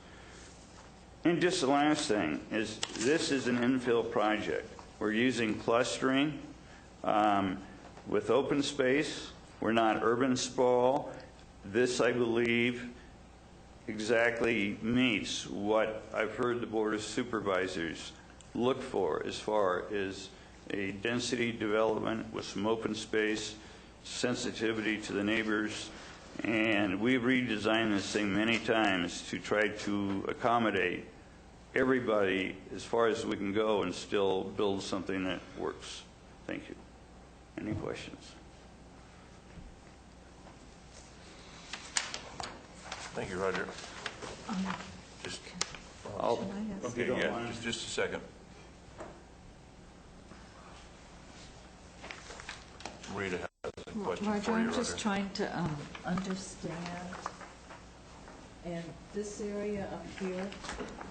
And just the last thing is this is an infill project. We're using clustering with open space. We're not urban sprawl. This, I believe, exactly meets what I've heard the Board of Supervisors look for as far as a density development with some open space, sensitivity to the neighbors, and we've redesigned this thing many times to try to accommodate everybody as far as we can go and still build something that works. Thank you. Any questions? Thank you, Roger. Just, okay, yeah, just a second. Rita has a question Roger, for you, I'm just Roger. trying to understand. And this area up here,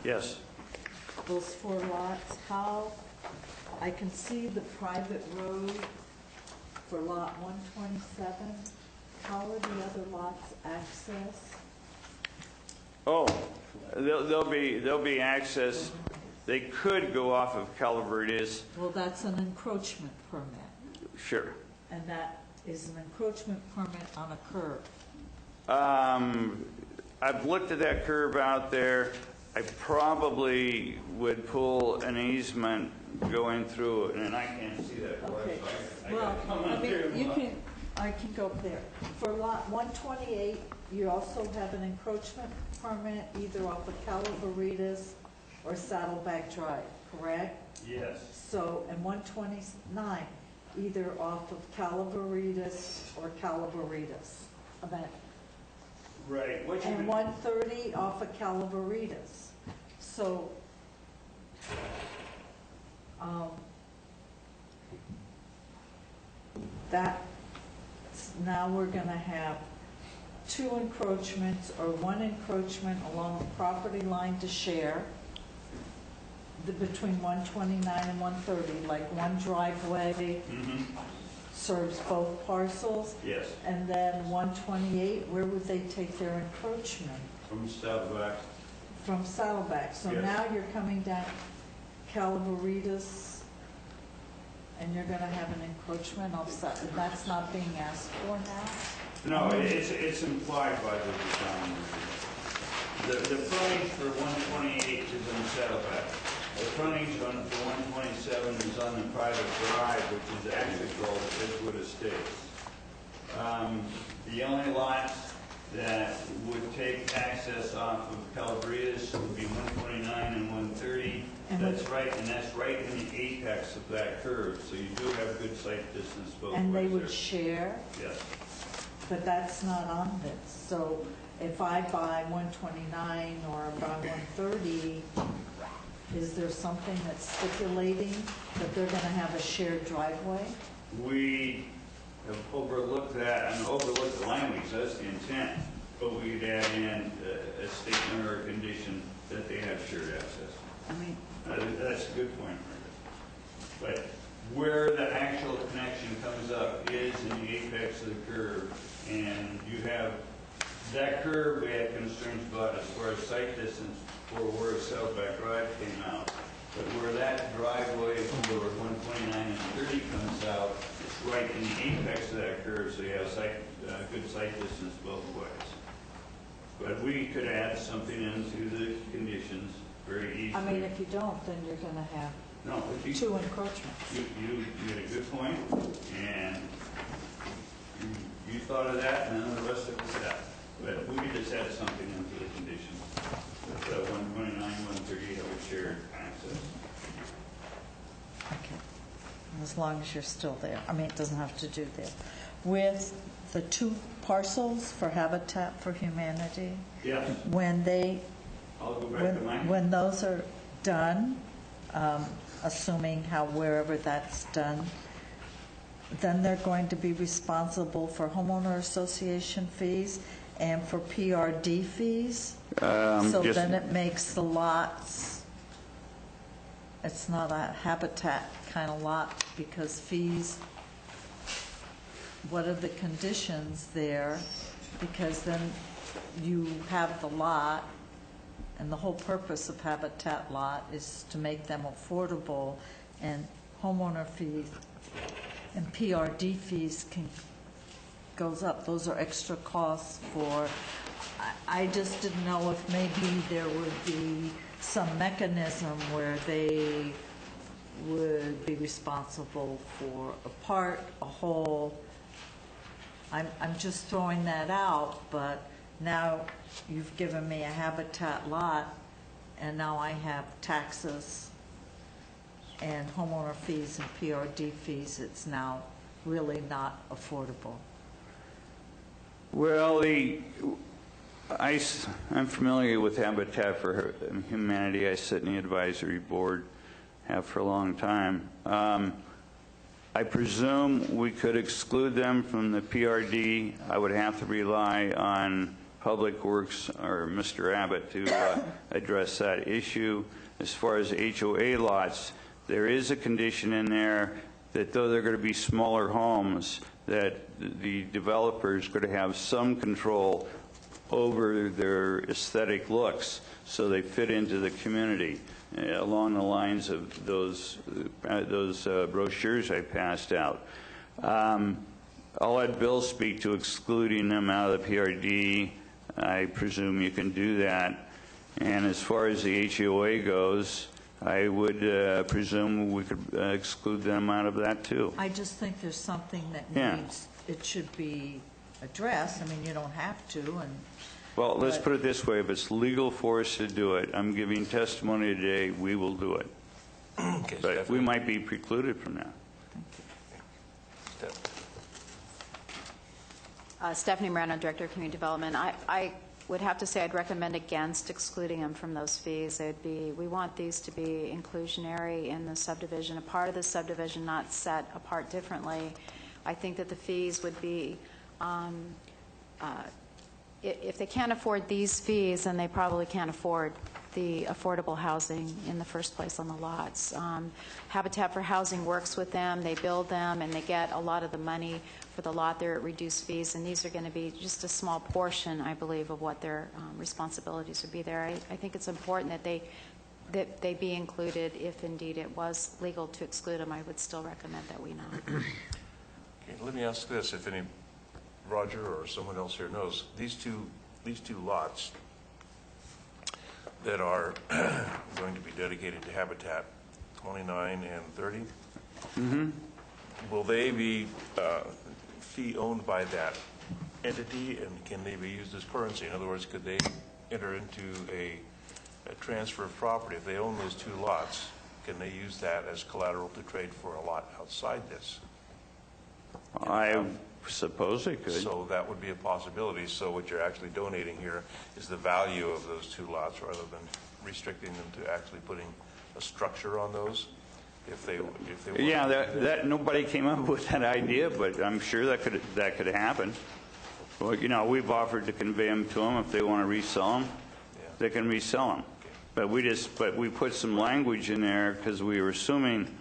Yes. those 4 lots, how, I can see the private road for lot 127. How are the other lots accessed? Oh, they'll be access. They could go off of Calaveras. Well, that's an encroachment permit, Sure. and that is an encroachment permit on a curve. I've looked at that curve out there. I probably would pull an easement going through it, and I can't see that. Okay, I well, gotta come I up mean, here. I can go up there. For lot 128, you also have an encroachment permit either off of Calaveritas or Saddleback Drive, correct? Yes. So, and 129, either off of Calaveritas or Calaveritas. Right. And 130 off of Calaveritas. So, that, now we're going to have 2 encroachments or 1 encroachment along the property line to share between 129 and 130, like one driveway serves both parcels. Yes. And then 128, where would they take their encroachment? From Saddleback. From Saddleback. So Yes. now you're coming down Calaveritas, and you're going to have an encroachment of and that's not being asked for now? No, it's implied by the design. The frontage for 128 is on Saddleback. The frontage for 127 is on the private drive, which is actually called Edgewood Estates. The only lots that would take access off of Calabrias would be 129 and 130. That's right in the apex of that curve, so you do have good sight distance both ways. And they would there. share? Yes. But that's not on this. So if I buy 129 or I buy 130, is there something that's stipulating that they're going to have a shared driveway? We have overlooked that and overlooked the language. That's the intent. But we'd add in a statement or a condition that they have shared access. I mean, that's a good point, Margaret. But where the actual connection comes up is in the apex of the curve, and you have that curve we had concerns about as far as sight distance for where Saddleback Drive came out. But where that driveway for 129 and 30 comes out, it's right in the apex of that curve, so you have good sight distance both ways. But we could add something into the conditions very easily. I mean, if you don't, then you're going to have two encroachments. You made a good point, and you thought of that, and then the rest of us that. But we could just add something into the conditions. That 129, 130 have a shared access. Okay. As long as you're still there. I mean, it doesn't have to do there. With the 2 parcels for Habitat for Humanity, yes. I'll go back to mine. When those are done, assuming wherever that's done, then they're going to be responsible for homeowner association fees and for PRD fees. So then it makes the lots, it's not a Habitat kind of lot because fees, what are the conditions there? Because then you have the lot, and the whole purpose of Habitat lot is to make them affordable, and homeowner fees and PRD fees goes up. Those are extra costs for, I just didn't know if maybe there would be some mechanism where they would be responsible for a part, a whole. I'm just throwing that out, but now you've given me a Habitat lot, and now I have taxes and homeowner fees and PRD fees. It's now really not affordable. Well, I'm familiar with Habitat for Humanity. I sit in the advisory board, have for a long time. I presume we could exclude them from the PRD. I would have to rely on Public Works or Mr. Abbott to address that issue. As far as HOA lots, there is a condition in there that though they're going to be smaller homes, that the developers are going to have some control over their aesthetic looks so they fit into the community along the lines of those brochures I passed out. I'll let Bill speak to excluding them out of the PRD. I presume you can do that. And as far as the HOA goes, I would presume we could exclude them out of that too. I just think there's something that needs, it should be addressed. I mean, you don't have to. Well, let's put it this way. If it's legal for us to do it, I'm giving testimony today, we will do it. Okay, but Stephanie. we might be precluded from that. Stephanie Moreno, Director of Community Development. I would have to say I'd recommend against excluding them from those fees. We want these to be inclusionary in the subdivision, a part of the subdivision, not set apart differently. I think that the fees would be, if they can't afford these fees, then they probably can't afford the affordable housing in the first place on the lots. Habitat for Housing works with them, they build them, and they get a lot of the money for the lot there at reduced fees, and these are going to be just a small portion, I believe, of what their responsibilities would be there. I think it's important that they be included. If indeed it was legal to exclude them, I would still recommend that we not. Okay, let me ask this, if any Roger or someone else here knows, these two lots that are going to be dedicated to Habitat, 29 and 30, will they be fee owned by that entity, and can they be used as currency? In other words, could they enter into a transfer of property? If they own those 2 lots, can they use that as collateral to trade for a lot outside this? I suppose they could. So that would be a possibility. So what you're actually donating here is the value of those 2 lots rather than restricting them to actually putting a structure on those. If they Yeah, that nobody came up with that idea, but I'm sure that could happen. Well, you know, we've offered to convey them to them if they want to resell them. They can resell them. But we put some language in there because we were assuming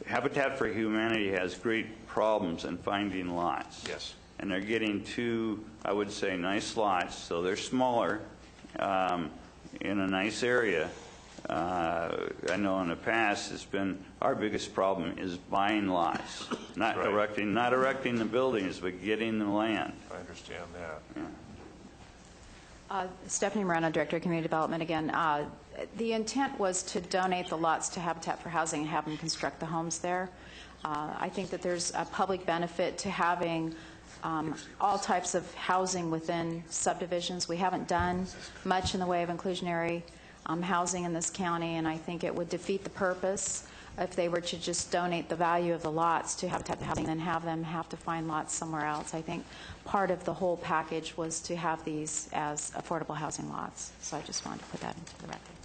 Habitat for Humanity has great problems in finding lots. Yes. And they're getting 2, I would say, nice lots, so they're smaller in a nice area. I know in the past it's been our biggest problem is buying lots, not erecting the buildings, but getting the land. I understand that. Yeah. Stephanie Moreno, Director of Community Development again. The intent was to donate the lots to Habitat for Housing and have them construct the homes there. I think that there's a public benefit to having all types of housing within subdivisions. We haven't done much in the way of inclusionary housing in this county, and I think it would defeat the purpose if they were to just donate the value of the lots to Habitat for Housing and then have them have to find lots somewhere else. I think part of the whole package was to have these as affordable housing lots. So I just wanted to put that into the record.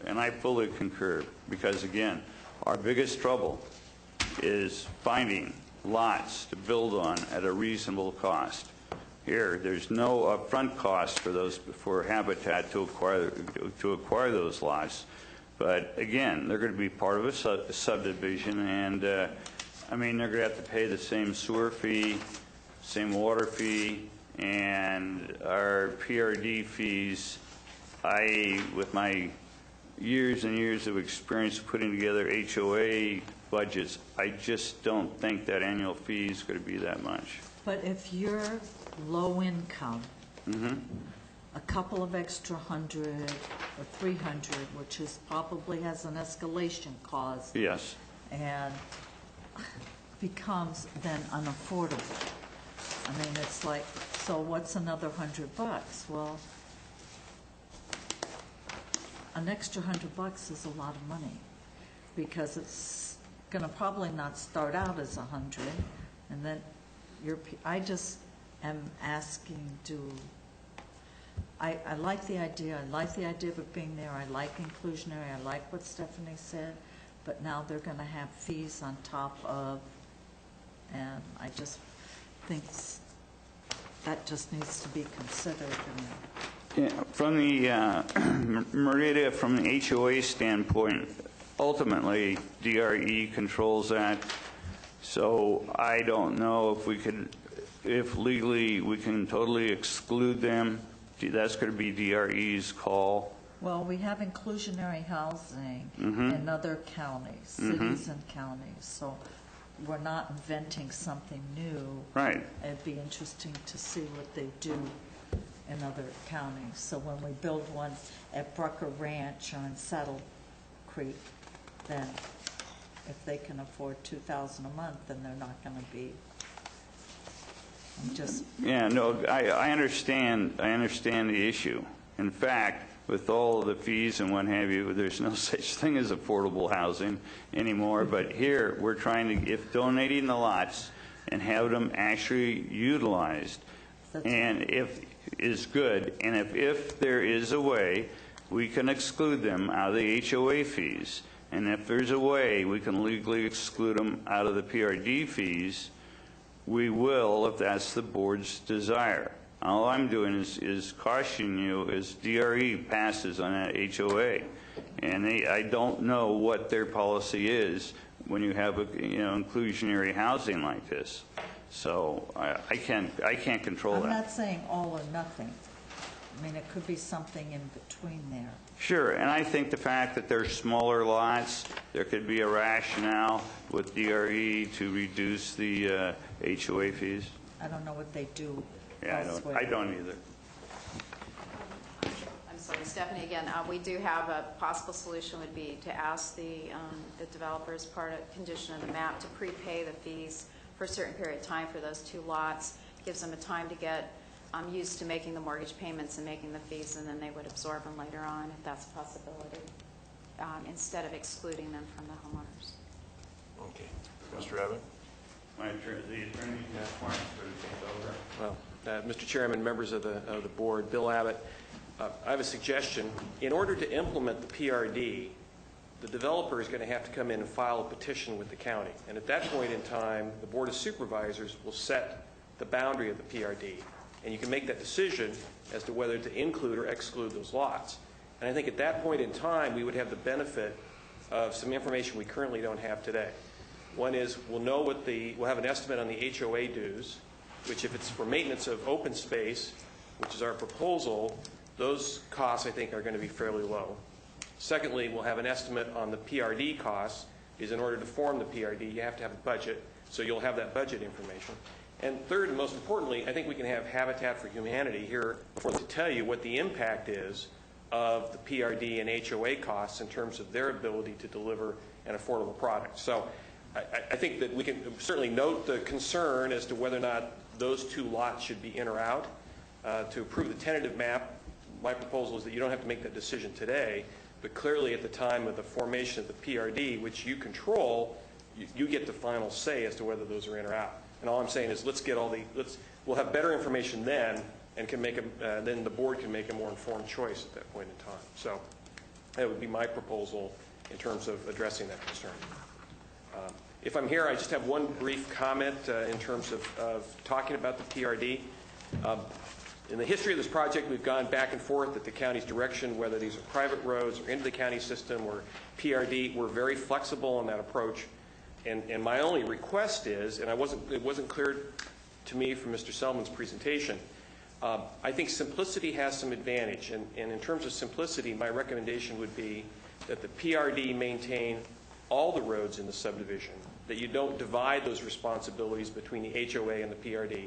And I fully concur because, again, our biggest trouble is finding lots to build on at a reasonable cost. Here, there's no upfront cost for Habitat to acquire those lots. But again, they're going to be part of a subdivision, and I mean, they're going to have to pay the same sewer fee, same water fee, and our PRD fees. With my years and years of experience putting together HOA budgets, I just don't think that annual fee is going to be that much. But if you're low income, a couple of extra 100 or 300, which is probably has an escalation clause. Yes. And becomes then unaffordable. I mean, it's like, so what's another $100? Well, an extra $100 is a lot of money because it's going to probably not start out as 100, and then I just am asking I like the idea. I like the idea of it being there. I like inclusionary. I like what Stephanie said. But now they're going to have fees on top of, and I just think that just needs to be considered. Yeah, from the Merida, from the HOA standpoint, ultimately DRE controls that. So I don't know if legally we can totally exclude them. That's going to be DRE's call. Well, we have inclusionary housing in other counties, cities and counties, so we're not inventing something new. Right. It'd be interesting to see what they do in other counties. So when we build one at Brucker Ranch or in Saddle Creek, then if they can afford $2,000 a month, then they're not going to be. Yeah, no, I understand the issue. In fact, with all of the fees and what have you, there's no such thing as affordable housing anymore. But here, we're trying to, if donating the lots and have them actually utilized, and if is good, and if there is a way, we can exclude them out of the HOA fees. And if there's a way we can legally exclude them out of the PRD fees, we will, if that's the board's desire. All I'm doing is cautioning you as DRE passes on that HOA. And I don't know what their policy is when you have inclusionary housing like this. So I can't control that. I'm not saying all or nothing. I mean, it could be something in between there. Sure, and I think the fact that they're smaller lots, there could be a rationale with DRE to reduce the HOA fees. I don't know what they do. Yeah, I don't either. I'm sorry, Stephanie again. We do have a possible solution would be to ask the developers, part of condition of the map, to prepay the fees for a certain period of time for those 2 lots. Gives them a time to get used to making the mortgage payments and making the fees, and then they would absorb them later on if that's a possibility, instead of excluding them from the homeowners. Okay. Mr. Abbott? The attorney has warrants to take over. Well, Mr. Chairman, members of the board, Bill Abbott, I have a suggestion. In order to implement the PRD, the developer is going to have to come in and file a petition with the county. And at that point in time, the Board of Supervisors will set the boundary of the PRD. And you can make that decision as to whether to include or exclude those lots. And I think at that point in time, we would have the benefit of some information we currently don't have today. One is we'll have an estimate on the HOA dues, which if it's for maintenance of open space, which is our proposal, those costs I think are going to be fairly low. Secondly, we'll have an estimate on the PRD costs, because in order to form the PRD, you have to have a budget, so you'll have that budget information. And third, and most importantly, I think we can have Habitat for Humanity here to tell you what the impact is of the PRD and HOA costs in terms of their ability to deliver an affordable product. So I think that we can certainly note the concern as to whether or not those 2 lots should be in or out. To approve the tentative map, my proposal is that you don't have to make that decision today, but clearly at the time of the formation of the PRD, which you control, you get the final say as to whether those are in or out. And all I'm saying is we'll have better information then, and then the board can make a more informed choice at that point in time. So that would be my proposal in terms of addressing that concern. If I'm here, I just have one brief comment in terms of talking about the PRD. In the history of this project, we've gone back and forth at the county's direction, whether these are private roads or into the county system or PRD. We're very flexible on that approach. And my only request is, and it wasn't clear to me from Mr. Selman's presentation, I think simplicity has some advantage. And in terms of simplicity, my recommendation would be that the PRD maintain all the roads in the subdivision, that you don't divide those responsibilities between the HOA and the PRD.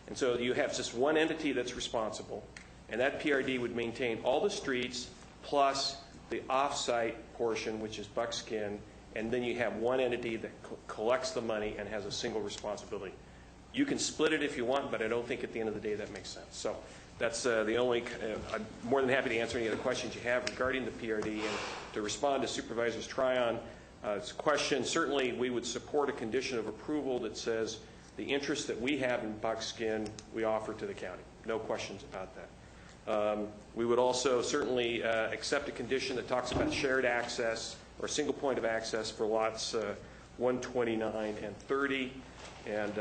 And so you have just one entity that's responsible, and that PRD would maintain all the streets plus the off-site portion, which is Buckskin, and then you have one entity that collects the money and has a single responsibility. You can split it if you want, but I don't think at the end of the day that makes sense. So that's the only, I'm more than happy to answer any other questions you have regarding the PRD. And to respond to Supervisor Trion's question, certainly we would support a condition of approval that says the interest that we have in Buckskin, we offer to the county. No questions about that. We would also certainly accept a condition that talks about shared access or single point of access for lots 129 and 30. And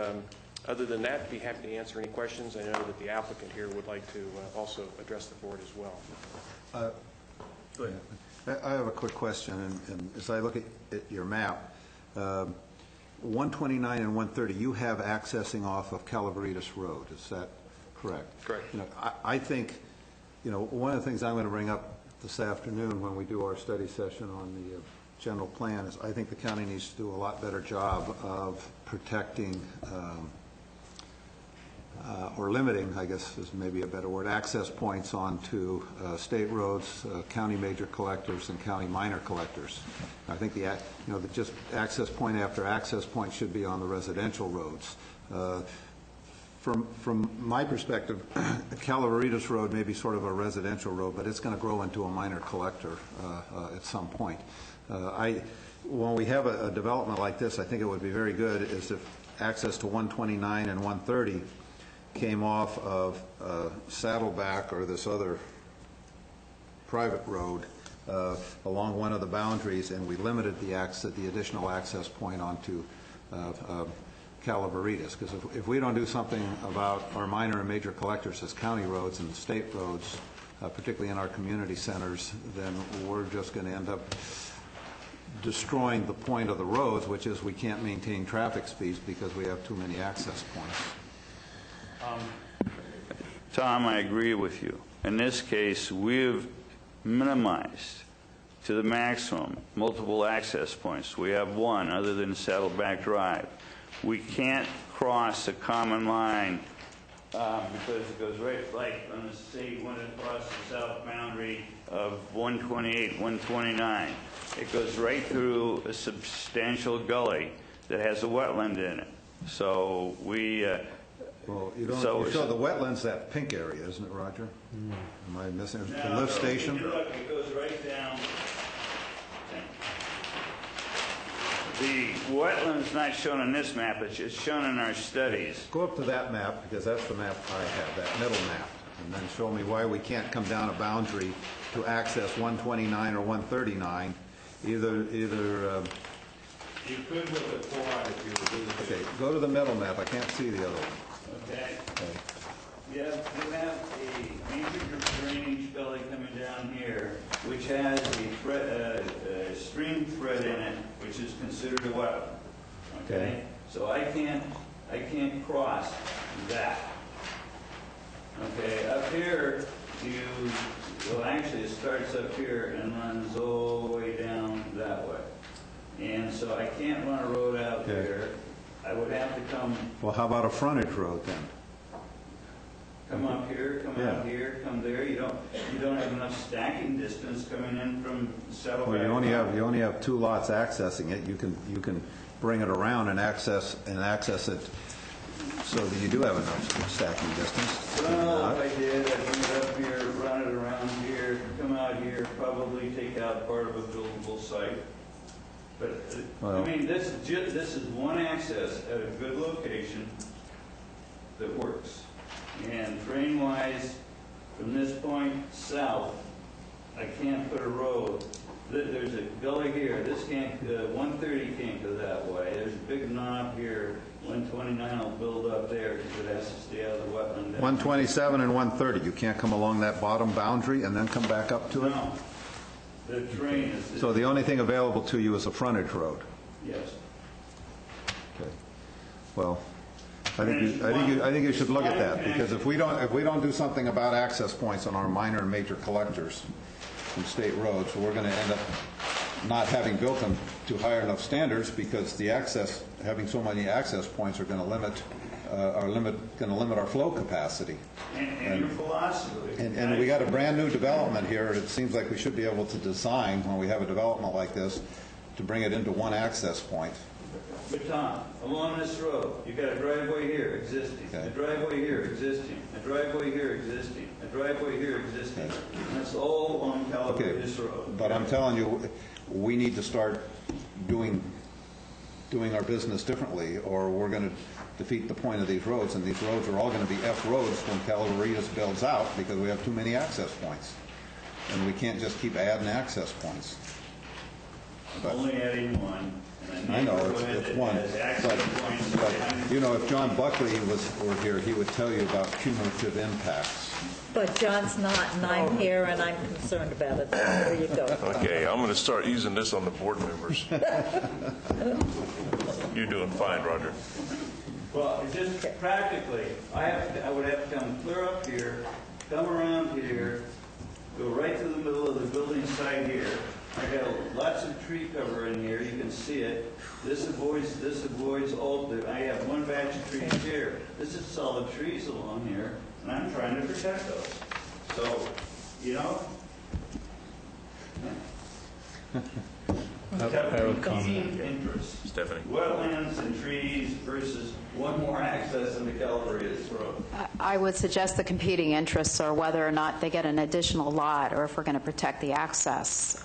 other than that, I'd be happy to answer any questions. I know that the applicant here would like to also address the board as well. Go ahead. I have a quick question, and as I look at your map, 129 and 130, you have accessing off of Calaveritas Road. Is that correct? Correct. I think, one of the things I'm going to bring up this afternoon when we do our study session on the general plan is I think the county needs to do a lot better job of protecting or limiting, I guess is maybe a better word, access points onto state roads, county major collectors, and county minor collectors. I think just access point after access point should be on the residential roads. From my perspective, Calaveritas Road may be sort of a residential road, but it's going to grow into a minor collector at some point. When we have a development like this, I think it would be very good is if access to 129 and 130 came off of Saddleback or this other private road along one of the boundaries, and we limited the additional access point onto Calaveritas. Because if we don't do something about our minor and major collectors as county roads and state roads, particularly in our community centers, then we're just going to end up destroying the point of the roads, which is we can't maintain traffic speeds because we have too many access points. Tom, I agree with you. In this case, we've minimized to the maximum multiple access points. We have one other than Saddleback Drive. We can't cross a common line because it goes right, like, on the state, when it crosses the south boundary of 128, 129. It goes right through a substantial gully that has a wetland in it. So we... Well, you show the wetlands, that pink area, isn't it, Roger? Am I missing it? The lift station? Look, it goes right down. The wetland's not shown on this map, it's shown in our studies. Go up to that map, because that's the map I have, that middle map, and then show me why we can't come down a boundary to access 129 or 139, either... You could look at 400 if you were Okay, go to the middle map. I can't see the other one. Okay. Yeah, you have a major drainage gully coming down here, which has a stream thread in it, which is considered a wetland. Okay? So I can't cross that. Okay, up here, well, actually it starts up here and runs all the way down that way. And so I can't run a road out there. I would have to come... Well, how about a frontage road then? Come up here, come out here, come there. You don't have enough stacking distance coming in from Saddleback. Well, you only have 2 lots accessing it. You can bring it around and access it so that you do have enough stacking distance. Well, if I did, I'd bring it up here, run it around here, come out here, probably take out part of a buildable site. But I mean, this is one access at a good location that works. And terrain-wise, from this point south, I can't put a road. There's a gully here. This can't. 130 can't go that way. There's a big knob here. 129 will build up there because it has to stay out of the wetland. 127 and 130. You can't come along that bottom boundary and then come back up to it? No. The terrain is... So the only thing available to you is a frontage road? Yes. Okay. Well, I think you should look at that, because if we don't do something about access points on our minor and major collectors from state roads, we're going to end up not having built them to high enough standards, because having so many access points are going to limit our flow capacity. And your philosophy. And we got a brand new development here. It seems like we should be able to design, when we have a development like this, to bring it into one access point. But Tom, along this road, you've got a driveway here existing, a driveway here existing, a driveway here existing, a driveway here existing. And that's all on California Road. But I'm telling you, we need to start doing our business differently, or we're going to defeat the point of these roads, and these roads are all going to be F roads when Calaveras builds out, because we have too many access points. And we can't just keep adding access points. But only adding one. I know, it's one. But, you know, if John Buckley were here, he would tell you about cumulative impacts. But John's not, and I'm here, and I'm concerned about it. There you go. Okay, I'm going to start using this on the board members. You're doing fine, Roger. Well, just practically, I would have to come clear up here, come around here, go right to the middle of the building site here. I got lots of tree cover in here. You can see it. This avoids all. I have one batch of trees here. This is solid trees along here, and I'm trying to protect those. So, you know. I have a comment. Interest. Stephanie. Wetlands and trees versus one more access into Calaveras Road. I would suggest the competing interests are whether or not they get an additional lot, or if we're going to protect the access.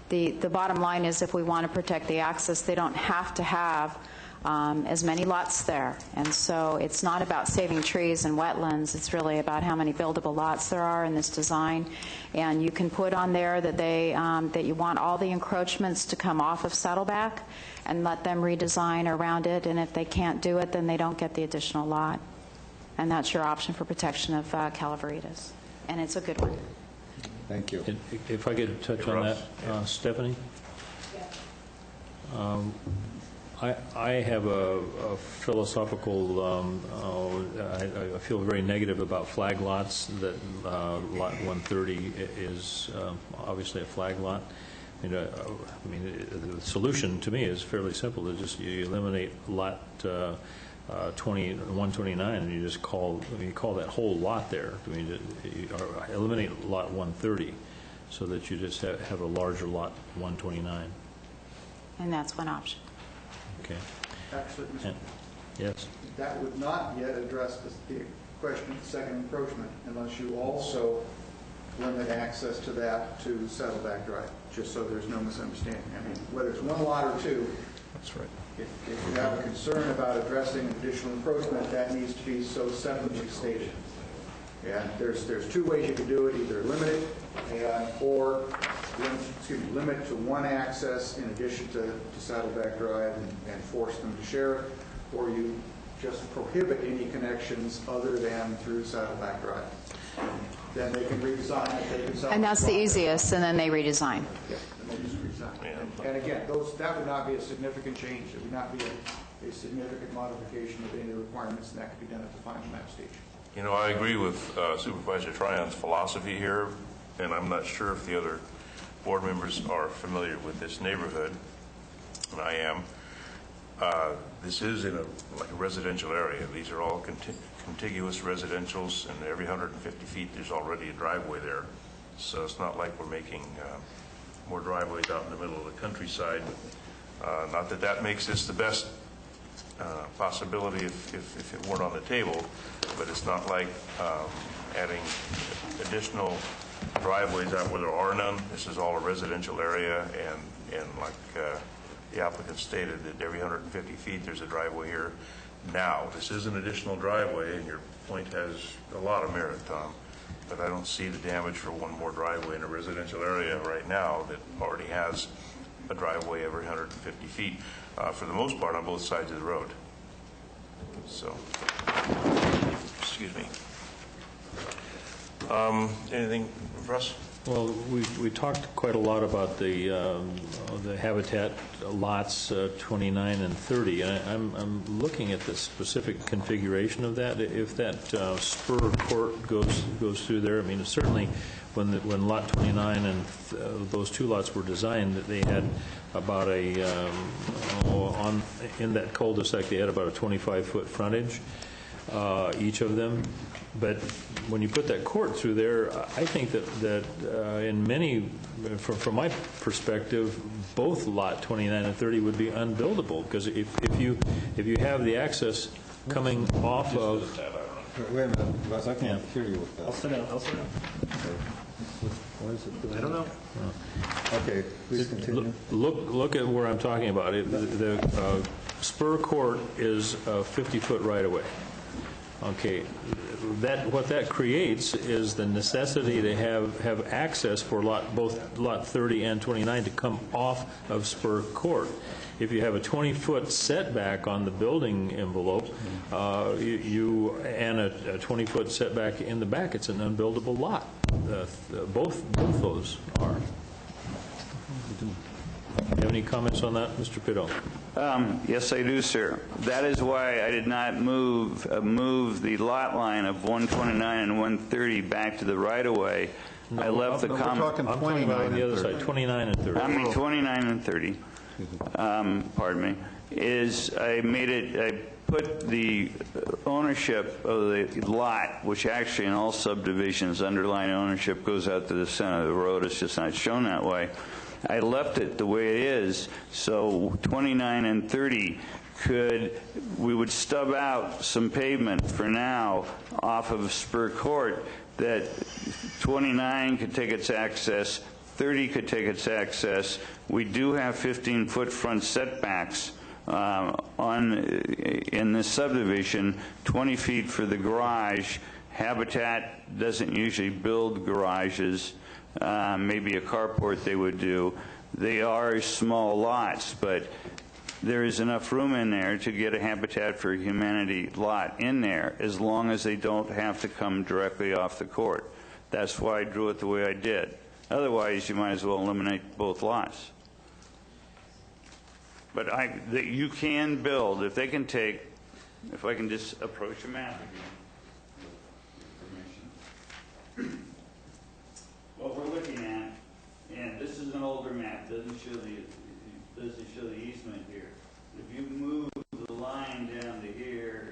The bottom line is, if we want to protect the access, they don't have to have as many lots there. And so it's not about saving trees and wetlands. It's really about how many buildable lots there are in this design. And you can put on there that that you want all the encroachments to come off of Saddleback, and let them redesign around it. And if they can't do it, then they don't get the additional lot. And that's your option for protection of Calaveras. And it's a good one. Thank you. If I could touch on that, Stephanie? I have a philosophical, I feel very negative about flag lots, that lot 130 is obviously a flag lot. I mean, the solution to me is fairly simple. It's just you eliminate lot 129, and you call that whole lot there. I mean, or eliminate lot 130, so that you just have a larger lot 129. And that's one option. Okay. Actually, yes. that would not yet address the question of second encroachment unless you also limit access to that to Saddleback Drive, just so there's no misunderstanding. I mean, whether it's one lot or two, that's right. If you have a concern about addressing additional encroachment, that needs to be so separately stated. And there's two ways you can do it: either limit it or limit to one access in addition to Saddleback Drive and force them to share it, or you just prohibit any connections other than through Saddleback Drive. Then they can redesign it. And that's the easiest, and then they redesign. Yeah, and they just redesign. And again, that would not be a significant change. It would not be a significant modification of any of the requirements, and that could be done at the final map stage. You know, I agree with Supervisor Tryon's philosophy here, and I'm not sure if the other board members are familiar with this neighborhood, and I am. This is in a residential area. These are all contiguous residentials, and every 150 feet there's already a driveway there. So it's not like we're making more driveways out in the middle of the countryside. Not that that makes this the best possibility if it weren't on the table, but it's not like adding additional driveways out where there are none. This is all a residential area, and like the applicant stated, that every 150 feet there's a driveway here. Now, this is an additional driveway, and your point has a lot of merit, Tom, but I don't see the damage for one more driveway in a residential area right now that already has a driveway every 150 feet, for the most part on both sides of the road. So, excuse me. Anything, Russ? Well, we talked quite a lot about the habitat lots 29 and 30, and I'm looking at the specific configuration of that. If that spur court goes through there, I mean, certainly when lot 29 and those two lots were designed, they had about in that cul-de-sac they had about a 25-foot frontage, each of them. But when you put that court through there, I think that in many, from my perspective, both lot 29 and 30 would be unbuildable, because if you have the access coming off of. Wait a minute, Buzz, I can't hear you with that. I'll sit down. What is it? I don't know. Okay, please continue. Look at where I'm talking about. The spur court is a 50-foot right-of-way. Okay, what that creates is the necessity to have access for both lot 30 and 29 to come off of spur court. If you have a 20-foot setback on the building envelope, and a 20-foot setback in the back, it's an unbuildable lot. Both those are. Do you have any comments on that, Mr. Pitto? Yes, I do, sir. That is why I did not move the lot line of 129 and 130 back to the right-of-way. No, I left the I'm talking about on the other side, 29 and 30. I mean 29 and 30. Pardon me. I put the ownership of the lot, which actually in all subdivisions, underlying ownership goes out to the center of the road. It's just not shown that way. I left it the way it is, so 29 and 30 we would stub out some pavement for now off of Spur Court that 29 could take its access, 30 could take its access. We do have 15-foot front setbacks in this subdivision, 20 feet for the garage. Habitat doesn't usually build garages. Maybe a carport they would do. They are small lots, but there is enough room in there to get a Habitat for Humanity lot in there, as long as they don't have to come directly off the court. That's why I drew it the way I did. Otherwise, you might as well eliminate both lots. But you can build, if they can take, if I can just approach a map again. What we're looking at, and this is an older map, doesn't show the easement here. If you move the line down to here,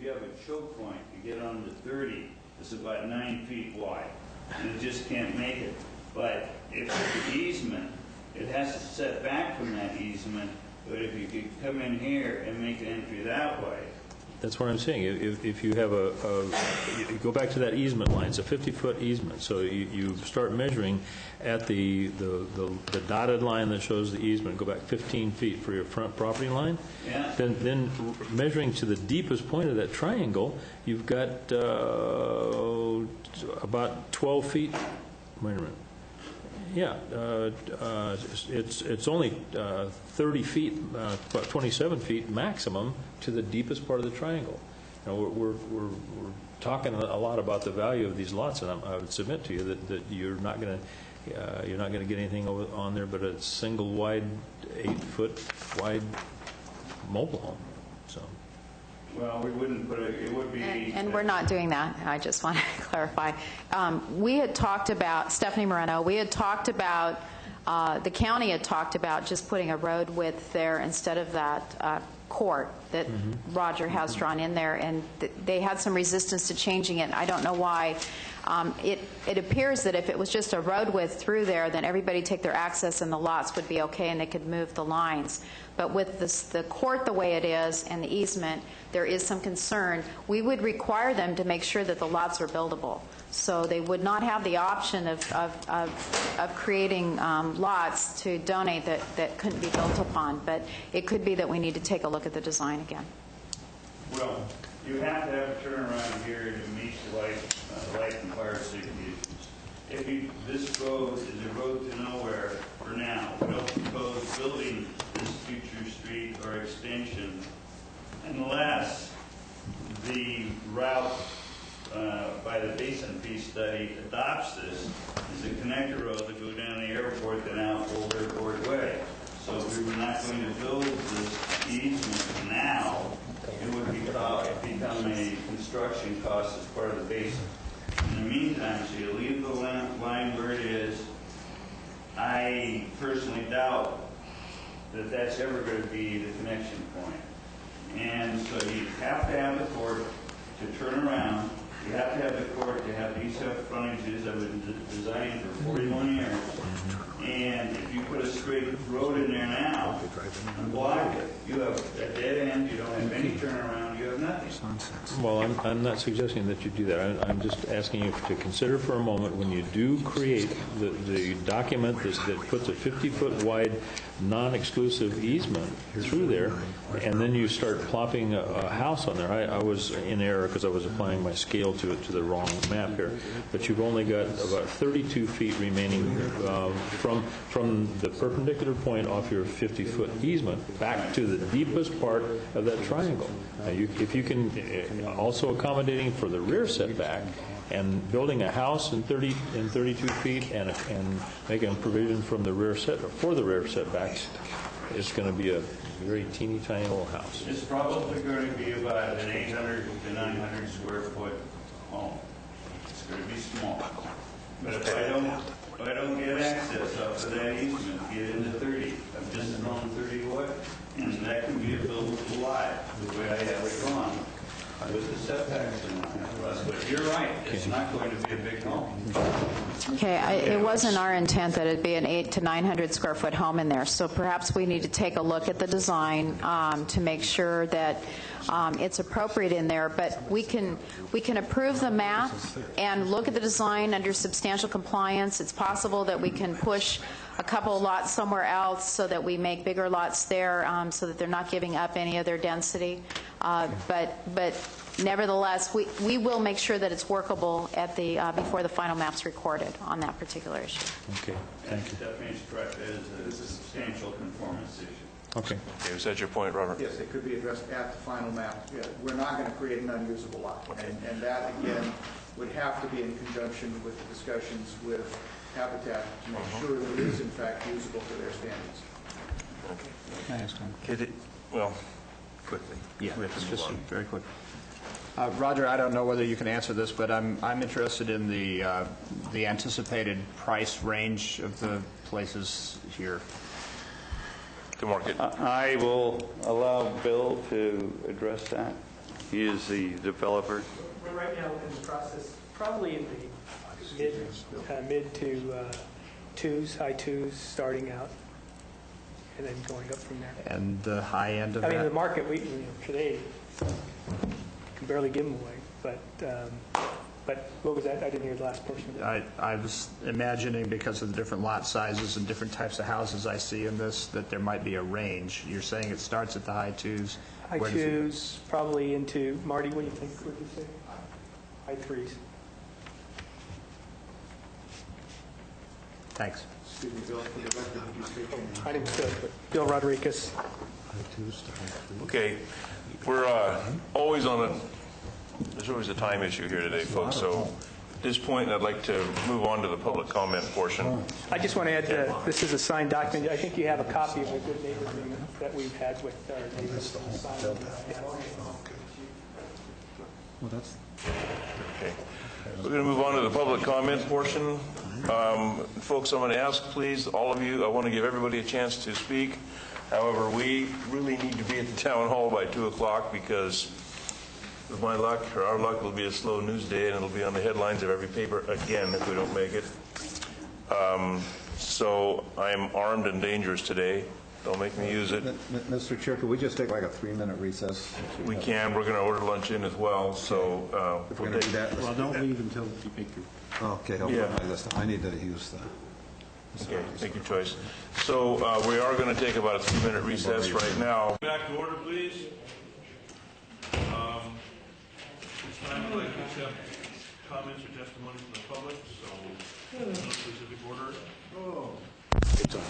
you have a choke point to get on to 30, it's about 9 feet wide, and it just can't make it. But if it's an easement, it has to set back from that easement, but if you could come in here and make an entry that way. That's what I'm saying. If you have you go back to that easement line, it's a 50-foot easement. So you start measuring at the dotted line that shows the easement. Go back 15 feet for your front property line. Yeah. Then measuring to the deepest point of that triangle, you've got about 12 feet. Wait a minute. Yeah, it's only 30 feet, about 27 feet maximum to the deepest part of the triangle. You know, we're talking a lot about the value of these lots, and I would submit to you that you're not going to get anything on there but a single wide, 8-foot wide mobile home. So. Well, we wouldn't put it would be... And we're not doing that. I just want to clarify. We had talked about, Stephanie Moreno, we had talked about, the county had talked about just putting a road width there instead of that court that Roger has drawn in there, and they had some resistance to changing it. I don't know why. It appears that if it was just a road width through there, then everybody take their access and the lots would be okay and they could move the lines. But with the court the way it is and the easement, there is some concern. We would require them to make sure that the lots are buildable. So they would not have the option of creating lots to donate that couldn't be built upon. But it could be that we need to take a look at the design again. Well, you have to have a turnaround here to meet the light and fire safety issues. This road is a road to nowhere for now. We don't propose building this future street or extension unless the route by the Basin Fee study adopts this as a connector road to go down the airport and out Old Airport Way. So if we were not going to build this easement now, it would become a construction cost as part of the basin. In the meantime, so you leave the line where it is. I personally doubt that that's ever going to be the connection point. And so you have to have the court to turn around. You have to have the court to have these frontages that were designed for 41 years. And if you put a straight road in there now and block it, you have a dead end, you don't have any turnaround, you have nothing. Well, I'm not suggesting that you do that. I'm just asking you to consider for a moment when you do create the document that puts a 50-foot wide non-exclusive easement through there, and then you start plopping a house on there. I was in error because I was applying my scale to the wrong map here, but you've only got about 32 feet remaining from the perpendicular point off your 50-foot easement back to the deepest part of that triangle. Now, if you can also accommodating for the rear setback and building a house in 32 feet and making a provision from the rear setbacks, it's going to be a very teeny tiny little house. It's probably going to be about an 800 to 900 square foot home. It's going to be small. But if I don't get access up to that easement, get into 30, I'm just on 30 away, and that can be a buildable lot the way I have it drawn with the setbacks in mind. But you're right, it's not going to be a big home. Okay, it wasn't our intent that it'd be an 800 to 900 square foot home in there. So perhaps we need to take a look at the design to make sure that it's appropriate in there. But we can approve the map and look at the design under substantial compliance. It's possible that we can push a couple of lots somewhere else so that we make bigger lots there so that they're not giving up any of their density. But nevertheless, we will make sure that it's workable at the before the final map's recorded on that particular issue. Okay, thank you. Stephanie's correct. It is a substantial conformance issue. Okay. Was that your point, Robert? Yes, it could be addressed at the final map. Yeah, we're not going to create an unusable lot. And that, again, would have to be in conjunction with the discussions with Habitat to make sure that it is, in fact, usable for their standards. Okay. Can I ask one? Well, quickly. Yeah, We have to move just on. very quick. Roger, I don't know whether you can answer this, but I'm interested in the anticipated price range of the places here. Good morning. I will allow Bill to address that. He is the developer. We're right now in the process, probably in the mid to twos, high twos, starting out, and then going up from there. And the high end of I that? mean, the market, today, can barely give them away, but what was that? I didn't hear the last portion of that. I was imagining, because of the different lot sizes and different types of houses I see in this, that there might be a range. You're saying it starts at the high twos? High Where does it go? twos, probably into, Marty, what do you think? What did you say? High threes. Thanks. Excuse me, Bill, for the record, would you state your name? I didn't do it, but Bill Rodriguez. Okay, we're always on a, there's always a time issue here today, folks, so at this point, I'd like to move on to the public comment portion. I just want to add, this is a signed document. I think you have a copy of the good neighbor agreement that we've had with our neighbors. Well, that's... Okay. We're going to move on to the public comment portion. Folks, I'm going to ask, please, all of you, I want to give everybody a chance to speak. However, we really need to be at the town hall by 2 o'clock because with my luck, or our luck, it'll be a slow news day and it'll be on the headlines of every paper again if we don't make it. So I'm armed and dangerous today. Don't make me use it. Mr. Chair, could we just take like a 3-minute recess? We can. We're going to order lunch in as well. So if we're going to do that, Well, don't leave until you make your... okay. I need to use the... Okay, make your choice. So we are going to take about a 3-minute recess right now. Back to order, please. This time I'd like to accept comments or testimony from the public, so no specific order. It's on.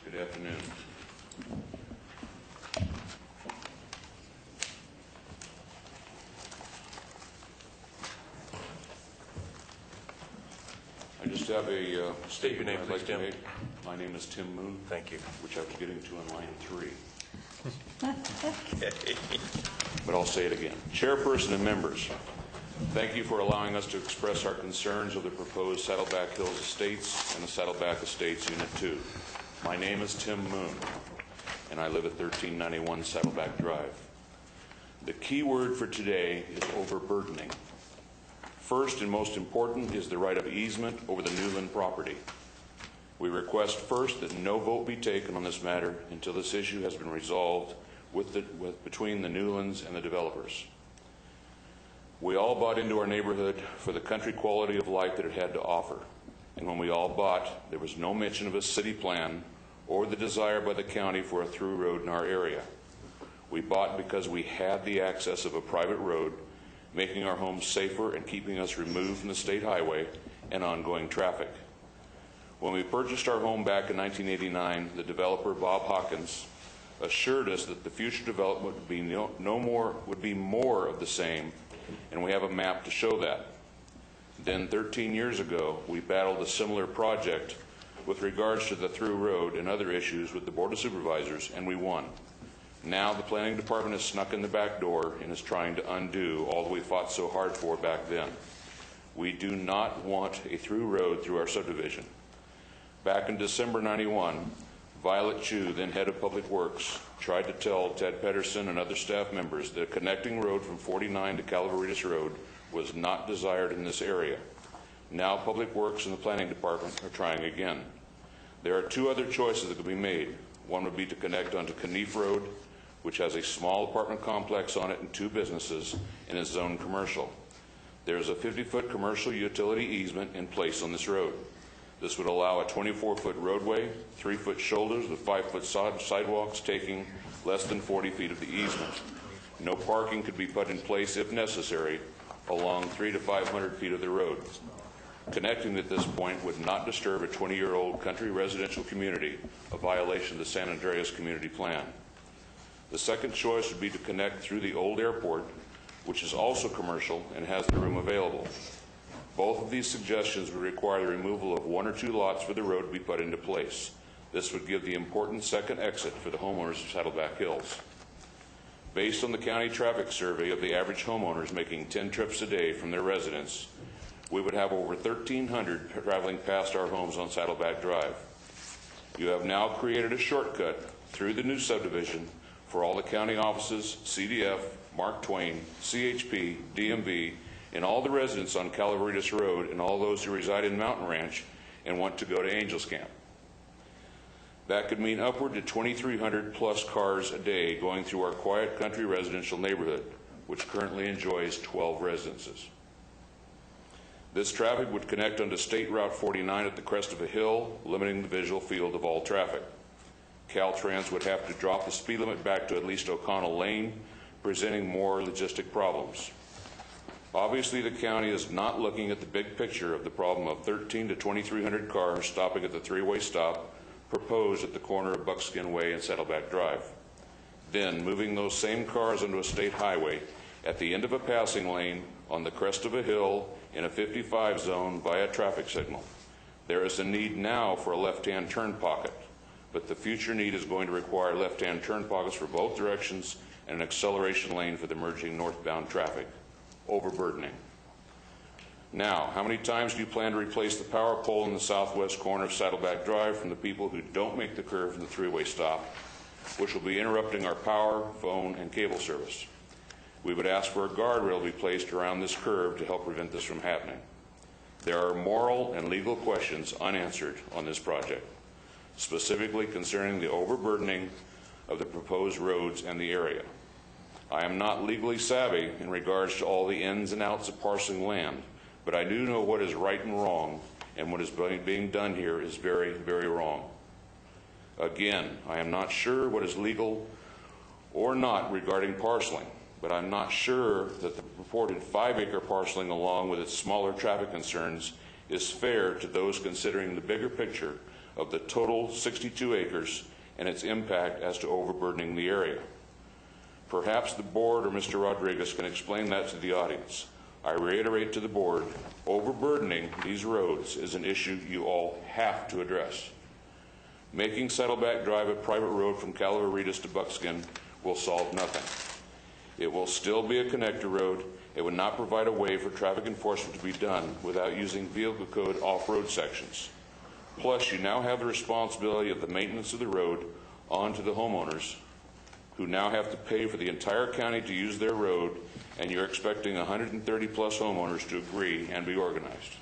Good afternoon. I just have a statement I'd like to make. My name is Tim Moon. Thank you. Which I was getting to on line 3. Okay. But I'll say it again. Chairperson and members, thank you for allowing us to express our concerns of the proposed Saddleback Hills Estates and the Saddleback Estates Unit 2. My name is Tim Moon, and I live at 1391 Saddleback Drive. The key word for today is overburdening. First and most important is the right of easement over the Newland property. We request first that no vote be taken on this matter until this issue has been resolved between the Newlands and the developers. We all bought into our neighborhood for the country quality of life that it had to offer. And when we all bought, there was no mention of a city plan or the desire by the county for a through road in our area. We bought because we had the access of a private road, making our homes safer and keeping us removed from the state highway and ongoing traffic. When we purchased our home back in 1989, the developer, Bob Hawkins, assured us that the future development would be more of the same, and we have a map to show that. Then 13 years ago, we battled a similar project with regards to the through road and other issues with the Board of Supervisors, and we won. Now the planning department has snuck in the back door and is trying to undo all that we fought so hard for back then. We do not want a through road through our subdivision. Back in December 91, Violet Chu, then head of Public Works, tried to tell Ted Pedersen and other staff members that a connecting road from 49 to Calaveritas Road was not desired in this area. Now Public Works and the Planning Department are trying again. There are 2 other choices that could be made. One would be to connect onto Knief Road, which has a small apartment complex on it and 2 businesses and is zoned commercial. There is a 50-foot commercial utility easement in place on this road. This would allow a 24-foot roadway, 3-foot shoulders with 5-foot sidewalks taking less than 40 feet of the easement. No parking could be put in place if necessary along 300 to 500 feet of the road. Connecting at this point would not disturb a 20-year-old country residential community, a violation of the San Andreas Community Plan. The second choice would be to connect through the old airport, which is also commercial and has the room available. Both of these suggestions would require the removal of 1 or 2 lots for the road to be put into place. This would give the important second exit for the homeowners of Saddleback Hills. Based on the county traffic survey of the average homeowners making 10 trips a day from their residence, we would have over 1,300 traveling past our homes on Saddleback Drive. You have now created a shortcut through the new subdivision for all the county offices, CDF, Mark Twain, CHP, DMV, and all the residents on Calaveras Road and all those who reside in Mountain Ranch and want to go to Angels Camp. That could mean upward to 2,300 plus cars a day going through our quiet country residential neighborhood, which currently enjoys 12 residences. This traffic would connect onto State Route 49 at the crest of a hill, limiting the visual field of all traffic. Caltrans would have to drop the speed limit back to at least O'Connell Lane, presenting more logistic problems. Obviously, the county is not looking at the big picture of the problem of 1,300 to 2,300 cars stopping at the three-way stop proposed at the corner of Buckskin Way and Saddleback Drive. Then moving those same cars onto a state highway at the end of a passing lane on the crest of a hill in a 55 zone by a traffic signal. There is a need now for a left-hand turn pocket, but the future need is going to require left-hand turn pockets for both directions and an acceleration lane for the merging northbound traffic. Overburdening. Now, how many times do you plan to replace the power pole in the southwest corner of Saddleback Drive from the people who don't make the curve from the three-way stop, which will be interrupting our power, phone, and cable service? We would ask for a guardrail to be placed around this curve to help prevent this from happening. There are moral and legal questions unanswered on this project, specifically concerning the overburdening of the proposed roads and the area. I am not legally savvy in regards to all the ins and outs of parceling land, but I do know what is right and wrong, and what is being done here is very, very wrong. Again, I am not sure what is legal or not regarding parceling, but I'm not sure that the purported 5-acre parceling, along with its smaller traffic concerns, is fair to those considering the bigger picture of the total 62 acres and its impact as to overburdening the area. Perhaps the board or Mr. Rodriguez can explain that to the audience. I reiterate to the board, overburdening these roads is an issue you all have to address. Making Saddleback Drive a private road from Calaveras to Buckskin will solve nothing. It will still be a connector road. It would not provide a way for traffic enforcement to be done without using vehicle code off-road sections. Plus, you now have the responsibility of the maintenance of the road onto the homeowners, who now have to pay for the entire county to use their road, and you're expecting 130 plus homeowners to agree and be organized.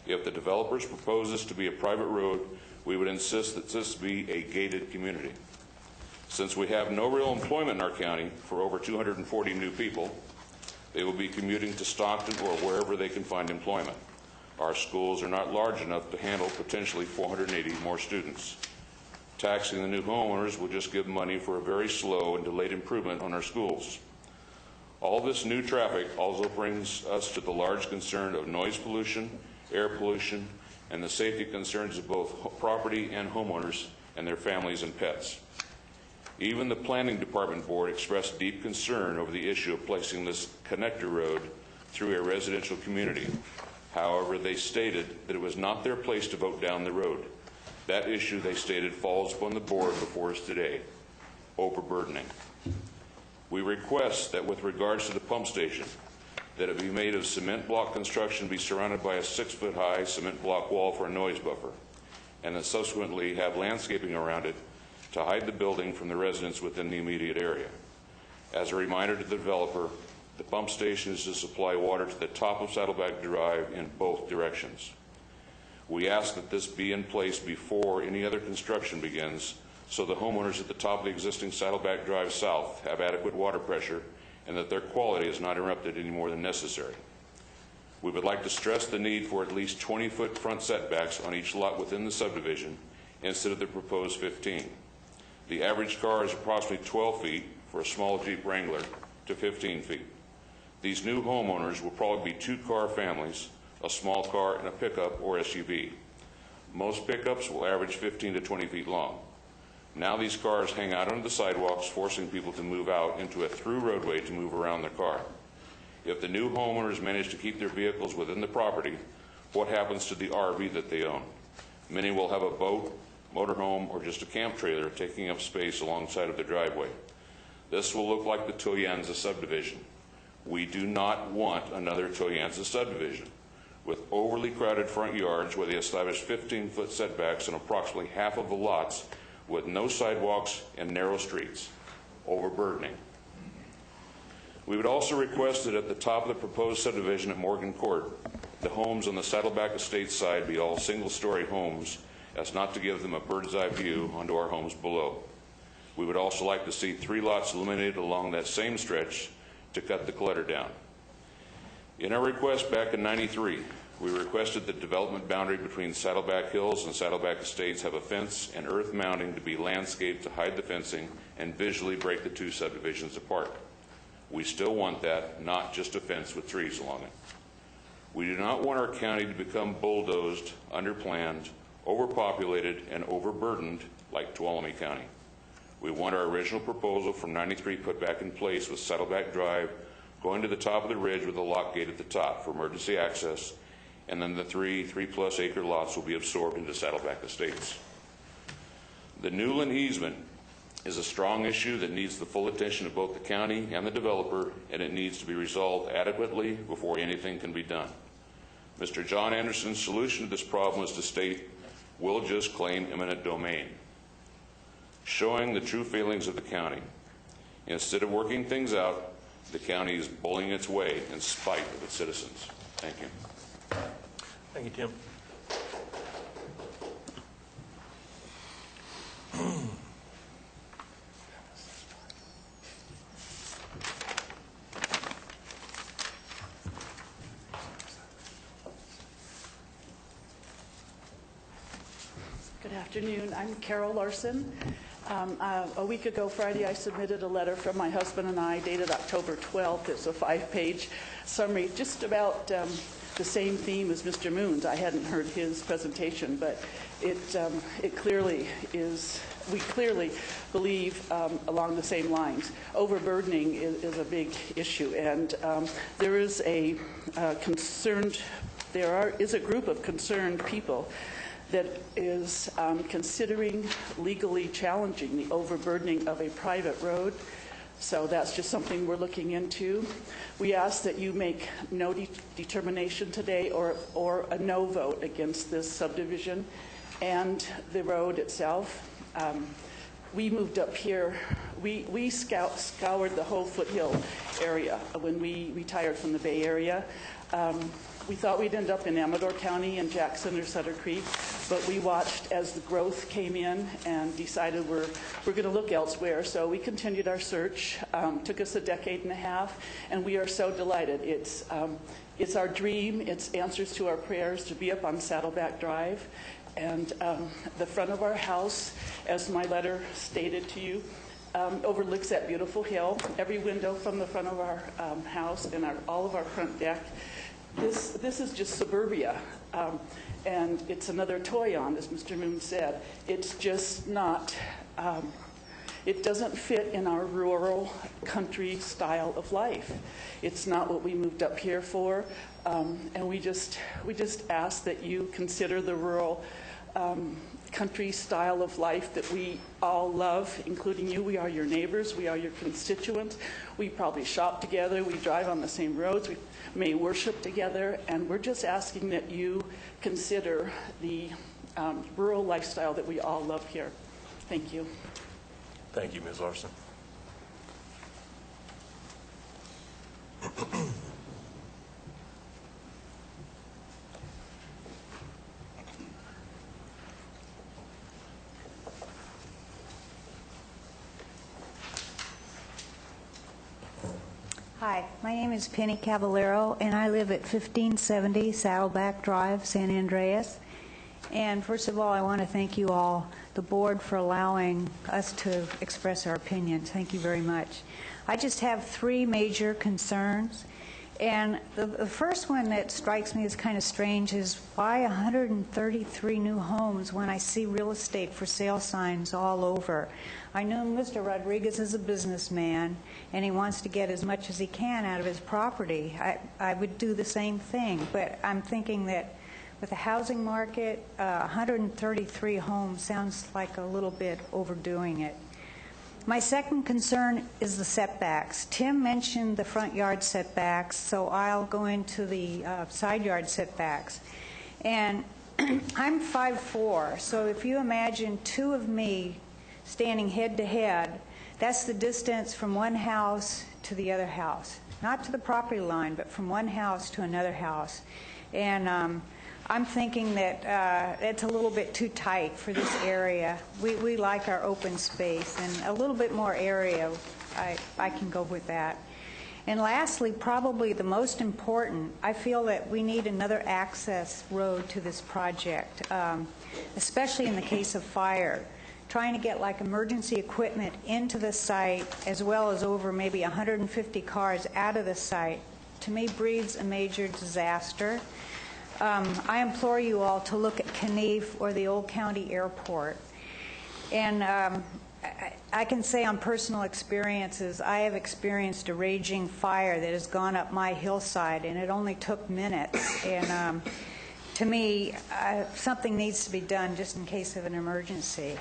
If the developers propose this to be a private road, we would insist that this be a gated community. Since we have no real employment in our county for over 240 new people, they will be commuting to Stockton or wherever they can find employment. Our schools are not large enough to handle potentially 480 more students. Taxing the new homeowners will just give money for a very slow and delayed improvement on our schools. All this new traffic also brings us to the large concern of noise pollution, air pollution, and the safety concerns of both property and homeowners and their families and pets. Even the Planning Department Board expressed deep concern over the issue of placing this connector road through a residential community. However, they stated that it was not their place to vote down the road. That issue, they stated, falls upon the board before us today, overburdening. We request that with regards to the pump station, that it be made of cement block construction, be surrounded by a 6-foot-high cement block wall for a noise buffer, and then subsequently have landscaping around it to hide the building from the residents within the immediate area. As a reminder to the developer, the pump station is to supply water to the top of Saddleback Drive in both directions. We ask that this be in place before any other construction begins, so the homeowners at the top of the existing Saddleback Drive South have adequate water pressure and that their quality is not interrupted any more than necessary. We would like to stress the need for at least 20-foot front setbacks on each lot within the subdivision instead of the proposed 15. The average car is approximately 12 feet for a small Jeep Wrangler to 15 feet. These new homeowners will probably be 2-car families, a small car and a pickup or SUV. Most pickups will average 15 to 20 feet long. Now these cars hang out on the sidewalks, forcing people to move out into a through roadway to move around their car. If the new homeowners manage to keep their vehicles within the property, what happens to the RV that they own? Many will have a boat, motorhome, or just a camp trailer taking up space alongside of the driveway. This will look like the Toyanza subdivision. We do not want another Toyanza subdivision. with overly crowded front yards where they established 15-foot setbacks on approximately half of the lots with no sidewalks and narrow streets, overburdening. We would also request that at the top of the proposed subdivision at Morgan Court, the homes on the Saddleback Estates side be all single-story homes, as not to give them a bird's-eye view onto our homes below. We would also like to see 3 lots eliminated along that same stretch to cut the clutter down. In our request back in '93, we requested the development boundary between Saddleback Hills and Saddleback Estates have a fence and earth mounding to be landscaped to hide the fencing and visually break the 2 subdivisions apart. We still want that, not just a fence with trees along it. We do not want our county to become bulldozed, underplanned, overpopulated, and overburdened like Tuolumne County. We want our original proposal from '93 put back in place with Saddleback Drive going to the top of the ridge with a lock gate at the top for emergency access, and then the 3+ acre lots will be absorbed into Saddleback Estates. The Newland easement is a strong issue that needs the full attention of both the county and the developer, and it needs to be resolved adequately before anything can be done. Mr. John Anderson's solution to this problem is to state, "We'll just claim eminent domain," showing the true feelings of the county. Instead of working things out, the county is bullying its way in spite of its citizens. Thank you. Thank you, Tim. Good afternoon. I'm Carol Larson. A week ago Friday, I submitted a letter from my husband and I dated October 12th. It's a 5-page summary, just about the same theme as Mr. Moon's. I hadn't heard his presentation, but it clearly is, we clearly believe along the same lines. Overburdening is a big issue, and there is a group of concerned people that is considering legally challenging the overburdening of a private road. So that's just something we're looking into. We ask that you make no determination today or a no vote against this subdivision and the road itself. We moved up here. We scoured the whole foothill area when we retired from the Bay Area. We thought we'd end up in Amador County and Jackson or Sutter Creek, but we watched as the growth came in and decided we're going to look elsewhere. So we continued our search. Took us a decade and a half, and we are so delighted. It's our dream. It's answers to our prayers to be up on Saddleback Drive. And the front of our house, as my letter stated to you, overlooks that beautiful hill. Every window from the front of our house and all of our front deck. This is just suburbia, and it's another toy on, as Mr. Moon said. It's just not, it doesn't fit in our rural country style of life. It's not what we moved up here for, and we just ask that you consider the rural country style of life that we all love, including you. We are your neighbors. We are your constituents. We probably shop together. We drive on the same roads. We may worship together. And we're just asking that you consider the rural lifestyle that we all love here. Thank you. Thank you, Ms. Larson. Hi, my name is Penny Cavallero, and I live at 1570 Saddleback Drive, San Andreas. And first of all, I want to thank you all, the board, for allowing us to express our opinions. Thank you very much. I just have 3 major concerns. And the first one that strikes me as kind of strange is why 133 new homes when I see real estate for sale signs all over. I know Mr. Rodriguez is a businessman, and he wants to get as much as he can out of his property. I would do the same thing, but I'm thinking that with the housing market, 133 homes sounds like a little bit overdoing it. My second concern is the setbacks. Tim mentioned the front yard setbacks, so I'll go into the side yard setbacks. And I'm 5'4", so if you imagine two of me standing head to head, that's the distance from one house to the other house. Not to the property line, but from one house to another house. And I'm thinking that it's a little bit too tight for this area. We like our open space, and a little bit more area, I can go with that. And lastly, probably the most important, I feel that we need another access road to this project, especially in the case of fire. Trying to get like emergency equipment into the site, as well as over maybe 150 cars out of the site, to me breeds a major disaster. I implore you all to look at Knief or the Old County Airport. And I can say on personal experiences, I have experienced a raging fire that has gone up my hillside, and it only took minutes. And to me, something needs to be done just in case of an emergency.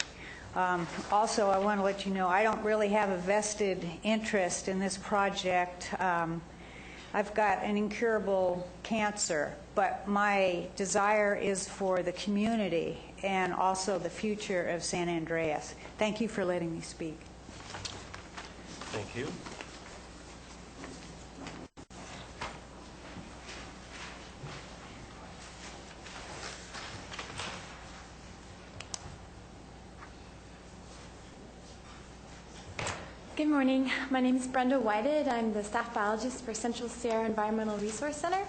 Also, I want to let you know, I don't really have a vested interest in this project. I've got an incurable cancer, but my desire is for the community and also the future of San Andreas. Thank you for letting me speak. Thank you. Good morning. My name is Brenda Whited. I'm the staff biologist for Central Sierra Environmental Resource Center.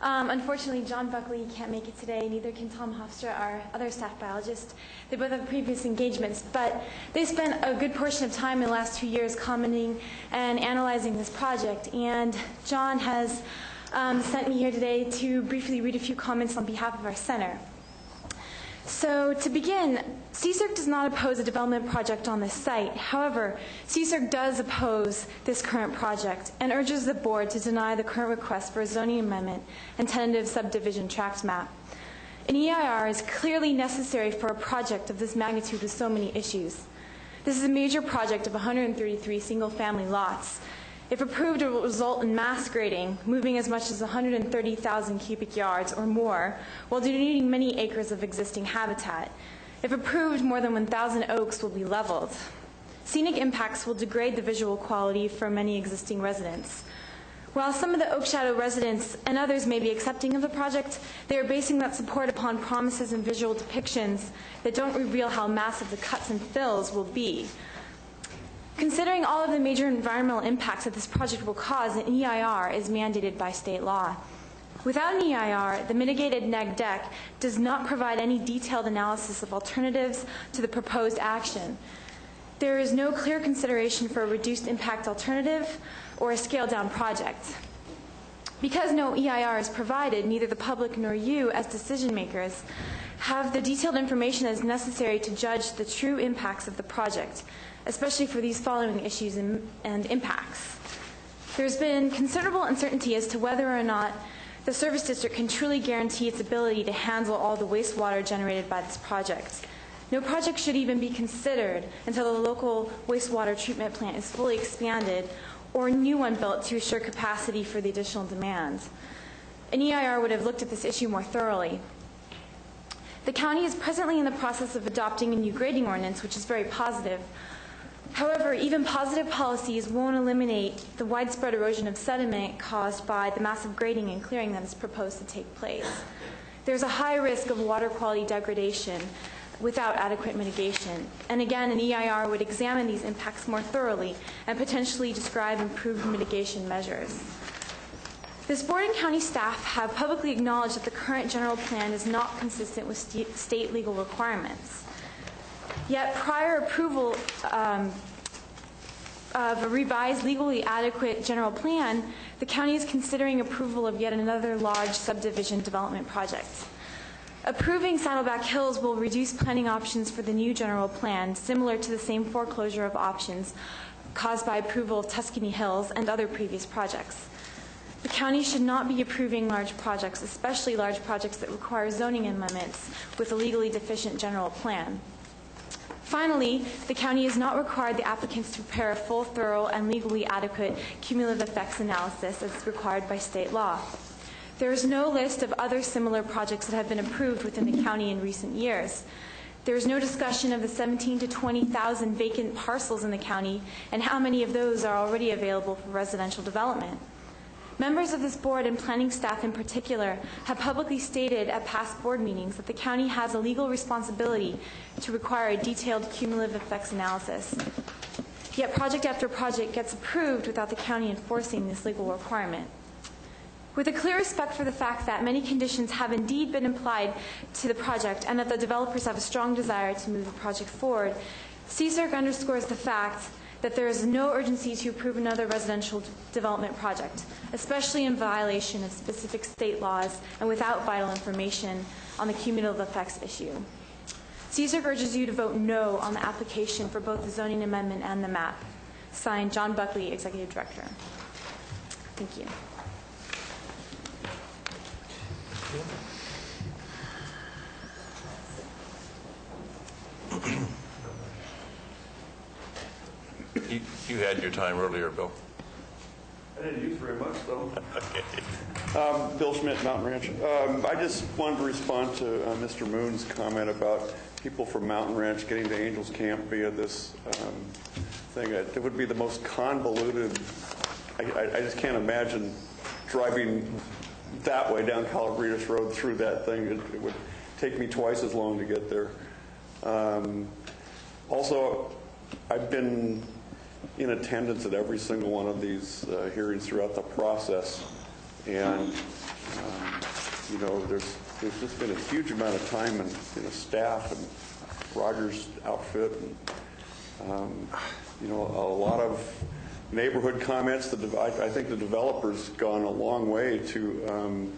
Unfortunately, John Buckley can't make it today, neither can Tom Hofstra, our other staff biologist. They both have previous engagements, but they spent a good portion of time in the last 2 years commenting and analyzing this project. And John has sent me here today to briefly read a few comments on behalf of our center. So to begin, CSERC does not oppose a development project on this site. However, CSERC does oppose this current project and urges the board to deny the current request for a zoning amendment and tentative subdivision tract map. An EIR is clearly necessary for a project of this magnitude with so many issues. This is a major project of 133 single-family lots. If approved, it will result in mass grading, moving as much as 130,000 cubic yards or more, while denuding many acres of existing habitat. If approved, more than 1,000 oaks will be leveled. Scenic impacts will degrade the visual quality for many existing residents. While some of the Oak Shadow residents and others may be accepting of the project, they are basing that support upon promises and visual depictions that don't reveal how massive the cuts and fills will be. Considering all of the major environmental impacts that this project will cause, an EIR is mandated by state law. Without an EIR, the mitigated neg deck does not provide any detailed analysis of alternatives to the proposed action. There is no clear consideration for a reduced impact alternative or a scaled-down project. Because no EIR is provided, neither the public nor you, as decision makers, have the detailed information that is necessary to judge the true impacts of the project, especially for these following issues and impacts. There's been considerable uncertainty as to whether or not the service district can truly guarantee its ability to handle all the wastewater generated by this project. No project should even be considered until the local wastewater treatment plant is fully expanded or a new one built to assure capacity for the additional demands. An EIR would have looked at this issue more thoroughly. The county is presently in the process of adopting a new grading ordinance, which is very positive. However, even positive policies won't eliminate the widespread erosion of sediment caused by the massive grading and clearing that is proposed to take place. There's a high risk of water quality degradation without adequate mitigation. And again, an EIR would examine these impacts more thoroughly and potentially describe improved mitigation measures. This board and county staff have publicly acknowledged that the current general plan is not consistent with state legal requirements. Yet prior approval of a revised, legally adequate general plan, the county is considering approval of yet another large subdivision development project. Approving Saddleback Hills will reduce planning options for the new general plan, similar to the same foreclosure of options caused by approval of Tuscany Hills and other previous projects. The county should not be approving large projects, especially large projects that require zoning amendments with a legally deficient general plan. Finally, the county has not required the applicants to prepare a full, thorough, and legally adequate cumulative effects analysis as required by state law. There is no list of other similar projects that have been approved within the county in recent years. There is no discussion of the 17,000 to 20,000 vacant parcels in the county and how many of those are already available for residential development. Members of this board and planning staff in particular have publicly stated at past board meetings that the county has a legal responsibility to require a detailed cumulative effects analysis. Yet project after project gets approved without the county enforcing this legal requirement. With a clear respect for the fact that many conditions have indeed been applied to the project and that the developers have a strong desire to move the project forward, CSERC underscores the fact that there is no urgency to approve another residential development project, especially in violation of specific state laws and without vital information on the cumulative effects issue. CSERC urges you to vote no on the application for both the zoning amendment and the map. Signed, John Buckley, Executive Director. Thank you. You had your time earlier, Bill. I didn't use very much, though. Okay. Bill Schmidt, Mountain Ranch. I just wanted to respond to Mr. Moon's comment about people from Mountain Ranch getting to Angels Camp via this thing. It would be the most convoluted. I just can't imagine driving that way down Calaveras Road through that thing. It would take me twice as long to get there. Also, I've been in attendance at every single one of these hearings throughout the process, and you know, there's just been a huge amount of time and staff and Roger's outfit, and you know, a lot of neighborhood comments. I think the developer's gone a long way to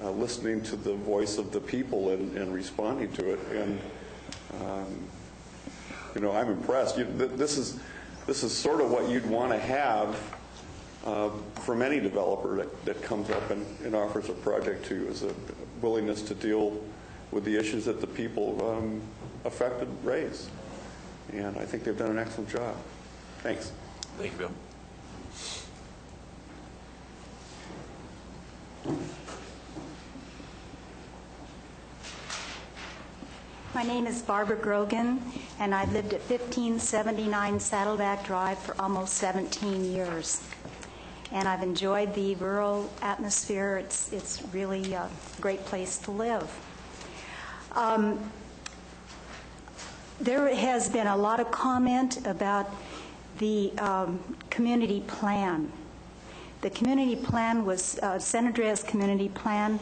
listening to the voice of the people and responding to it, and you know, I'm impressed. This is sort of what you'd want to have from any developer that comes up and offers a project to you, is a willingness to deal with the issues that the people affected raise. And I think they've done an excellent job. Thanks. Thank you, Bill. My name is Barbara Grogan, and I've lived at 1579 Saddleback Drive for almost 17 years. And I've enjoyed the rural atmosphere. It's really a great place to live. There has been a lot of comment about the community plan. The community plan was, San Andreas Community Plan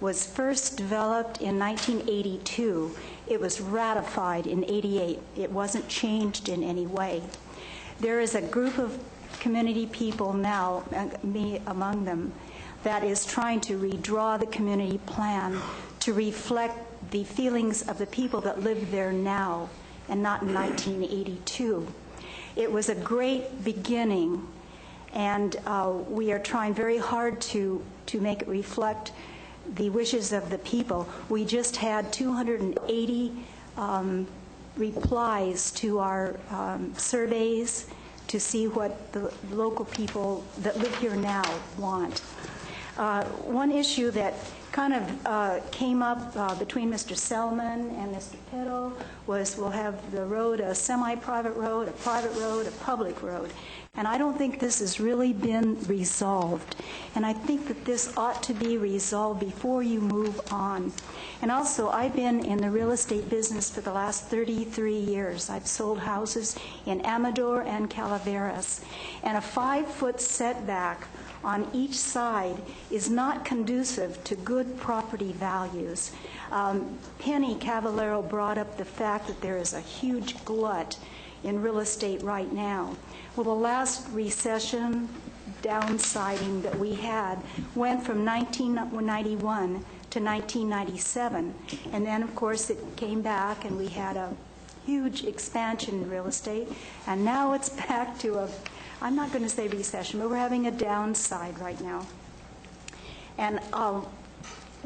was first developed in 1982. It was ratified in 88. It wasn't changed in any way. There is a group of community people now, me among them, that is trying to redraw the community plan to reflect the feelings of the people that live there now and not in 1982. It was a great beginning, and we are trying very hard to make it reflect the wishes of the people. We just had 280 replies to our surveys to see what the local people that live here now want. One issue that kind of came up between Mr. Selman and Mr. Pittle was we'll have the road a semi-private road, a private road, a public road. And I don't think this has really been resolved. And I think that this ought to be resolved before you move on. And also, I've been in the real estate business for the last 33 years. I've sold houses in Amador and Calaveras. And a 5-foot setback on each side is not conducive to good property values. Penny Cavallero brought up the fact that there is a huge glut in real estate right now. Well, the last recession downsizing that we had went from 1991 to 1997. And then, of course, it came back and we had a huge expansion in real estate. And now it's back to a, I'm not going to say recession, but we're having a downside right now. And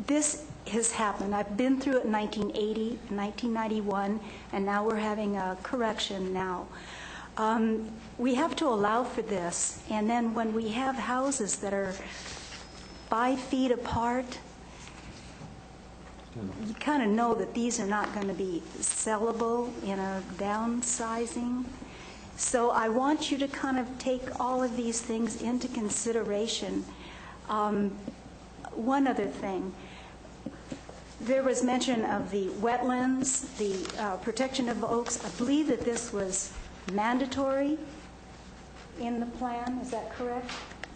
this has happened. I've been through it in 1980, 1991, and now we're having a correction now. We have to allow for this, and then when we have houses that are 5 feet apart, you kind of know that these are not going to be sellable in a downsizing. So I want you to kind of take all of these things into consideration. One other thing. There was mention of the wetlands, the protection of oaks. I believe that this was mandatory in the plan. Is that correct?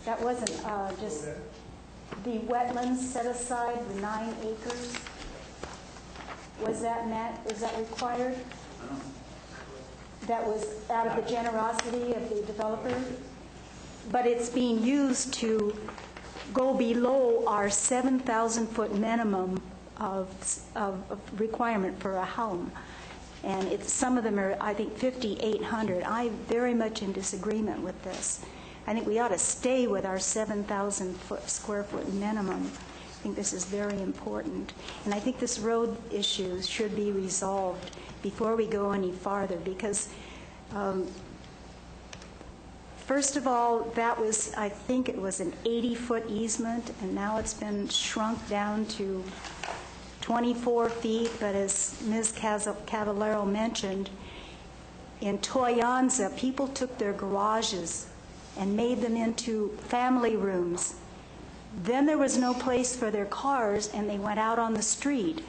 That wasn't just the wetlands set aside, the 9 acres. Was that required? That was out of the generosity of the developer? But it's being used to go below our 7,000-foot minimum of requirement for a home. And some of them are, I think, 5,800. I'm very much in disagreement with this. I think we ought to stay with our 7,000 square foot minimum. I think this is very important. And I think this road issue should be resolved before we go any farther, because first of all, that was, I think it was an 80-foot easement, and now it's been shrunk down to 24 feet. But as Ms. Cavallero mentioned, in Toyanza, people took their garages and made them into family rooms. Then there was no place for their cars, and they went out on the street.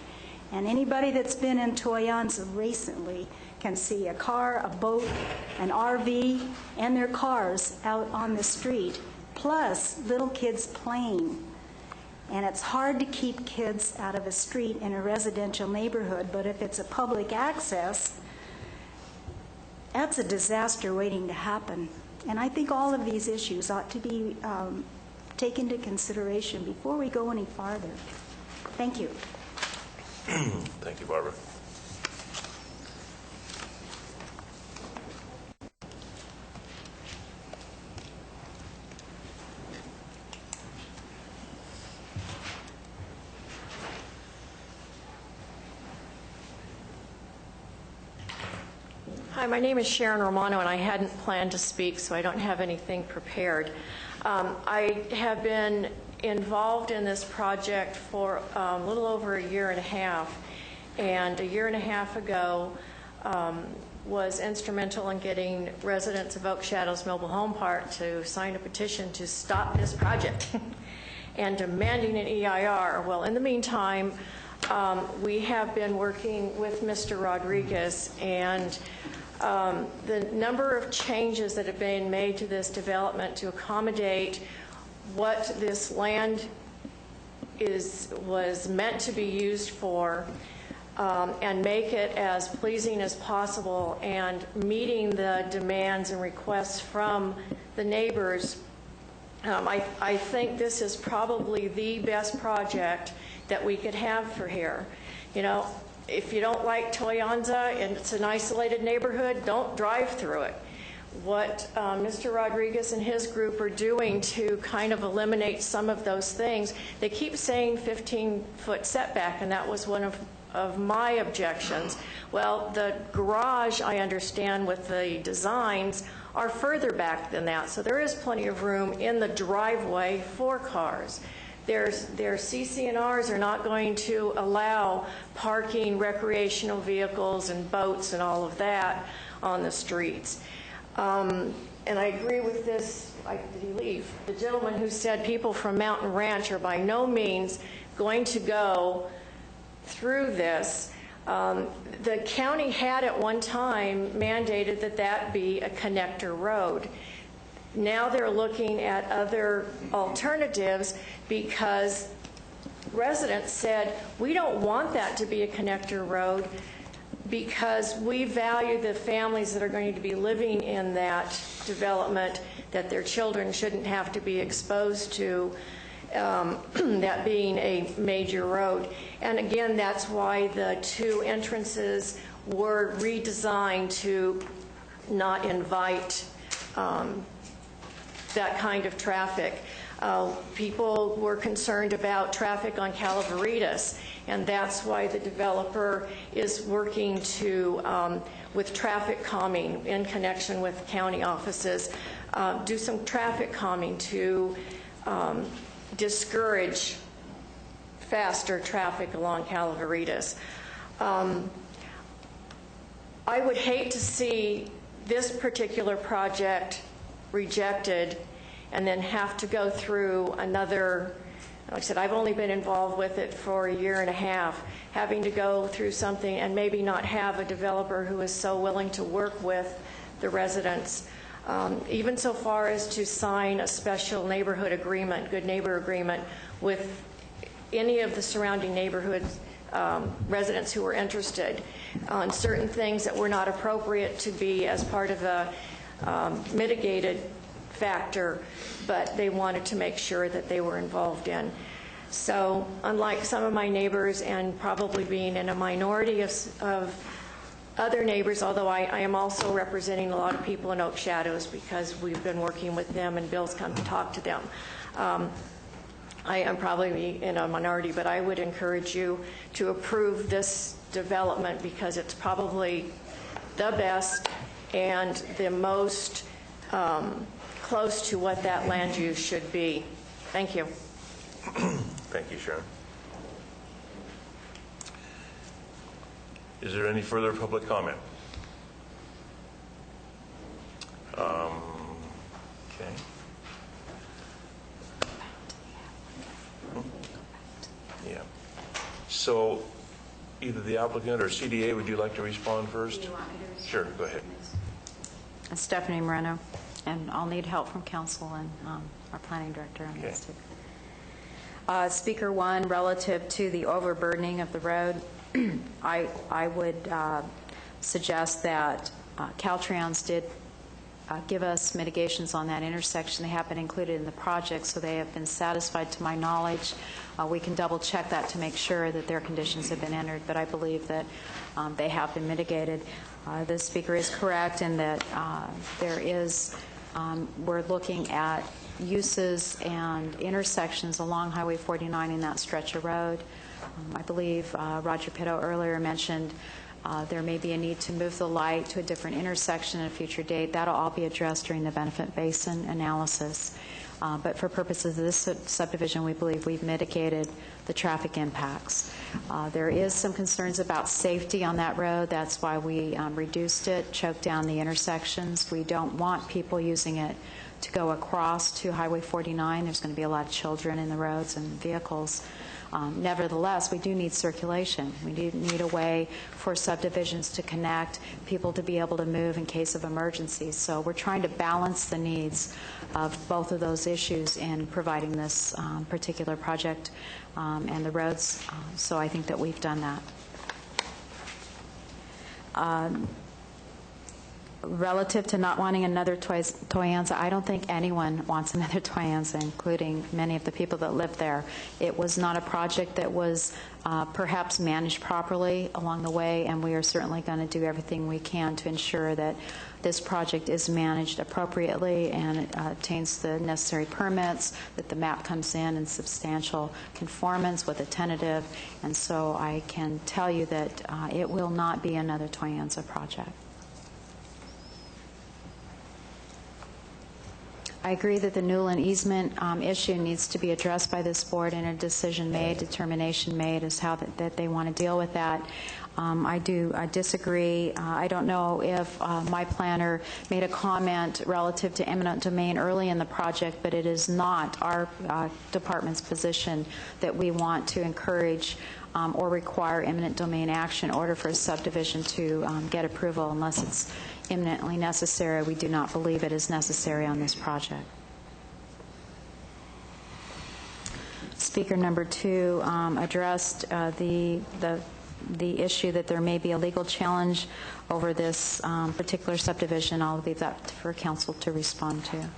And anybody that's been in Toyanza recently can see a car, a boat, an RV, and their cars out on the street, plus little kids playing. And it's hard to keep kids out of a street in a residential neighborhood, but if it's a public access, that's a disaster waiting to happen. And I think all of these issues ought to be taken into consideration before we go any farther. Thank you. Thank you, Barbara. Hi, my name is Sharon Romano, and I hadn't planned to speak, so I don't have anything prepared. I have been involved in this project for a little over a year and a half, and a year and a half ago was instrumental in getting residents of Oak Shadows Mobile Home Park to sign a petition to stop this project and demanding an EIR. Well, in the meantime, we have been working with Mr. Rodriguez, and the number of changes that have been made to this development to accommodate what this land was meant to be used for, and make it as pleasing as possible and meeting the demands and requests from the neighbors. I think this is probably the best project that we could have for here. You know, if you don't like Toyanza and it's an isolated neighborhood, don't drive through it. What Mr. Rodriguez and his group are doing to kind of eliminate some of those things, they keep saying 15-foot setback, and that was one of my objections. Well, the garage, I understand, with the designs are further back than that, so there is plenty of room in the driveway for cars. Their CC&Rs are not going to allow parking recreational vehicles and boats and all of that on the streets. And I agree with this, did he leave? The gentleman who said people from Mountain Ranch are by no means going to go through this. The county had at one time mandated that that be a connector road. Now they're looking at other alternatives because residents said, we don't want that to be a connector road because we value the families that are going to be living in that development, that their children shouldn't have to be exposed to that being a major road. And again, that's why the 2 entrances were redesigned to not invite that kind of traffic. People were concerned about traffic on Calaveritas, and that's why the developer is working to, with traffic calming in connection with county offices, do some traffic calming to discourage faster traffic along Calaveritas. I would hate to see this particular project rejected and then have to go through another, like I said, I've only been involved with it for a year and a half, having to go through something and maybe not have a developer who is so willing to work with the residents, even so far as to sign a special neighborhood agreement, good neighbor agreement, with any of the surrounding neighborhoods, residents who were interested on certain things that were not appropriate to be as part of a mitigated factor, but they wanted to make sure that they were involved in. So unlike some of my neighbors, and probably being in a minority of other neighbors, although I am also representing a lot of people in Oak Shadows because we've been working with them and Bill's come to talk to them. I am probably in a minority, but I would encourage you to approve this development because it's probably the best and the most close to what that land use should be. Thank you. Thank you, Sharon. Is there any further public comment? Okay. Yeah. So either the applicant or CDA, would you like to respond first? Do you want me to respond? Sure, go ahead. Stephanie Moreno, and I'll need help from council and our planning director on this too. Speaker one, relative to the overburdening of the road, I would suggest that Caltrans did give us mitigations on that intersection. They have been included in the project, so they have been satisfied to my knowledge. We can double check that to make sure that their conditions have been entered, but I believe that they have been mitigated. The speaker is correct in that there is, we're looking at uses and intersections along Highway 49 in that stretch of road. I believe Roger Pitto earlier mentioned there may be a need to move the light to a different intersection at a future date. That'll all be addressed during the benefit basin analysis. But for purposes of this subdivision, we believe we've mitigated the traffic impacts. There is some concerns about safety on that road. That's why we reduced it, choked down the intersections. We don't want people using it to go across to Highway 49. There's going to be a lot of children in the roads and vehicles. Nevertheless, we do need circulation. We do need a way for subdivisions to connect, people to be able to move in case of emergencies. So we're trying to balance the needs of both of those issues in providing this particular project and the roads. So I think that we've done that. Relative to not wanting another Toyanza, I don't think anyone wants another Toyanza, including many of the people that live there. It was not a project that was perhaps managed properly along the way, and we are certainly going to do everything we can to ensure that this project is managed appropriately and obtains the necessary permits, that the map comes in substantial conformance with a tentative, and so I can tell you that it will not be another Toyanza project. I agree that the Newland easement issue needs to be addressed by this board and a decision made, determination made as how that they want to deal with that. I disagree. I don't know if my planner made a comment relative to eminent domain early in the project, but it is not our department's position that we want to encourage or require eminent domain action in order for a subdivision to get approval unless it's imminently necessary. We do not believe it is necessary on this project. Speaker number two addressed the issue that there may be a legal challenge over this particular subdivision. I'll leave that for council to respond to.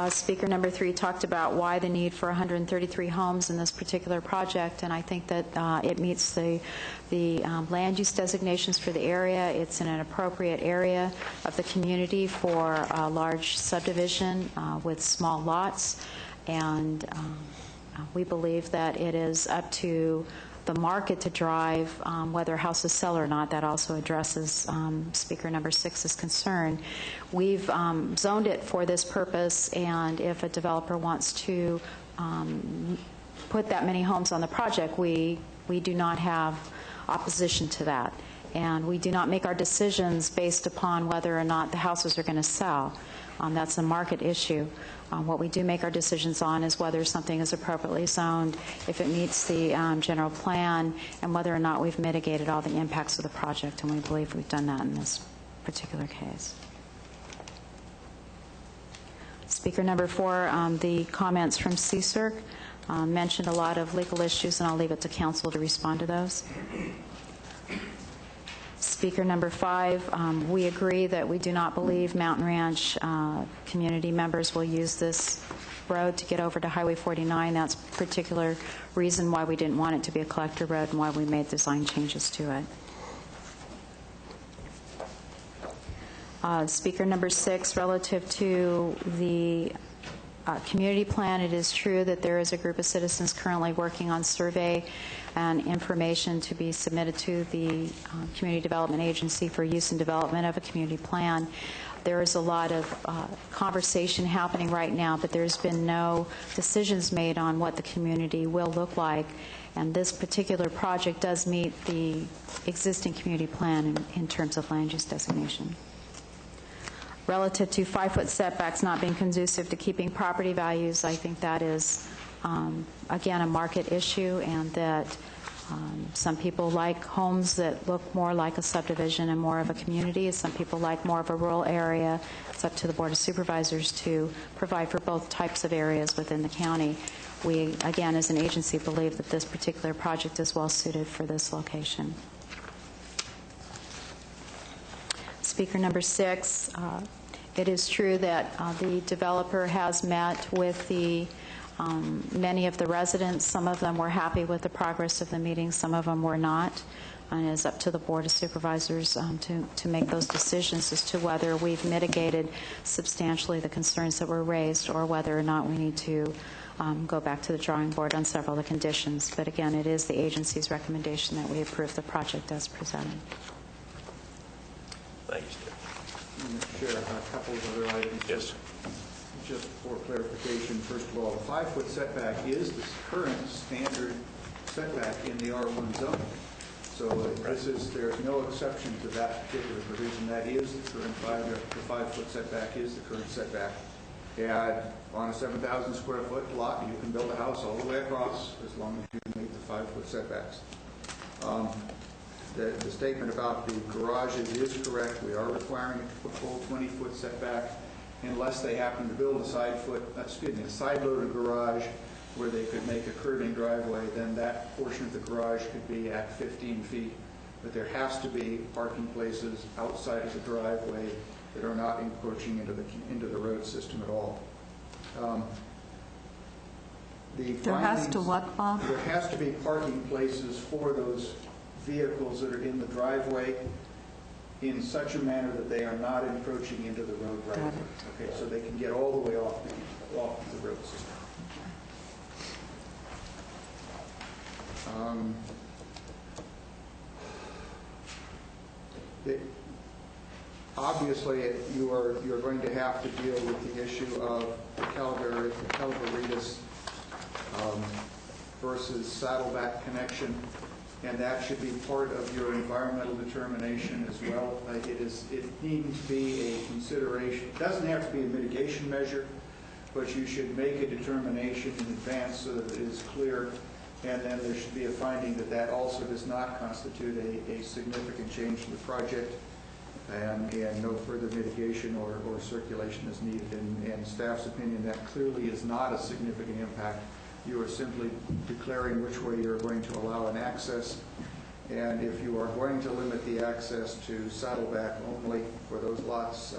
Speaker number 3 talked about why the need for 133 homes in this particular project, and I think that it meets the land use designations for the area. It's in an appropriate area of the community for a large subdivision with small lots, and we believe that it is up to the market to drive whether a house is sell or not. That also addresses Speaker number 6's concern. We've zoned it for this purpose, and if a developer wants to put that many homes on the project, we do not have opposition to that. And we do not make our decisions based upon whether or not the houses are going to sell. That's a market issue. What we do make our decisions on is whether something is appropriately zoned, if it meets the general plan, and whether or not we've mitigated all the impacts of the project, and we believe we've done that in this particular case. Speaker number 4, the comments from CSERC mentioned a lot of legal issues, and I'll leave it to council to respond to those. Speaker number 5, we agree that we do not believe Mountain Ranch community members will use this road to get over to Highway 49. That's a particular reason why we didn't want it to be a collector road and why we made design changes to it. Speaker number 6, relative to the community plan, it is true that there is a group of citizens currently working on survey and information to be submitted to the Community Development Agency for use and development of a community plan. There is a lot of conversation happening right now, but there's been no decisions made on what the community will look like, and this particular project does meet the existing community plan in terms of land use designation. Relative to 5-foot setbacks not being conducive to keeping property values, I think that is, again, a market issue, and that some people like homes that look more like a subdivision and more of a community. Some people like more of a rural area. It's up to the Board of Supervisors to provide for both types of areas within the county. We, again, as an agency, believe that this particular project is well suited for this location. Speaker number 6, it is true that the developer has met with the many of the residents. Some of them were happy with the progress of the meeting, some of them were not, and it is up to the Board of Supervisors to make those decisions as to whether we've mitigated substantially the concerns that were raised or whether or not we need to go back to the drawing board on several of the conditions. But again, it is the agency's recommendation that we approve the project as presented. Thank you, Steve. Mr. Chair, a couple of other items. Yes. Just for clarification, first of all, the 5-foot setback is the current standard setback in the R1 zone. So there's no exception to that particular provision. That is the current 5-foot setback is the current setback. And on a 7,000 square foot lot, you can build a house all the way across as long as you meet the 5-foot setbacks. The statement about the garages is correct. We are requiring a full 20-foot setback unless they happen to build a side-loaded garage where they could make a curving driveway. Then that portion of the garage could be at 15 feet. But there has to be parking places outside of the driveway that are not encroaching into the road system at all. There has to what, Bob? There has to be parking places for those vehicles that are in the driveway in such a manner that they are not encroaching into the road right away. Okay, so they can get all the way off the road system. Obviously, you're going to have to deal with the issue of the Calaveritas versus Saddleback connection, and that should be part of your environmental determination as well. It needs to be a consideration. It doesn't have to be a mitigation measure, but you should make a determination in advance so that it is clear, and then there should be a finding that that also does not constitute a significant change to the project, and no further mitigation or circulation is needed. In staff's opinion, that clearly is not a significant impact. You are simply declaring which way you're going to allow an access, and if you are going to limit the access to Saddleback only for those lots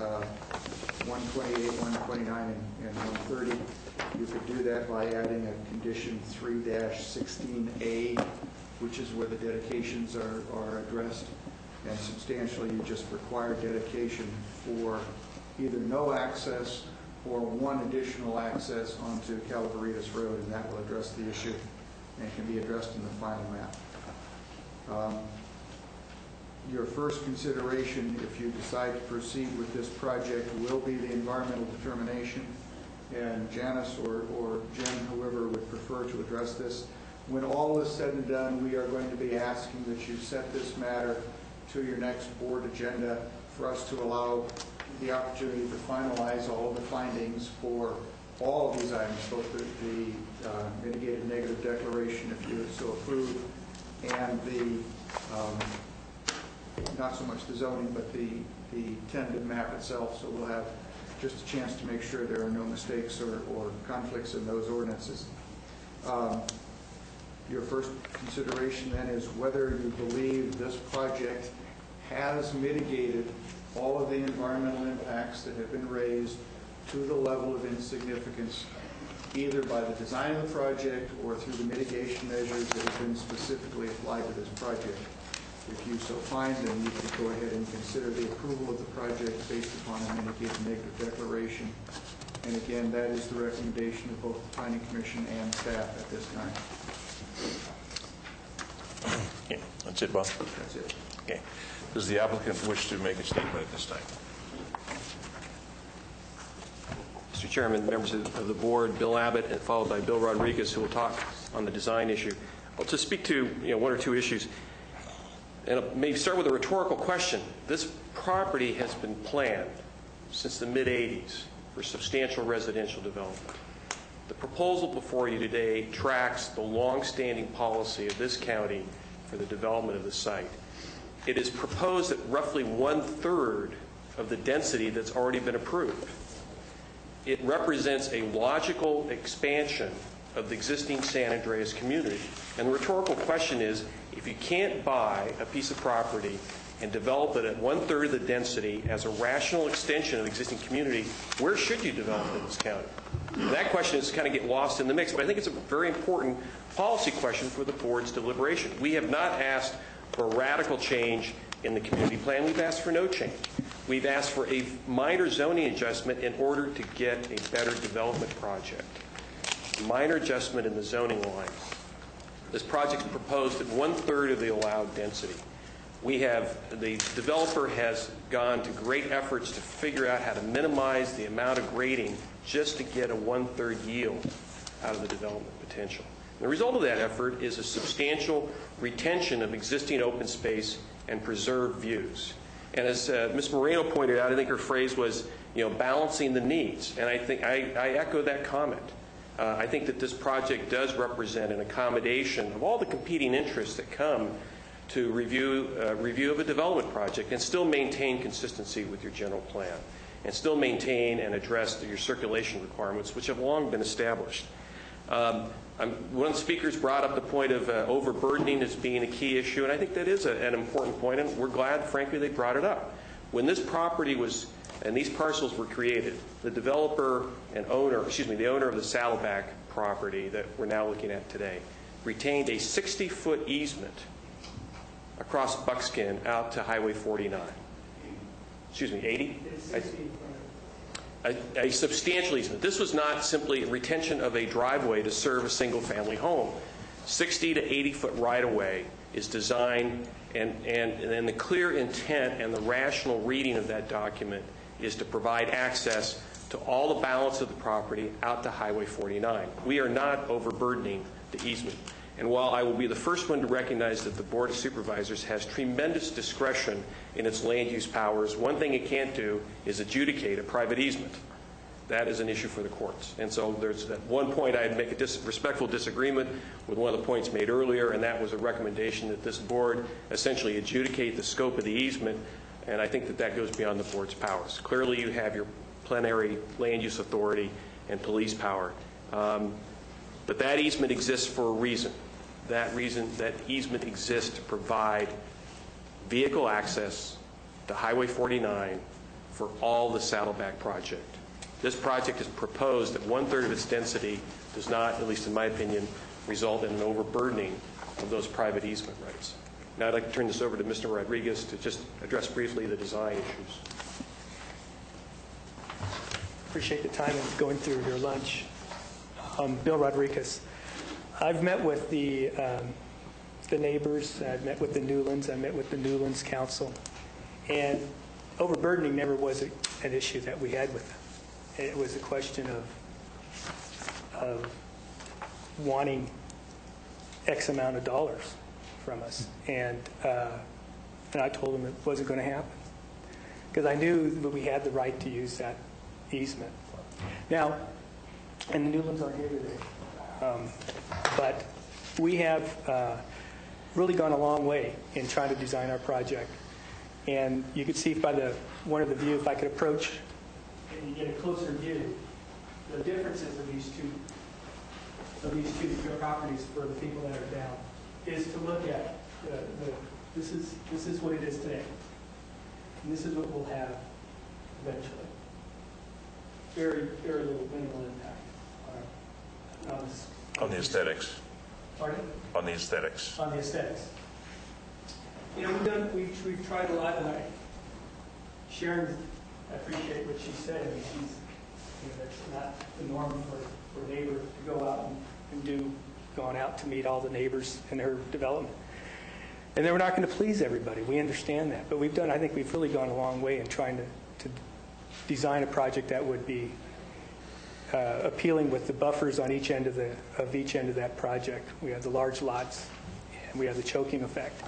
128, 129, and 130. You could do that by adding a condition 3-16A, which is where the dedications are addressed. And substantially, you just require dedication for either no access or one additional access onto Calaveritas Road, and that will address the issue and can be addressed in the final map. Your first consideration, if you decide to proceed with this project, will be the environmental determination. And Janice or Jim, whoever would prefer to address this. When all is said and done, we are going to be asking that you set this matter to your next board agenda for us to allow the opportunity to finalize all of the findings for all of these items, both the mitigated negative declaration, if you so approve, and the not so much the zoning, but the tentative map itself. So we'll have just a chance to make sure there are no mistakes or conflicts in those ordinances. Your first consideration then is whether you believe this project has mitigated all of the environmental impacts that have been raised to the level of insignificance, either by the design of the project or through the mitigation measures that have been specifically applied to this project. If you so find, then you can go ahead and consider the approval of the project based upon a mitigated negative declaration. And again, that is the recommendation of both the Planning Commission and staff at this time. Okay, that's it, Bob? That's it. Okay. Does the applicant wish to make a statement at this time? Mr. Chairman, members of the board, Bill Abbott, and followed by Bill Rodriguez, who will talk on the design issue. Well, to speak to one or two issues, and maybe start with a rhetorical question. This property has been planned since the mid-'80s for substantial residential development. The proposal before you today tracks the long-standing policy of this county for the development of the site. It is proposed at roughly 1/3 of the density that's already been approved. It represents a logical expansion of the existing San Andreas community. And the rhetorical question is, if you can't buy a piece of property and develop it at 1/3 of the density as a rational extension of the existing community, where should you develop in this county? And that question is kind of get lost in the mix, but I think it's a very important policy question for the board's deliberation. We have not asked for a radical change in the community plan. We've asked for no change. We've asked for a minor zoning adjustment in order to get a better development project. Minor adjustment in the zoning line. This project is proposed at 1/3 of the allowed density. The developer has gone to great efforts to figure out how to minimize the amount of grading just to get a 1/3 yield out of the development potential. And the result of that effort is a substantial retention of existing open space and preserved views. And as Ms. Moreno pointed out, I think her phrase was, balancing the needs. And I think I echo that comment. I think that this project does represent an accommodation of all the competing interests that come to review of a development project and still maintain consistency with your general plan and still maintain and address your circulation requirements, which have long been established. One of the speakers brought up the point of overburdening as being a key issue, and I think that is an important point, and we're glad, frankly, they brought it up. When this property was, and these parcels were created, the developer and owner, the owner of the Saddleback property that we're now looking at today, retained a 60-foot easement across Buckskin out to Highway 49. 80? A substantial easement. This was not simply a retention of a driveway to serve a single-family home. 60 to 80-foot right-of-way is designed, and the clear intent and the rational reading of that document is to provide access to all the balance of the property out to Highway 49. We are not overburdening the easement. And while I will be the first one to recognize that the Board of Supervisors has tremendous discretion in its land use powers, one thing it can't do is adjudicate a private easement. That is an issue for the courts. And so there's at one point I'd make a respectful disagreement with one of the points made earlier, and that was a recommendation that this board essentially adjudicate the scope of the easement, and I think that that goes beyond the board's powers. Clearly you have your plenary land use authority and police power, but that easement exists for a reason. That easement exists to provide vehicle access to Highway 49 for all the Saddleback project. This project is proposed that 1/3 of its density does not, at least in my opinion, result in an overburdening of those private easement rights. Now I'd like to turn this over to Mr. Rodriguez to just address briefly the design issues. Appreciate the time and going through your lunch. Bill Rodriguez. I've met with the neighbors. I've met with the Newlands. I met with the Newlands Council. And overburdening never was an issue that we had with them. It was a question of wanting X amount of dollars from us. And I told them it wasn't going to happen because I knew that we had the right to use that easement. Now, and the Newlands aren't here today, but we have really gone a long way in trying to design our project. And you could see by one of the view, if I could approach and you get a closer view, the differences of these two properties for the people that are down is to look at this is what it is today, and this is what we'll have eventually. Very, very little minimal impact on the aesthetics. Pardon? On the aesthetics. On the aesthetics. You know, we've tried a lot, and Sharon, I appreciate what she said. I mean, that's not the norm for a neighbor to go out and gone out to meet all the neighbors in her development. And then we're not going to please everybody. We understand that. But I think we've really gone a long way in trying to design a project that would be appealing with the buffers on each end of that project. We have the large lots, and we have the choking effect.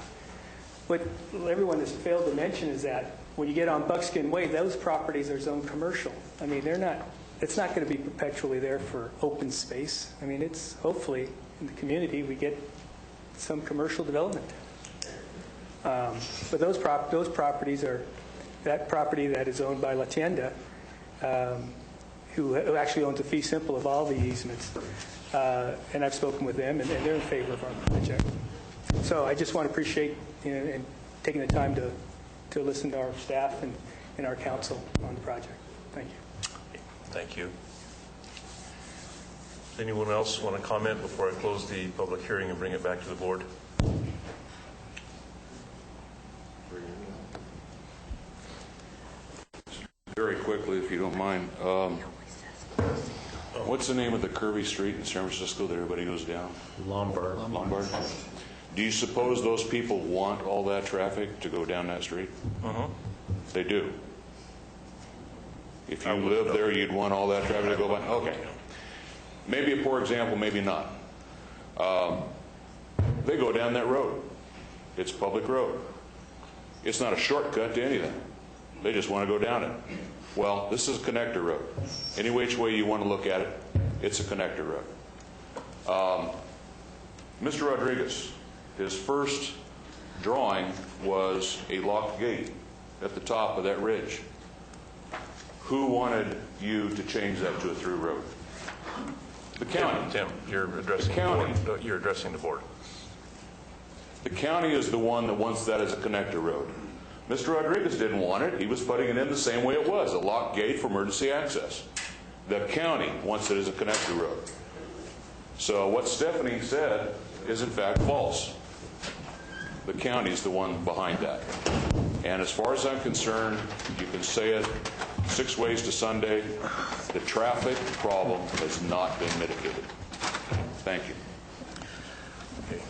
What everyone has failed to mention is that when you get on Buckskin Way, those properties are zoned commercial. I mean, it's not going to be perpetually there for open space. I mean, it's hopefully in the community we get some commercial development. But those properties are that property that is owned by La Tienda, who actually owns a fee simple of all the easements. And I've spoken with them, and they're in favor of our project. So I just want to appreciate and taking the time to listen to our staff and our council on the project. Thank you. Thank you. Does anyone else want to comment before I close the public hearing and bring it back to the board? Very quickly, if you don't mind. What's the name of the curvy street in San Francisco that everybody goes down? Lombard. Lombard. Do you suppose those people want all that traffic to go down that street? They do. If you live there, you'd want all that traffic to go by? Okay. Maybe a poor example, maybe not. They go down that road. It's a public road. It's not a shortcut to anything. They just want to go down it. Well, this is a connector road. Any which way you want to look at it, it's a connector road. Mr. Rodriguez, his first drawing was a locked gate at the top of that ridge. Who wanted you to change that to a through road? The county. Tim, you're addressing the board. You're addressing the board. The county is the one that wants that as a connector road. Mr. Rodriguez didn't want it. He was putting it in the same way it was, a locked gate for emergency access. The county wants it as a connector road. So what Stephanie said is in fact false. The county is the one behind that. And as far as I'm concerned, you can say it 6 ways to Sunday, the traffic problem has not been mitigated. Thank you. Okay.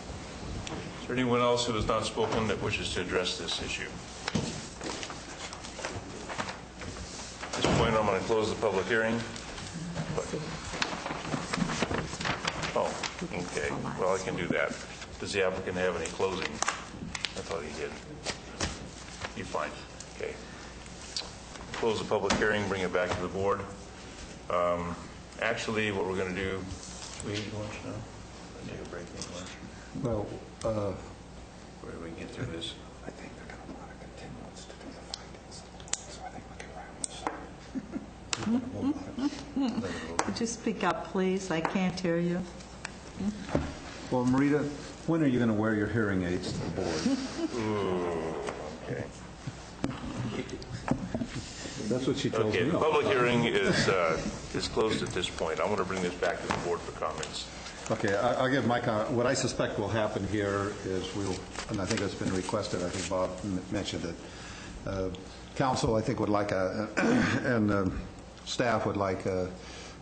Is there anyone else who has not spoken that wishes to address this issue? At this point, I'm going to close the public hearing. Oh, okay. Well, I can do that. Does the applicant have any closing? I thought he did. Be fine. Okay. Close the public hearing, bring it back to the board. Actually, what we're going to do, we eat lunch now? Take a break and eat lunch? Well, where do we get through this? I think they're going to want a continuance to do the findings. So I think we can wrap this up. Could you speak up, please? I can't hear you. Well, Marita, when are you going to wear your hearing aids to the board? Ooh, okay. That's what she tells Okay, me. the public hearing is closed at this point. I want to bring this back to the board for comments. Okay, I'll give my comment. What I suspect will happen here is we'll, and I think it's been requested, I think Bob mentioned it, council, I think, would like and staff would like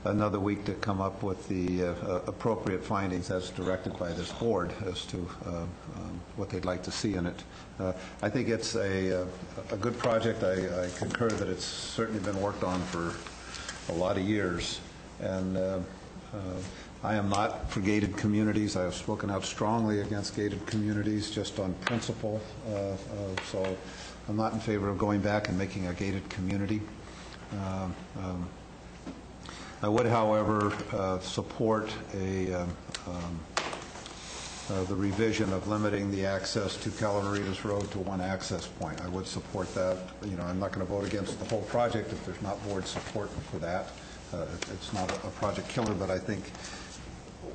another week to come up with the appropriate findings as directed by this board as to what they'd like to see in it. I think it's a good project. I concur that it's certainly been worked on for a lot of years. And I am not for gated communities. I have spoken out strongly against gated communities just on principle. So I'm not in favor of going back and making a gated community. I would, however, support the revision of limiting the access to Calaveritas Road to one access point. I would support that. You know, I'm not going to vote against the whole project if there's not board support for that. It's not a project killer, but I think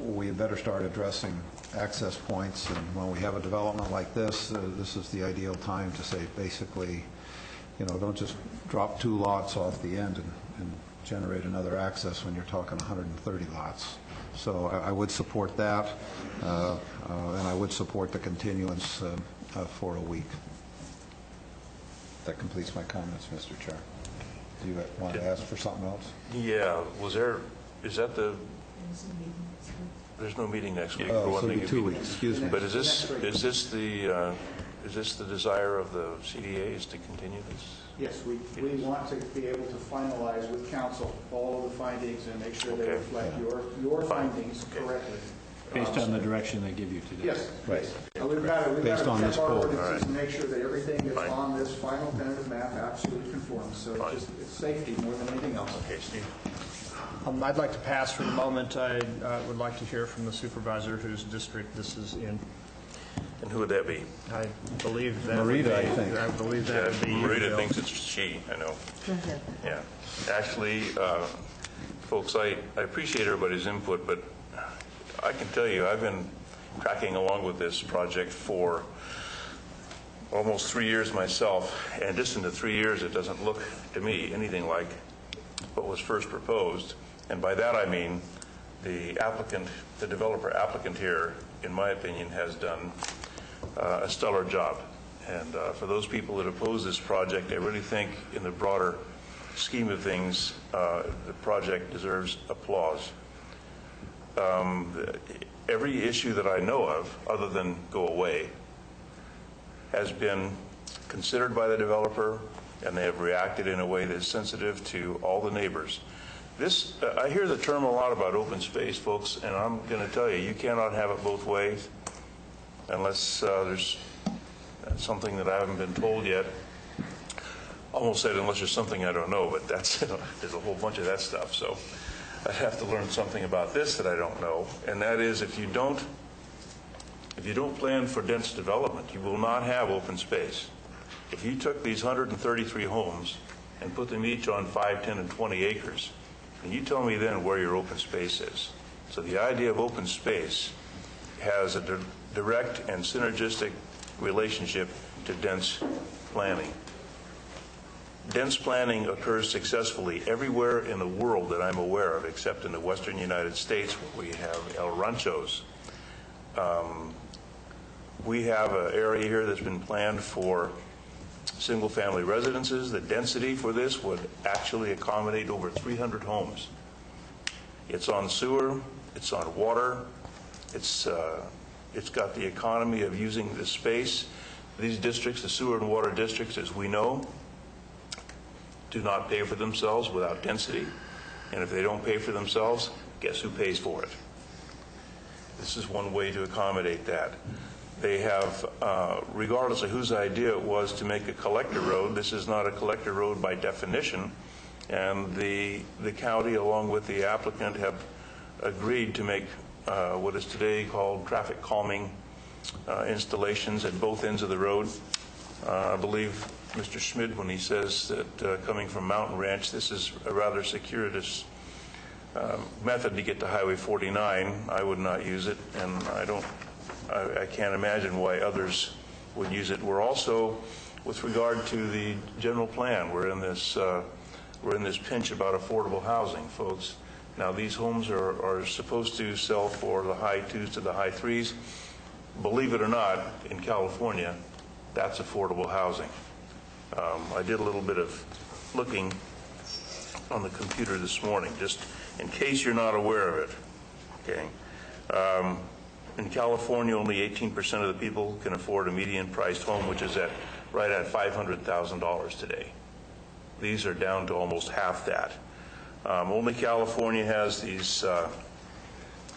we better start addressing access points. And when we have a development like this, this is the ideal time to say, basically, you know, don't just drop 2 lots off the end and generate another access when you're talking 130 lots. So I would support that, and I would support the continuance for a week. That completes my comments, Mr. Chair. Do you want to ask for something else? Yeah, is that the, there's no meeting next week. Oh, so it'll be 2 weeks, excuse me. But is this the desire of the CDAs to continue this? Yes, we want to be able to finalize with council all of the findings and make sure they reflect your findings correctly. Based on the direction they give you today. Yes. Right. We've got to Based on check this our poll. ordinances and make sure that everything is on this final tentative map absolutely conforms. So it's safety more than anything else. Okay, Steve. I'd like to pass for the moment. I would like to hear from the supervisor whose district this is in. And who would that be? I believe that Marita, would be, I think. I believe that would be you, Marita Bill. thinks it's she, I know. Go ahead. Yeah. Actually, folks, I appreciate everybody's input, but I can tell you I've been tracking along with this project for almost 3 years myself, and just in the 3 years it doesn't look to me anything like what was first proposed. And by that I mean the applicant, the developer applicant here, in my opinion, has done a stellar job. And for those people that oppose this project, I really think in the broader scheme of things, the project deserves applause. Every issue that I know of, other than go away, has been considered by the developer, and they have reacted in a way that's sensitive to all the neighbors. This, I hear the term a lot about open space, folks, and I'm going to tell you, you cannot have it both ways unless there's something that I haven't been told yet. Almost said unless there's something I don't know, but that's, there's a whole bunch of that stuff. So I have to learn something about this that I don't know, and that is if you don't plan for dense development, you will not have open space. If you took these 133 homes and put them each on 5, 10, and 20 acres, and you tell me then where your open space is. So the idea of open space has a direct and synergistic relationship to dense planning. Dense planning occurs successfully everywhere in the world that I'm aware of, except in the western United States where we have El Ranchos. We have an area here that's been planned for single-family residences. The density for this would actually accommodate over 300 homes. It's on sewer, it's on water, it's got the economy of using this space. These districts, the sewer and water districts, as we know, do not pay for themselves without density. And if they don't pay for themselves, guess who pays for it? This is one way to accommodate that. They have, regardless of whose idea it was to make a collector road, this is not a collector road by definition, and the county, along with the applicant, have agreed to make what is today called traffic calming installations at both ends of the road. I believe Mr. Schmid, when he says that coming from Mountain Ranch, this is a rather circuitous method to get to Highway 49. I would not use it, and I can't imagine why others would use it. We're also, with regard to the general plan, we're in this we're in this pinch about affordable housing, folks. Now, these homes are supposed to sell for the high 2s to the high 3s. Believe it or not, in California, that's affordable housing. I did a little bit of looking on the computer this morning, just in case you're not aware of it. Okay. In California, only 18% of the people can afford a median-priced home, which is right at $500,000 today. These are down to almost half that. Only California has these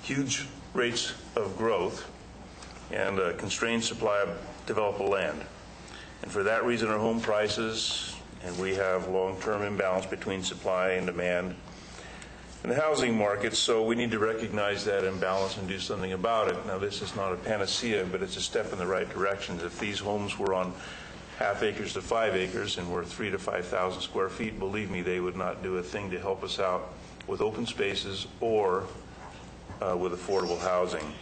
huge rates of growth and a constrained supply of developable land. And for that reason, our home prices, and we have long-term imbalance between supply and demand in the housing market, so we need to recognize that imbalance and do something about it. Now, this is not a panacea, but it's a step in the right direction. If these homes were on half acres to 5 acres and were 3,000 to 5,000 square feet, believe me, they would not do a thing to help us out with open spaces or with affordable housing.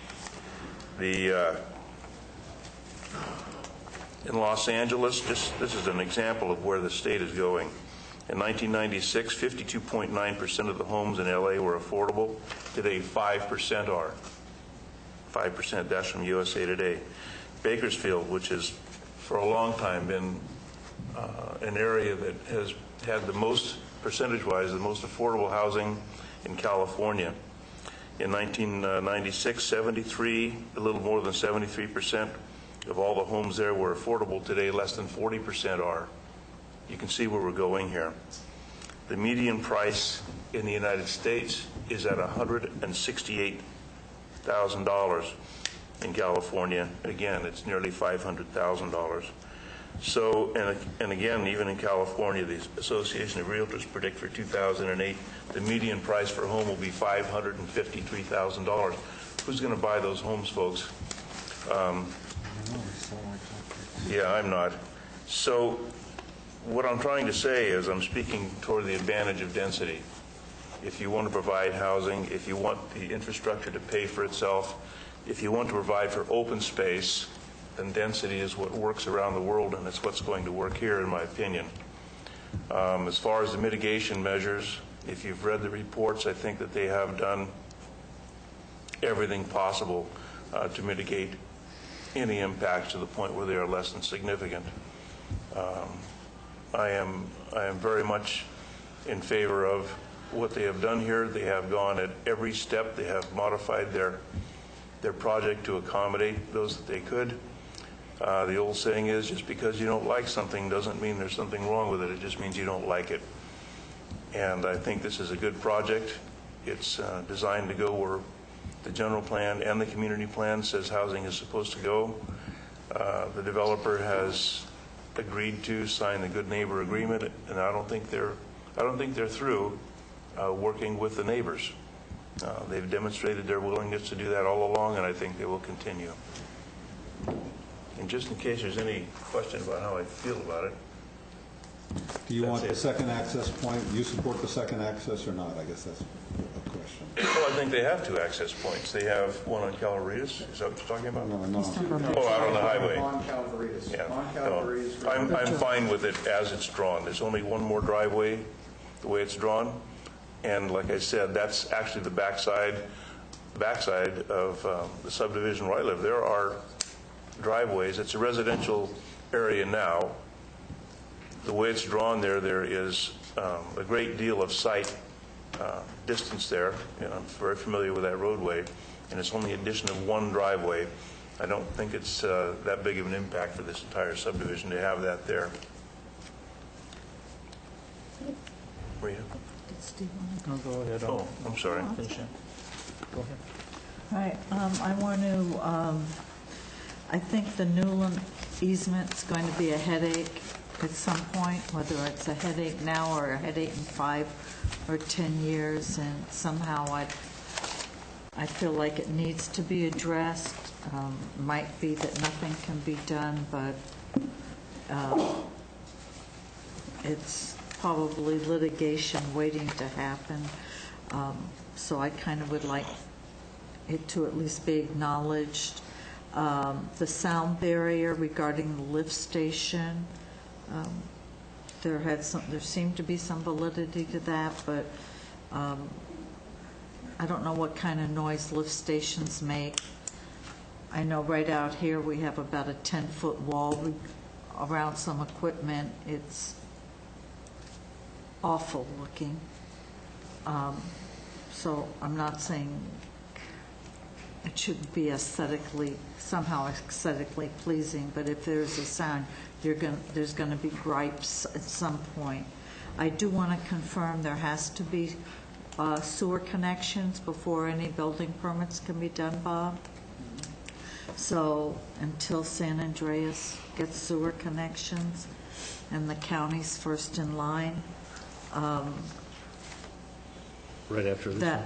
In Los Angeles, this is an example of where the state is going. In 1996, 52.9% of the homes in LA were affordable. Today, 5% are. 5%, that's from USA Today. Bakersfield, which has for a long time been an area that has had the most, percentage-wise, the most affordable housing in California. In 1996, a little more than 73% of all the homes there were affordable. Today, less than 40% are. You can see where we're going here. The median price in the United States is at $168,000. In California, again, it's nearly $500,000. So, and again, even in California, the Association of Realtors predict for 2008, the median price for a home will be $553,000. Who's going to buy those homes, folks? Yeah, I'm not. So, what I'm trying to say is I'm speaking toward the advantage of density. If you want to provide housing, if you want the infrastructure to pay for itself, if you want to provide for open space, then density is what works around the world, and it's what's going to work here, in my opinion. As far as the mitigation measures, if you've read the reports, I think that they have done everything possible to mitigate any impacts to the point where they are less than significant. I am very much in favor of what they have done here. They have gone at every step. They have modified their project to accommodate those that they could. The old saying is, just because you don't like something doesn't mean there's something wrong with it. It just means you don't like it. And I think this is a good project. It's designed to go where the general plan and the community plan says housing is supposed to go. The developer has agreed to sign the Good Neighbor Agreement, and I don't think they're through working with the neighbors. They've demonstrated their willingness to do that all along, and I think they will continue. And just in case there's any question about how I feel about it. Do you want the second access point? Do you support the second access or not? I guess that's a question. Well, I think they have 2 access points. They have one on Calvaritas. Is that what you're talking about? No. Oh, out on the highway. On Calvaritas. Yeah. On Calvaritas. No. I'm fine with it as it's drawn. There's only one more driveway, the way it's drawn. And like I said, that's actually the backside of the subdivision where I live. There are driveways. It's a residential area now. The way it's drawn there is a great deal of sight distance there. And I'm very familiar with that roadway. And it's only addition of one driveway. I don't think it's that big of an impact for this entire subdivision to have that there. Maria? No, go ahead. Oh, I'm sorry. Go ahead. All right, I want to, I think the Newland easement's going to be a headache at some point, whether it's a headache now or a headache in 5 or 10 years, and somehow I feel like it needs to be addressed. Might be that nothing can be done, but it's probably litigation waiting to happen. So I kind of would like it to at least be acknowledged. The sound barrier regarding the lift station, there seemed to be some validity to that, but I don't know what kind of noise lift stations make. I know right out here we have about a 10-foot wall around some equipment. It's awful looking. So I'm not saying it should be somehow aesthetically pleasing, but if there's a sound, there's going to be gripes at some point. I do want to confirm there has to be sewer connections before any building permits can be done, Bob. So until San Andreas gets sewer connections and the county's first in line, Right after this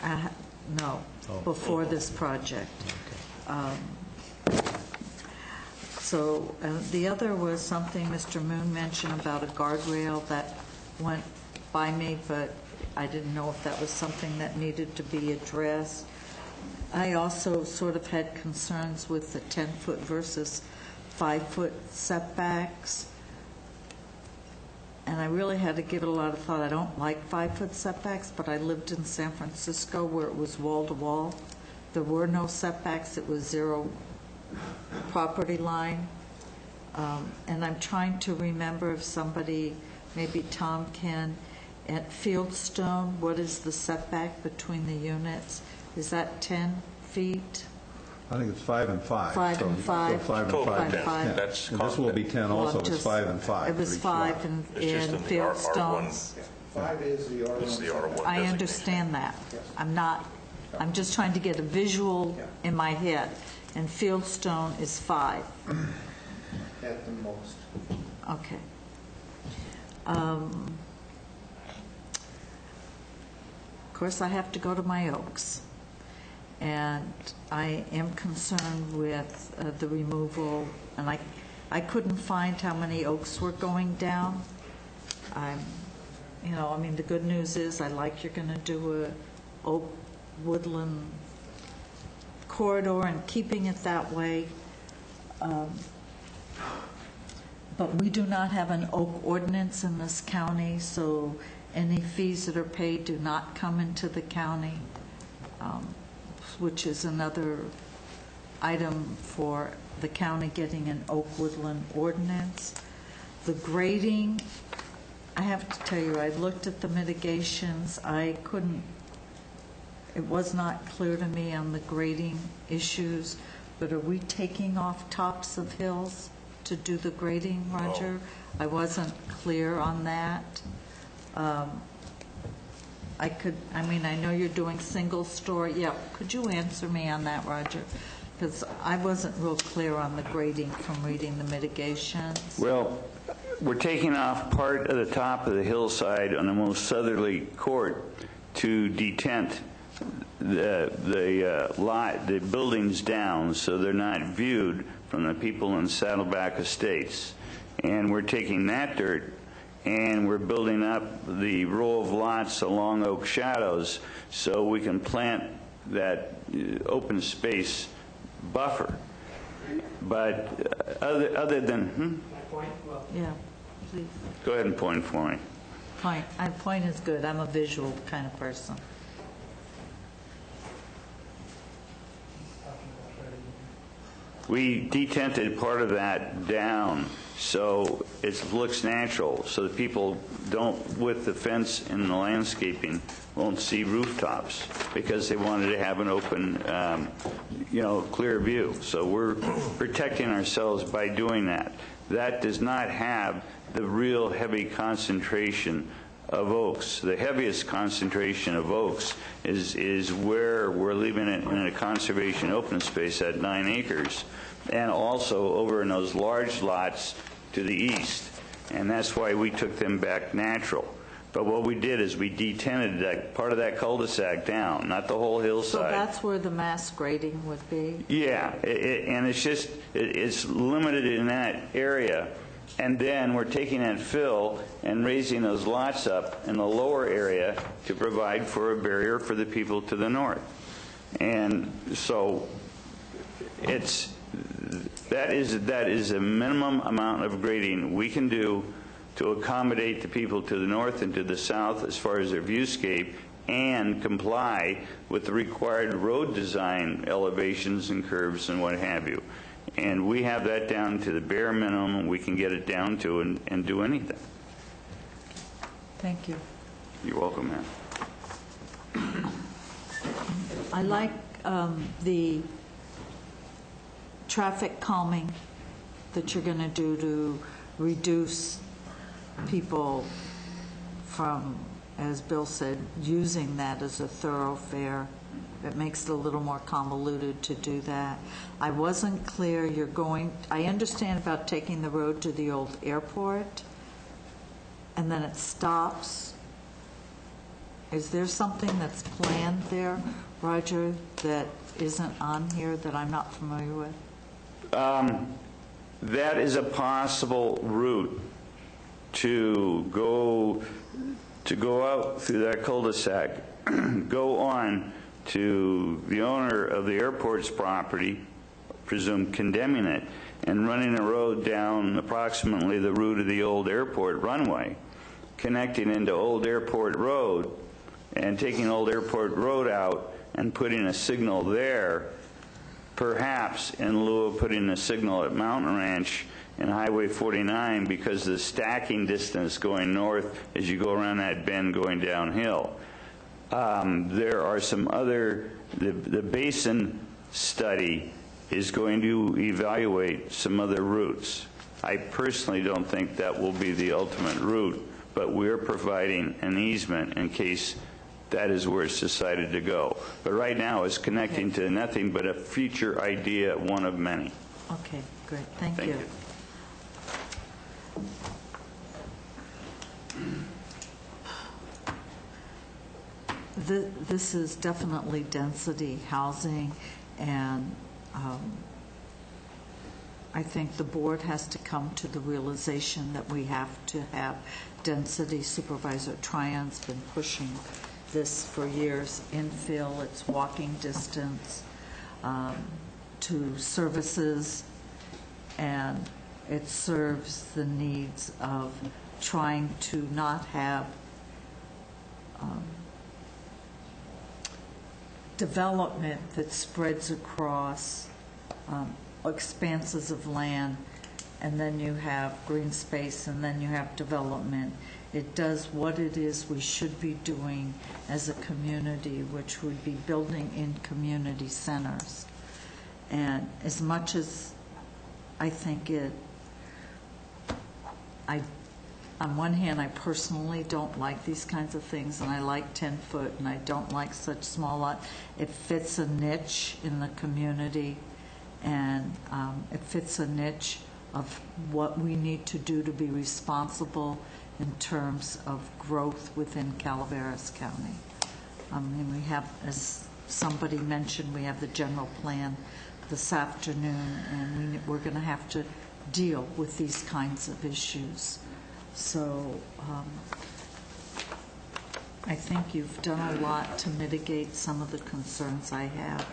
one? No, Oh. before this project. So the other was something Mr. Moon mentioned about a guardrail that went by me, but I didn't know if that was something that needed to be addressed. I also sort of had concerns with the 10-foot versus 5-foot setbacks. And I really had to give it a lot of thought. I don't like 5-foot setbacks, but I lived in San Francisco where it was wall to wall. There were no setbacks. It was zero property line. And I'm trying to remember if somebody, maybe Tom can, at Fieldstone, what is the setback between the units? Is that 10 feet? I think it's 5 and 5. 5 and 5. 5 and 5. 5. That's And this will be 10 also, it's 5 and 5. It was for each 5 lot. in It's just in the Fieldstones. 5 is the R1. It's the R1 I designation. understand that. I'm just trying to get a visual in my head. And Fieldstone is 5. At the most. Okay. Of course, I have to go to my Oaks. And I am concerned with the removal, and I couldn't find how many oaks were going down. I mean, the good news is I like you're going to do a oak woodland corridor and keeping it that way. But we do not have an oak ordinance in this county, so any fees that are paid do not come into the county, which is another item for the county getting an oak woodland ordinance. The grading, I have to tell you, I looked at the mitigations. It was not clear to me on the grading issues, but are we taking off tops of hills to do the grading, Roger? I wasn't clear on that. I know you're doing single story. Yeah, could you answer me on that, Roger? Because I wasn't real clear on the grading from reading the mitigations. Well, we're taking off part of the top of the hillside on the most southerly court to detent the buildings down so they're not viewed from the people in Saddleback Estates. And we're taking that dirt and we're building up the row of lots along Oak Shadows so we can plant that open space buffer. But other than... Yeah, please. Go ahead and point for me. Point is good. I'm a visual kind of person. We detented part of that down so it looks natural, so that people don't, with the fence and the landscaping, won't see rooftops because they wanted to have an open, clear view. So we're protecting ourselves by doing that. That does not have the real heavy concentration of oaks. The heaviest concentration of oaks is where we're leaving it in a conservation open space at 9 acres, and also over in those large lots to the east. And that's why we took them back natural. But what we did is we detented that part of that cul-de-sac down, not the whole hillside. So that's where the mass grading would be? Yeah, and it's limited in that area. And then we're taking that fill and raising those lots up in the lower area to provide for a barrier for the people to the north. And so that is a minimum amount of grading we can do to accommodate the people to the north and to the south as far as their viewscape and comply with the required road design elevations and curves and what have you. And we have that down to the bare minimum we can get it down to and do anything. Thank you. You're welcome, ma'am. I like the traffic calming that you're going to do to reduce people from, as Bill said, using that as a thoroughfare. It makes it a little more convoluted to do that. I wasn't clear, I understand about taking the road to the old airport and then it stops. Is there something that's planned there, Roger, that isn't on here that I'm not familiar with? That is a possible route to go out through that cul-de-sac, go on to the owner of the airport's property, presume condemning it, and running a road down approximately the route of the old airport runway, connecting into Old Airport Road, and taking Old Airport Road out and putting a signal there, perhaps in lieu of putting a signal at Mountain Ranch and Highway 49, because the stacking distance going north as you go around that bend going downhill. There are some other, the basin study is going to evaluate some other routes. I personally don't think that will be the ultimate route, but we're providing an easement in case that is where it's decided to go. But right now it's connecting to nothing but a future idea, one of many. Okay, great. Thank you. This is definitely density housing, and I think the board has to come to the realization that we have to have density. Supervisor Tryon's been pushing this for years. Infill, it's walking distance to services, and it serves the needs of trying to not have development that spreads across expanses of land, and then you have green space, and then you have development. It does what it is we should be doing as a community, which would be building in community centers. And as much as I think on one hand, I personally don't like these kinds of things, and I like 10-foot, and I don't like such small lot. It fits a niche in the community, and it fits a niche of what we need to do to be responsible in terms of growth within Calaveras County. I mean, we have, as somebody mentioned, we have the general plan this afternoon, and we're going to have to deal with these kinds of issues. So I think you've done a lot to mitigate some of the concerns I have,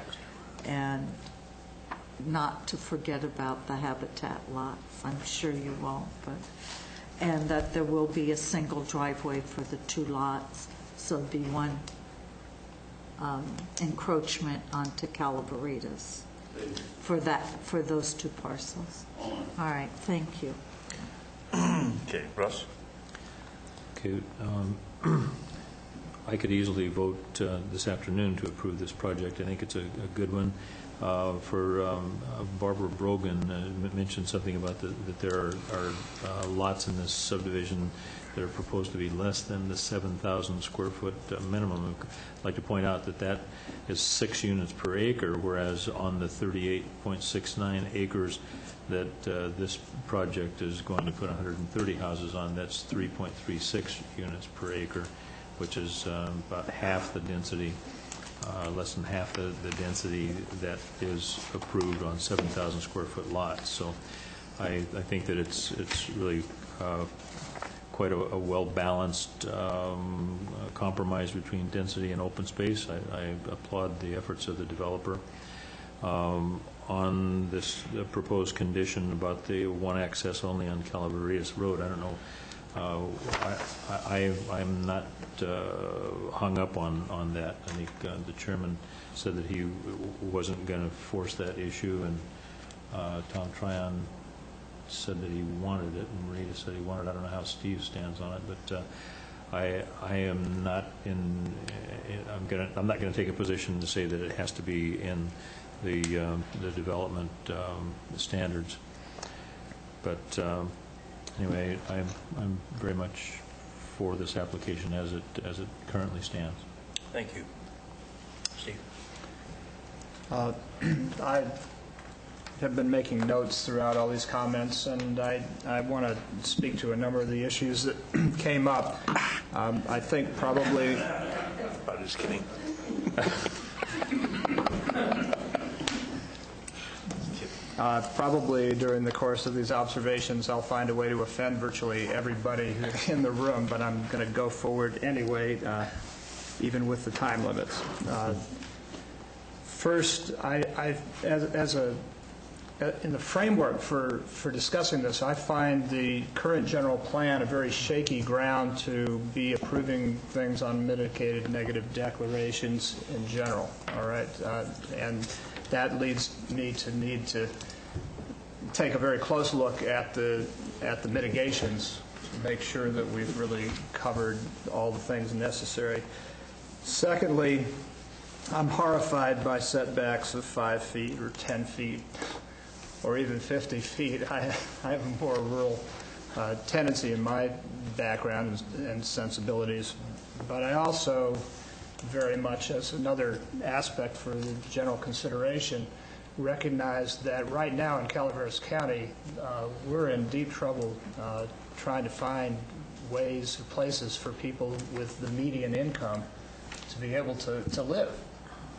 and not to forget about the habitat lots. I'm sure you won't, and that there will be a single driveway for the two lots, so there'll be one encroachment onto Calaveritas for those two parcels. All right, thank you. Okay, Russ? Okay, I could easily vote this afternoon to approve this project. I think it's a good one. Barbara Brogan mentioned something about that there are lots in this subdivision that are proposed to be less than the 7,000 square foot minimum. I'd like to point out that is 6 units per acre, whereas on the 38.69 acres that this project is going to put 130 houses on, that's 3.36 units per acre, which is about half the density, less than half the density that is approved on 7,000 square foot lots. So I think that it's really quite a well-balanced compromise between density and open space. I applaud the efforts of the developer. On this proposed condition about the one access only on Calaveritas Road, I don't know I'm not hung up on that. I think the chairman said that he wasn't going to force that issue, and Tom Tryon said that he wanted it, and Rita said he wanted it. I don't know how Steve stands on it, but I am not in. I'm not going to take a position to say that it has to be in the development standards. But anyway, I'm very much for this application as it currently stands. Thank you. Steve. I have been making notes throughout all these comments, and I want to speak to a number of the issues that came up. I think probably... I'm just kidding. Probably during the course of these observations, I'll find a way to offend virtually everybody in the room, but I'm going to go forward anyway, even with the time limits. First, in the framework for discussing this, I find the current general plan a very shaky ground to be approving things on mitigated negative declarations in general. All right, and that leads me to need to take a very close look at the mitigations to make sure that we've really covered all the things necessary. Secondly, I'm horrified by setbacks of 5 feet or 10 feet or even 50 feet. I have a more rural tendency in my background and sensibilities, but I also very much, as another aspect for the general consideration, recognize that right now in Calaveras County, we're in deep trouble trying to find ways or places for people with the median income to be able to live.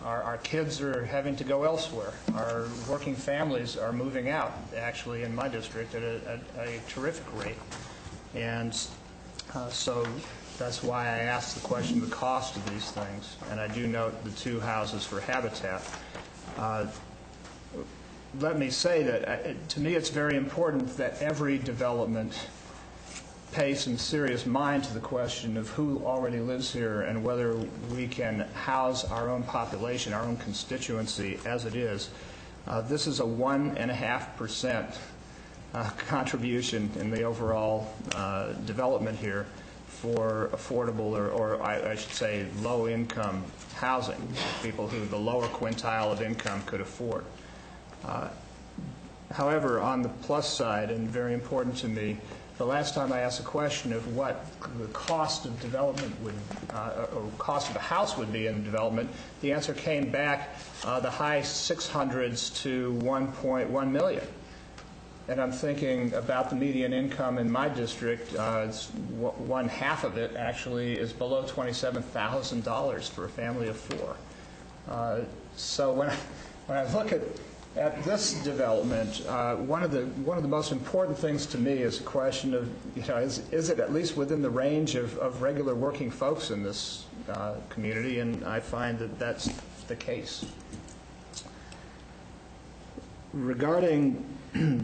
Our kids are having to go elsewhere. Our working families are moving out, actually, in my district at a terrific rate. And so that's why I asked the question of the cost of these things. And I do note the 2 houses for Habitat. Let me say that to me it's very important that every development pay some serious mind to the question of who already lives here and whether we can house our own population, our own constituency as it is. This is a 1.5% contribution in the overall development here for affordable or I should say low-income housing, people who the lower quintile of income could afford. However, on the plus side, and very important to me, the last time I asked a question of what the cost of development would, or cost of a house would be in development, the answer came back the high 600s to 1.1 million. And I'm thinking about the median income in my district. It's 1/2 of it actually is below $27,000 for a family of 4. So when I look at this development, one of the most important things to me is a question of, is it at least within the range of regular working folks in this community? And I find that that's the case. Regarding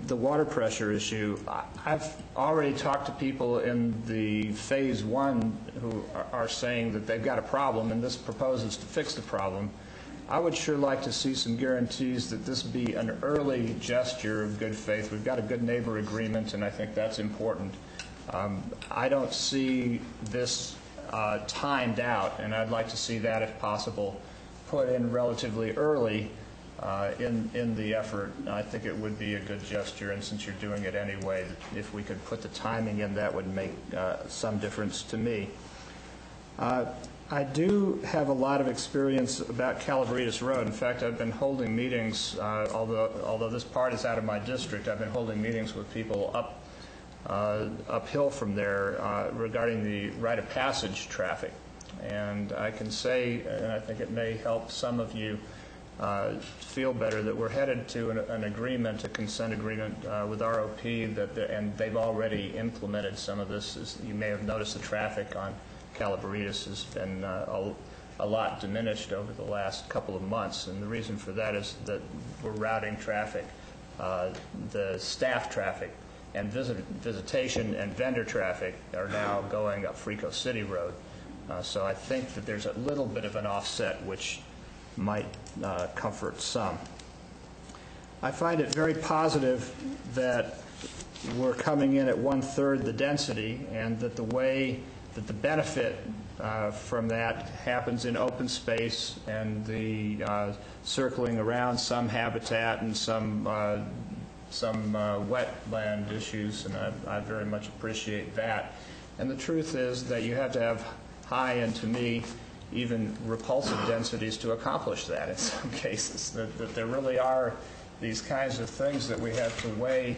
the water pressure issue, I've already talked to people in the phase 1 who are saying that they've got a problem, and this proposes to fix the problem. I would sure like to see some guarantees that this be an early gesture of good faith. We've got a good neighbor agreement, and I think that's important. I don't see this timed out, and I'd like to see that, if possible, put in relatively early in the effort. I think it would be a good gesture, and since you're doing it anyway, if we could put the timing in, that would make some difference to me. I do have a lot of experience about Calaveritas Road. In fact, I've been holding meetings, although this part is out of my district, I've been holding meetings with people uphill from there regarding the rite of passage traffic. And I can say, and I think it may help some of you feel better, that we're headed to an agreement, a consent agreement with ROP, and they've already implemented some of this. As you may have noticed, the traffic on Calaveritas has been a lot diminished over the last couple of months, and the reason for that is that we're routing traffic, the staff traffic, and visitation and vendor traffic are now going up Frico City Road. So I think that there's a little bit of an offset which might comfort some. I find it very positive that we're coming in at 1/3 the density, and that the way that the benefit from that happens in open space and the circling around some habitat and some wetland issues, and I very much appreciate that. And the truth is that you have to have high, and to me, even repulsive densities to accomplish that in some cases, that there really are these kinds of things that we have to weigh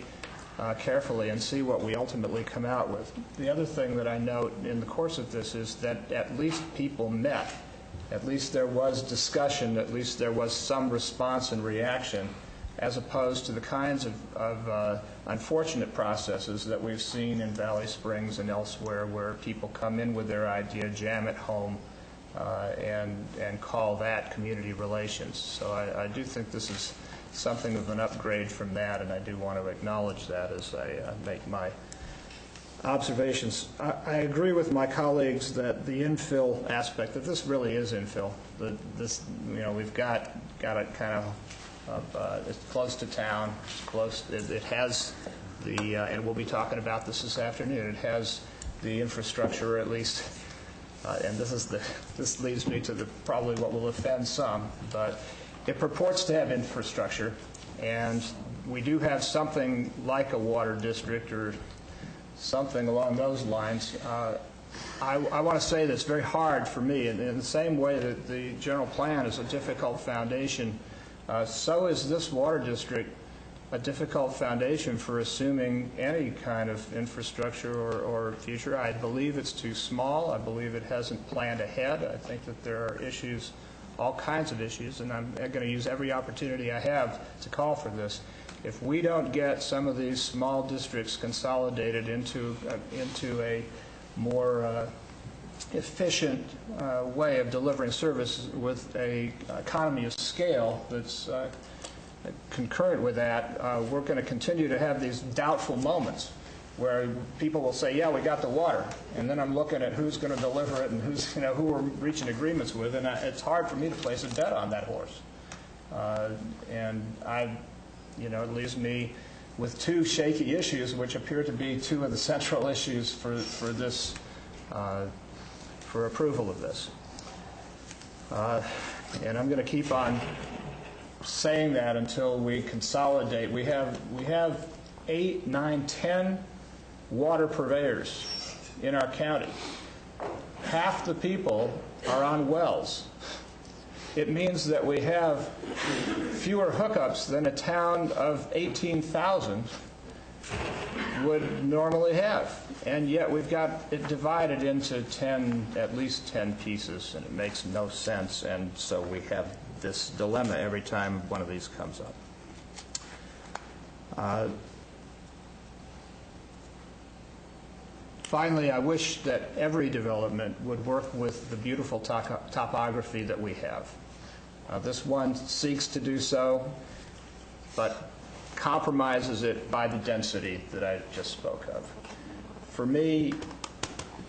carefully and see what we ultimately come out with. The other thing that I note in the course of this is that at least people met. At least there was discussion, at least there was some response and reaction, as opposed to the kinds of unfortunate processes that we've seen in Valley Springs and elsewhere, where people come in with their idea, jam it home, and call that community relations. So I do think this is something of an upgrade from that, and I do want to acknowledge that as I make my observations. I agree with my colleagues that the infill aspect, that this really is infill. We've got it kind of it's close to town, close. It has the, and we'll be talking about this afternoon. It has the infrastructure, at least, and this leads me to probably what will offend some, but it purports to have infrastructure, and we do have something like a water district or something along those lines. I want to say that it's very hard for me, in the same way that the general plan is a difficult foundation, so is this water district a difficult foundation for assuming any kind of infrastructure or future. I believe it's too small. I believe it hasn't planned ahead. I think that there are issues, all kinds of issues, and I'm going to use every opportunity I have to call for this. If we don't get some of these small districts consolidated into a more efficient way of delivering service with a economy of scale that's concurrent with that, we're going to continue to have these doubtful moments where people will say, yeah, we got the water, and then I'm looking at who's going to deliver it and who we're reaching agreements with, and it's hard for me to place a bet on that horse. And it leaves me with two shaky issues, which appear to be two of the central issues for this, for approval of this. And I'm going to keep on saying that until we consolidate. We have 8, 9, 10 water purveyors in our county. Half the people are on wells. It means that we have fewer hookups than a town of 18,000 would normally have. And yet we've got it divided into at least 10 pieces, and it makes no sense. And so we have this dilemma every time one of these comes up. Finally, I wish that every development would work with the beautiful topography that we have. This one seeks to do so, but compromises it by the density that I just spoke of. For me,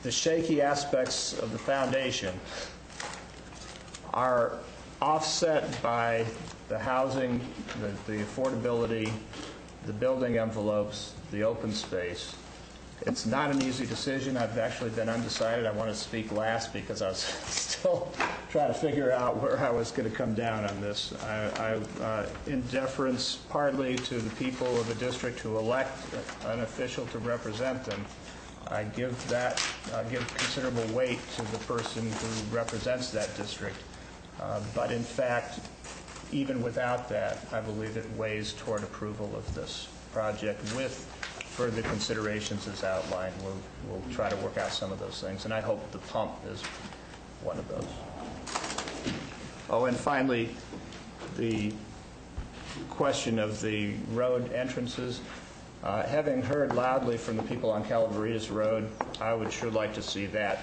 the shaky aspects of the foundation are offset by the housing, the affordability, the building envelopes, the open space. It's not an easy decision. I've actually been undecided. I want to speak last because I was still trying to figure out where I was going to come down on this. In deference partly to the people of a district who elect an official to represent them, I give considerable weight to the person who represents that district. But in fact, even without that, I believe it weighs toward approval of this project with further considerations as outlined. We'll try to work out some of those things, and I hope the pump is one of those. Oh, and finally, the question of the road entrances. Having heard loudly from the people on Calaveritas Road, I would sure like to see that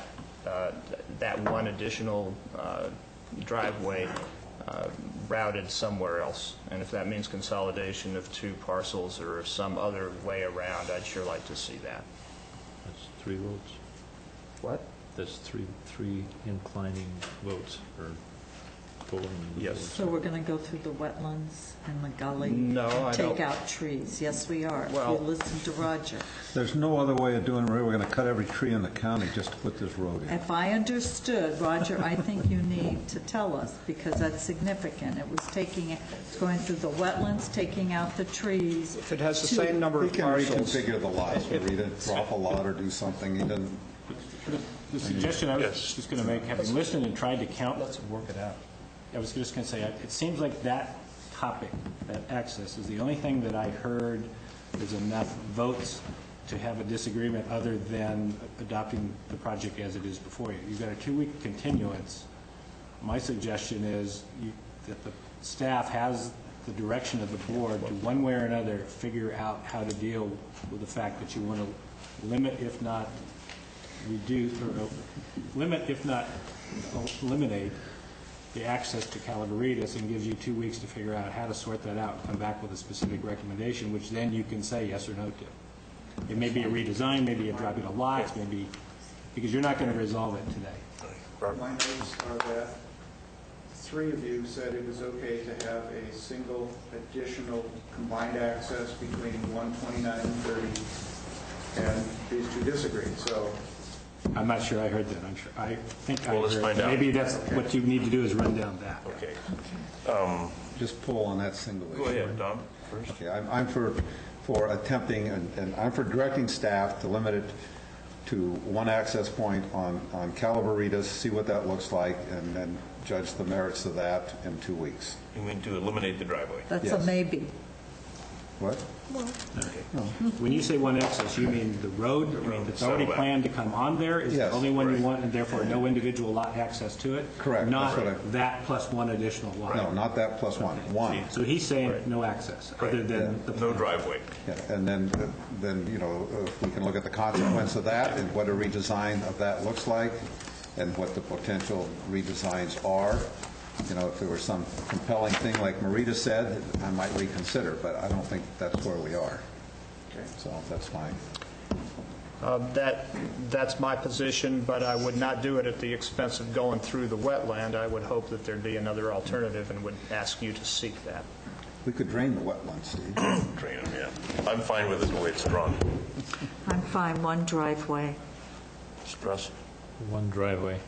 one additional driveway routed somewhere else. And if that means consolidation of two parcels or some other way around, I'd sure like to see that. That's 3 votes. What? That's three inclining votes or pulling. Yes. So we're going to go through the wetlands and the gully? No, I don't. Take out trees? Yes, we are. Well- If you listen to Roger. There's no other way of doing it. We're going to cut every tree in the county just to put this road in. If I understood, Roger, I think you need to tell us, because that's significant. It was it's going through the wetlands, taking out the trees. If it has the same number of parcels. He can reconfigure the lots, or either drop a lot or do something. He doesn't. The suggestion I was just going to make, having listened and tried to count, let's work it out. I was just going to say, it seems like that topic, that access, is the only thing that I heard there's enough votes to have a disagreement other than adopting the project as it is before you. You've got a 2-week continuance. My suggestion is that the staff has the direction of the board to, one way or another, figure out how to deal with the fact that you want to limit, if not reduce, or limit, if not eliminate, the access to Calaveritas, and gives you 2 weeks to figure out how to sort that out and come back with a specific recommendation, which then you can say yes or no to. It may be a redesign, maybe a dropping of lots, maybe, because you're not going to resolve it today. My notes are that 3 of you said it was okay to have a single additional combined access between 129 and 30, and these 2 disagreed. So I'm not sure I heard that. I think I let's heard. find out. Maybe that's what you need to do is run down that. Okay. Just pull on that single issue. Go ahead, Don, first. Okay, I'm for attempting, and I'm for directing staff to limit it to 1 access point on Calaveritas, see what that looks like, and then judge the merits of that in 2 weeks. You mean to eliminate the driveway? That's Yes. a maybe. What? When you say 1 access, you mean the road that's already Saddleback. planned to come on there is the Yes. only one you want, and therefore no individual lot access to it? Correct. Not That's what that plus 1 additional lot? No, not that plus 1. 1. So he's saying no access, other than the... No driveway. Yeah, and then if we can look at the consequence of that and what a redesign of that looks like and what the potential redesigns are. If there was some compelling thing like Marita said, I might reconsider, but I don't think that's where we are. okay. So that's fine. That's my position, but I would not do it at the expense of going through the wetland. I would hope that there'd be another alternative and would ask you to seek that. We could drain the wetlands, Steve. Drain them, yeah. I'm fine with it the way it's drawn. I'm fine, 1 driveway. Stress. 1 driveway.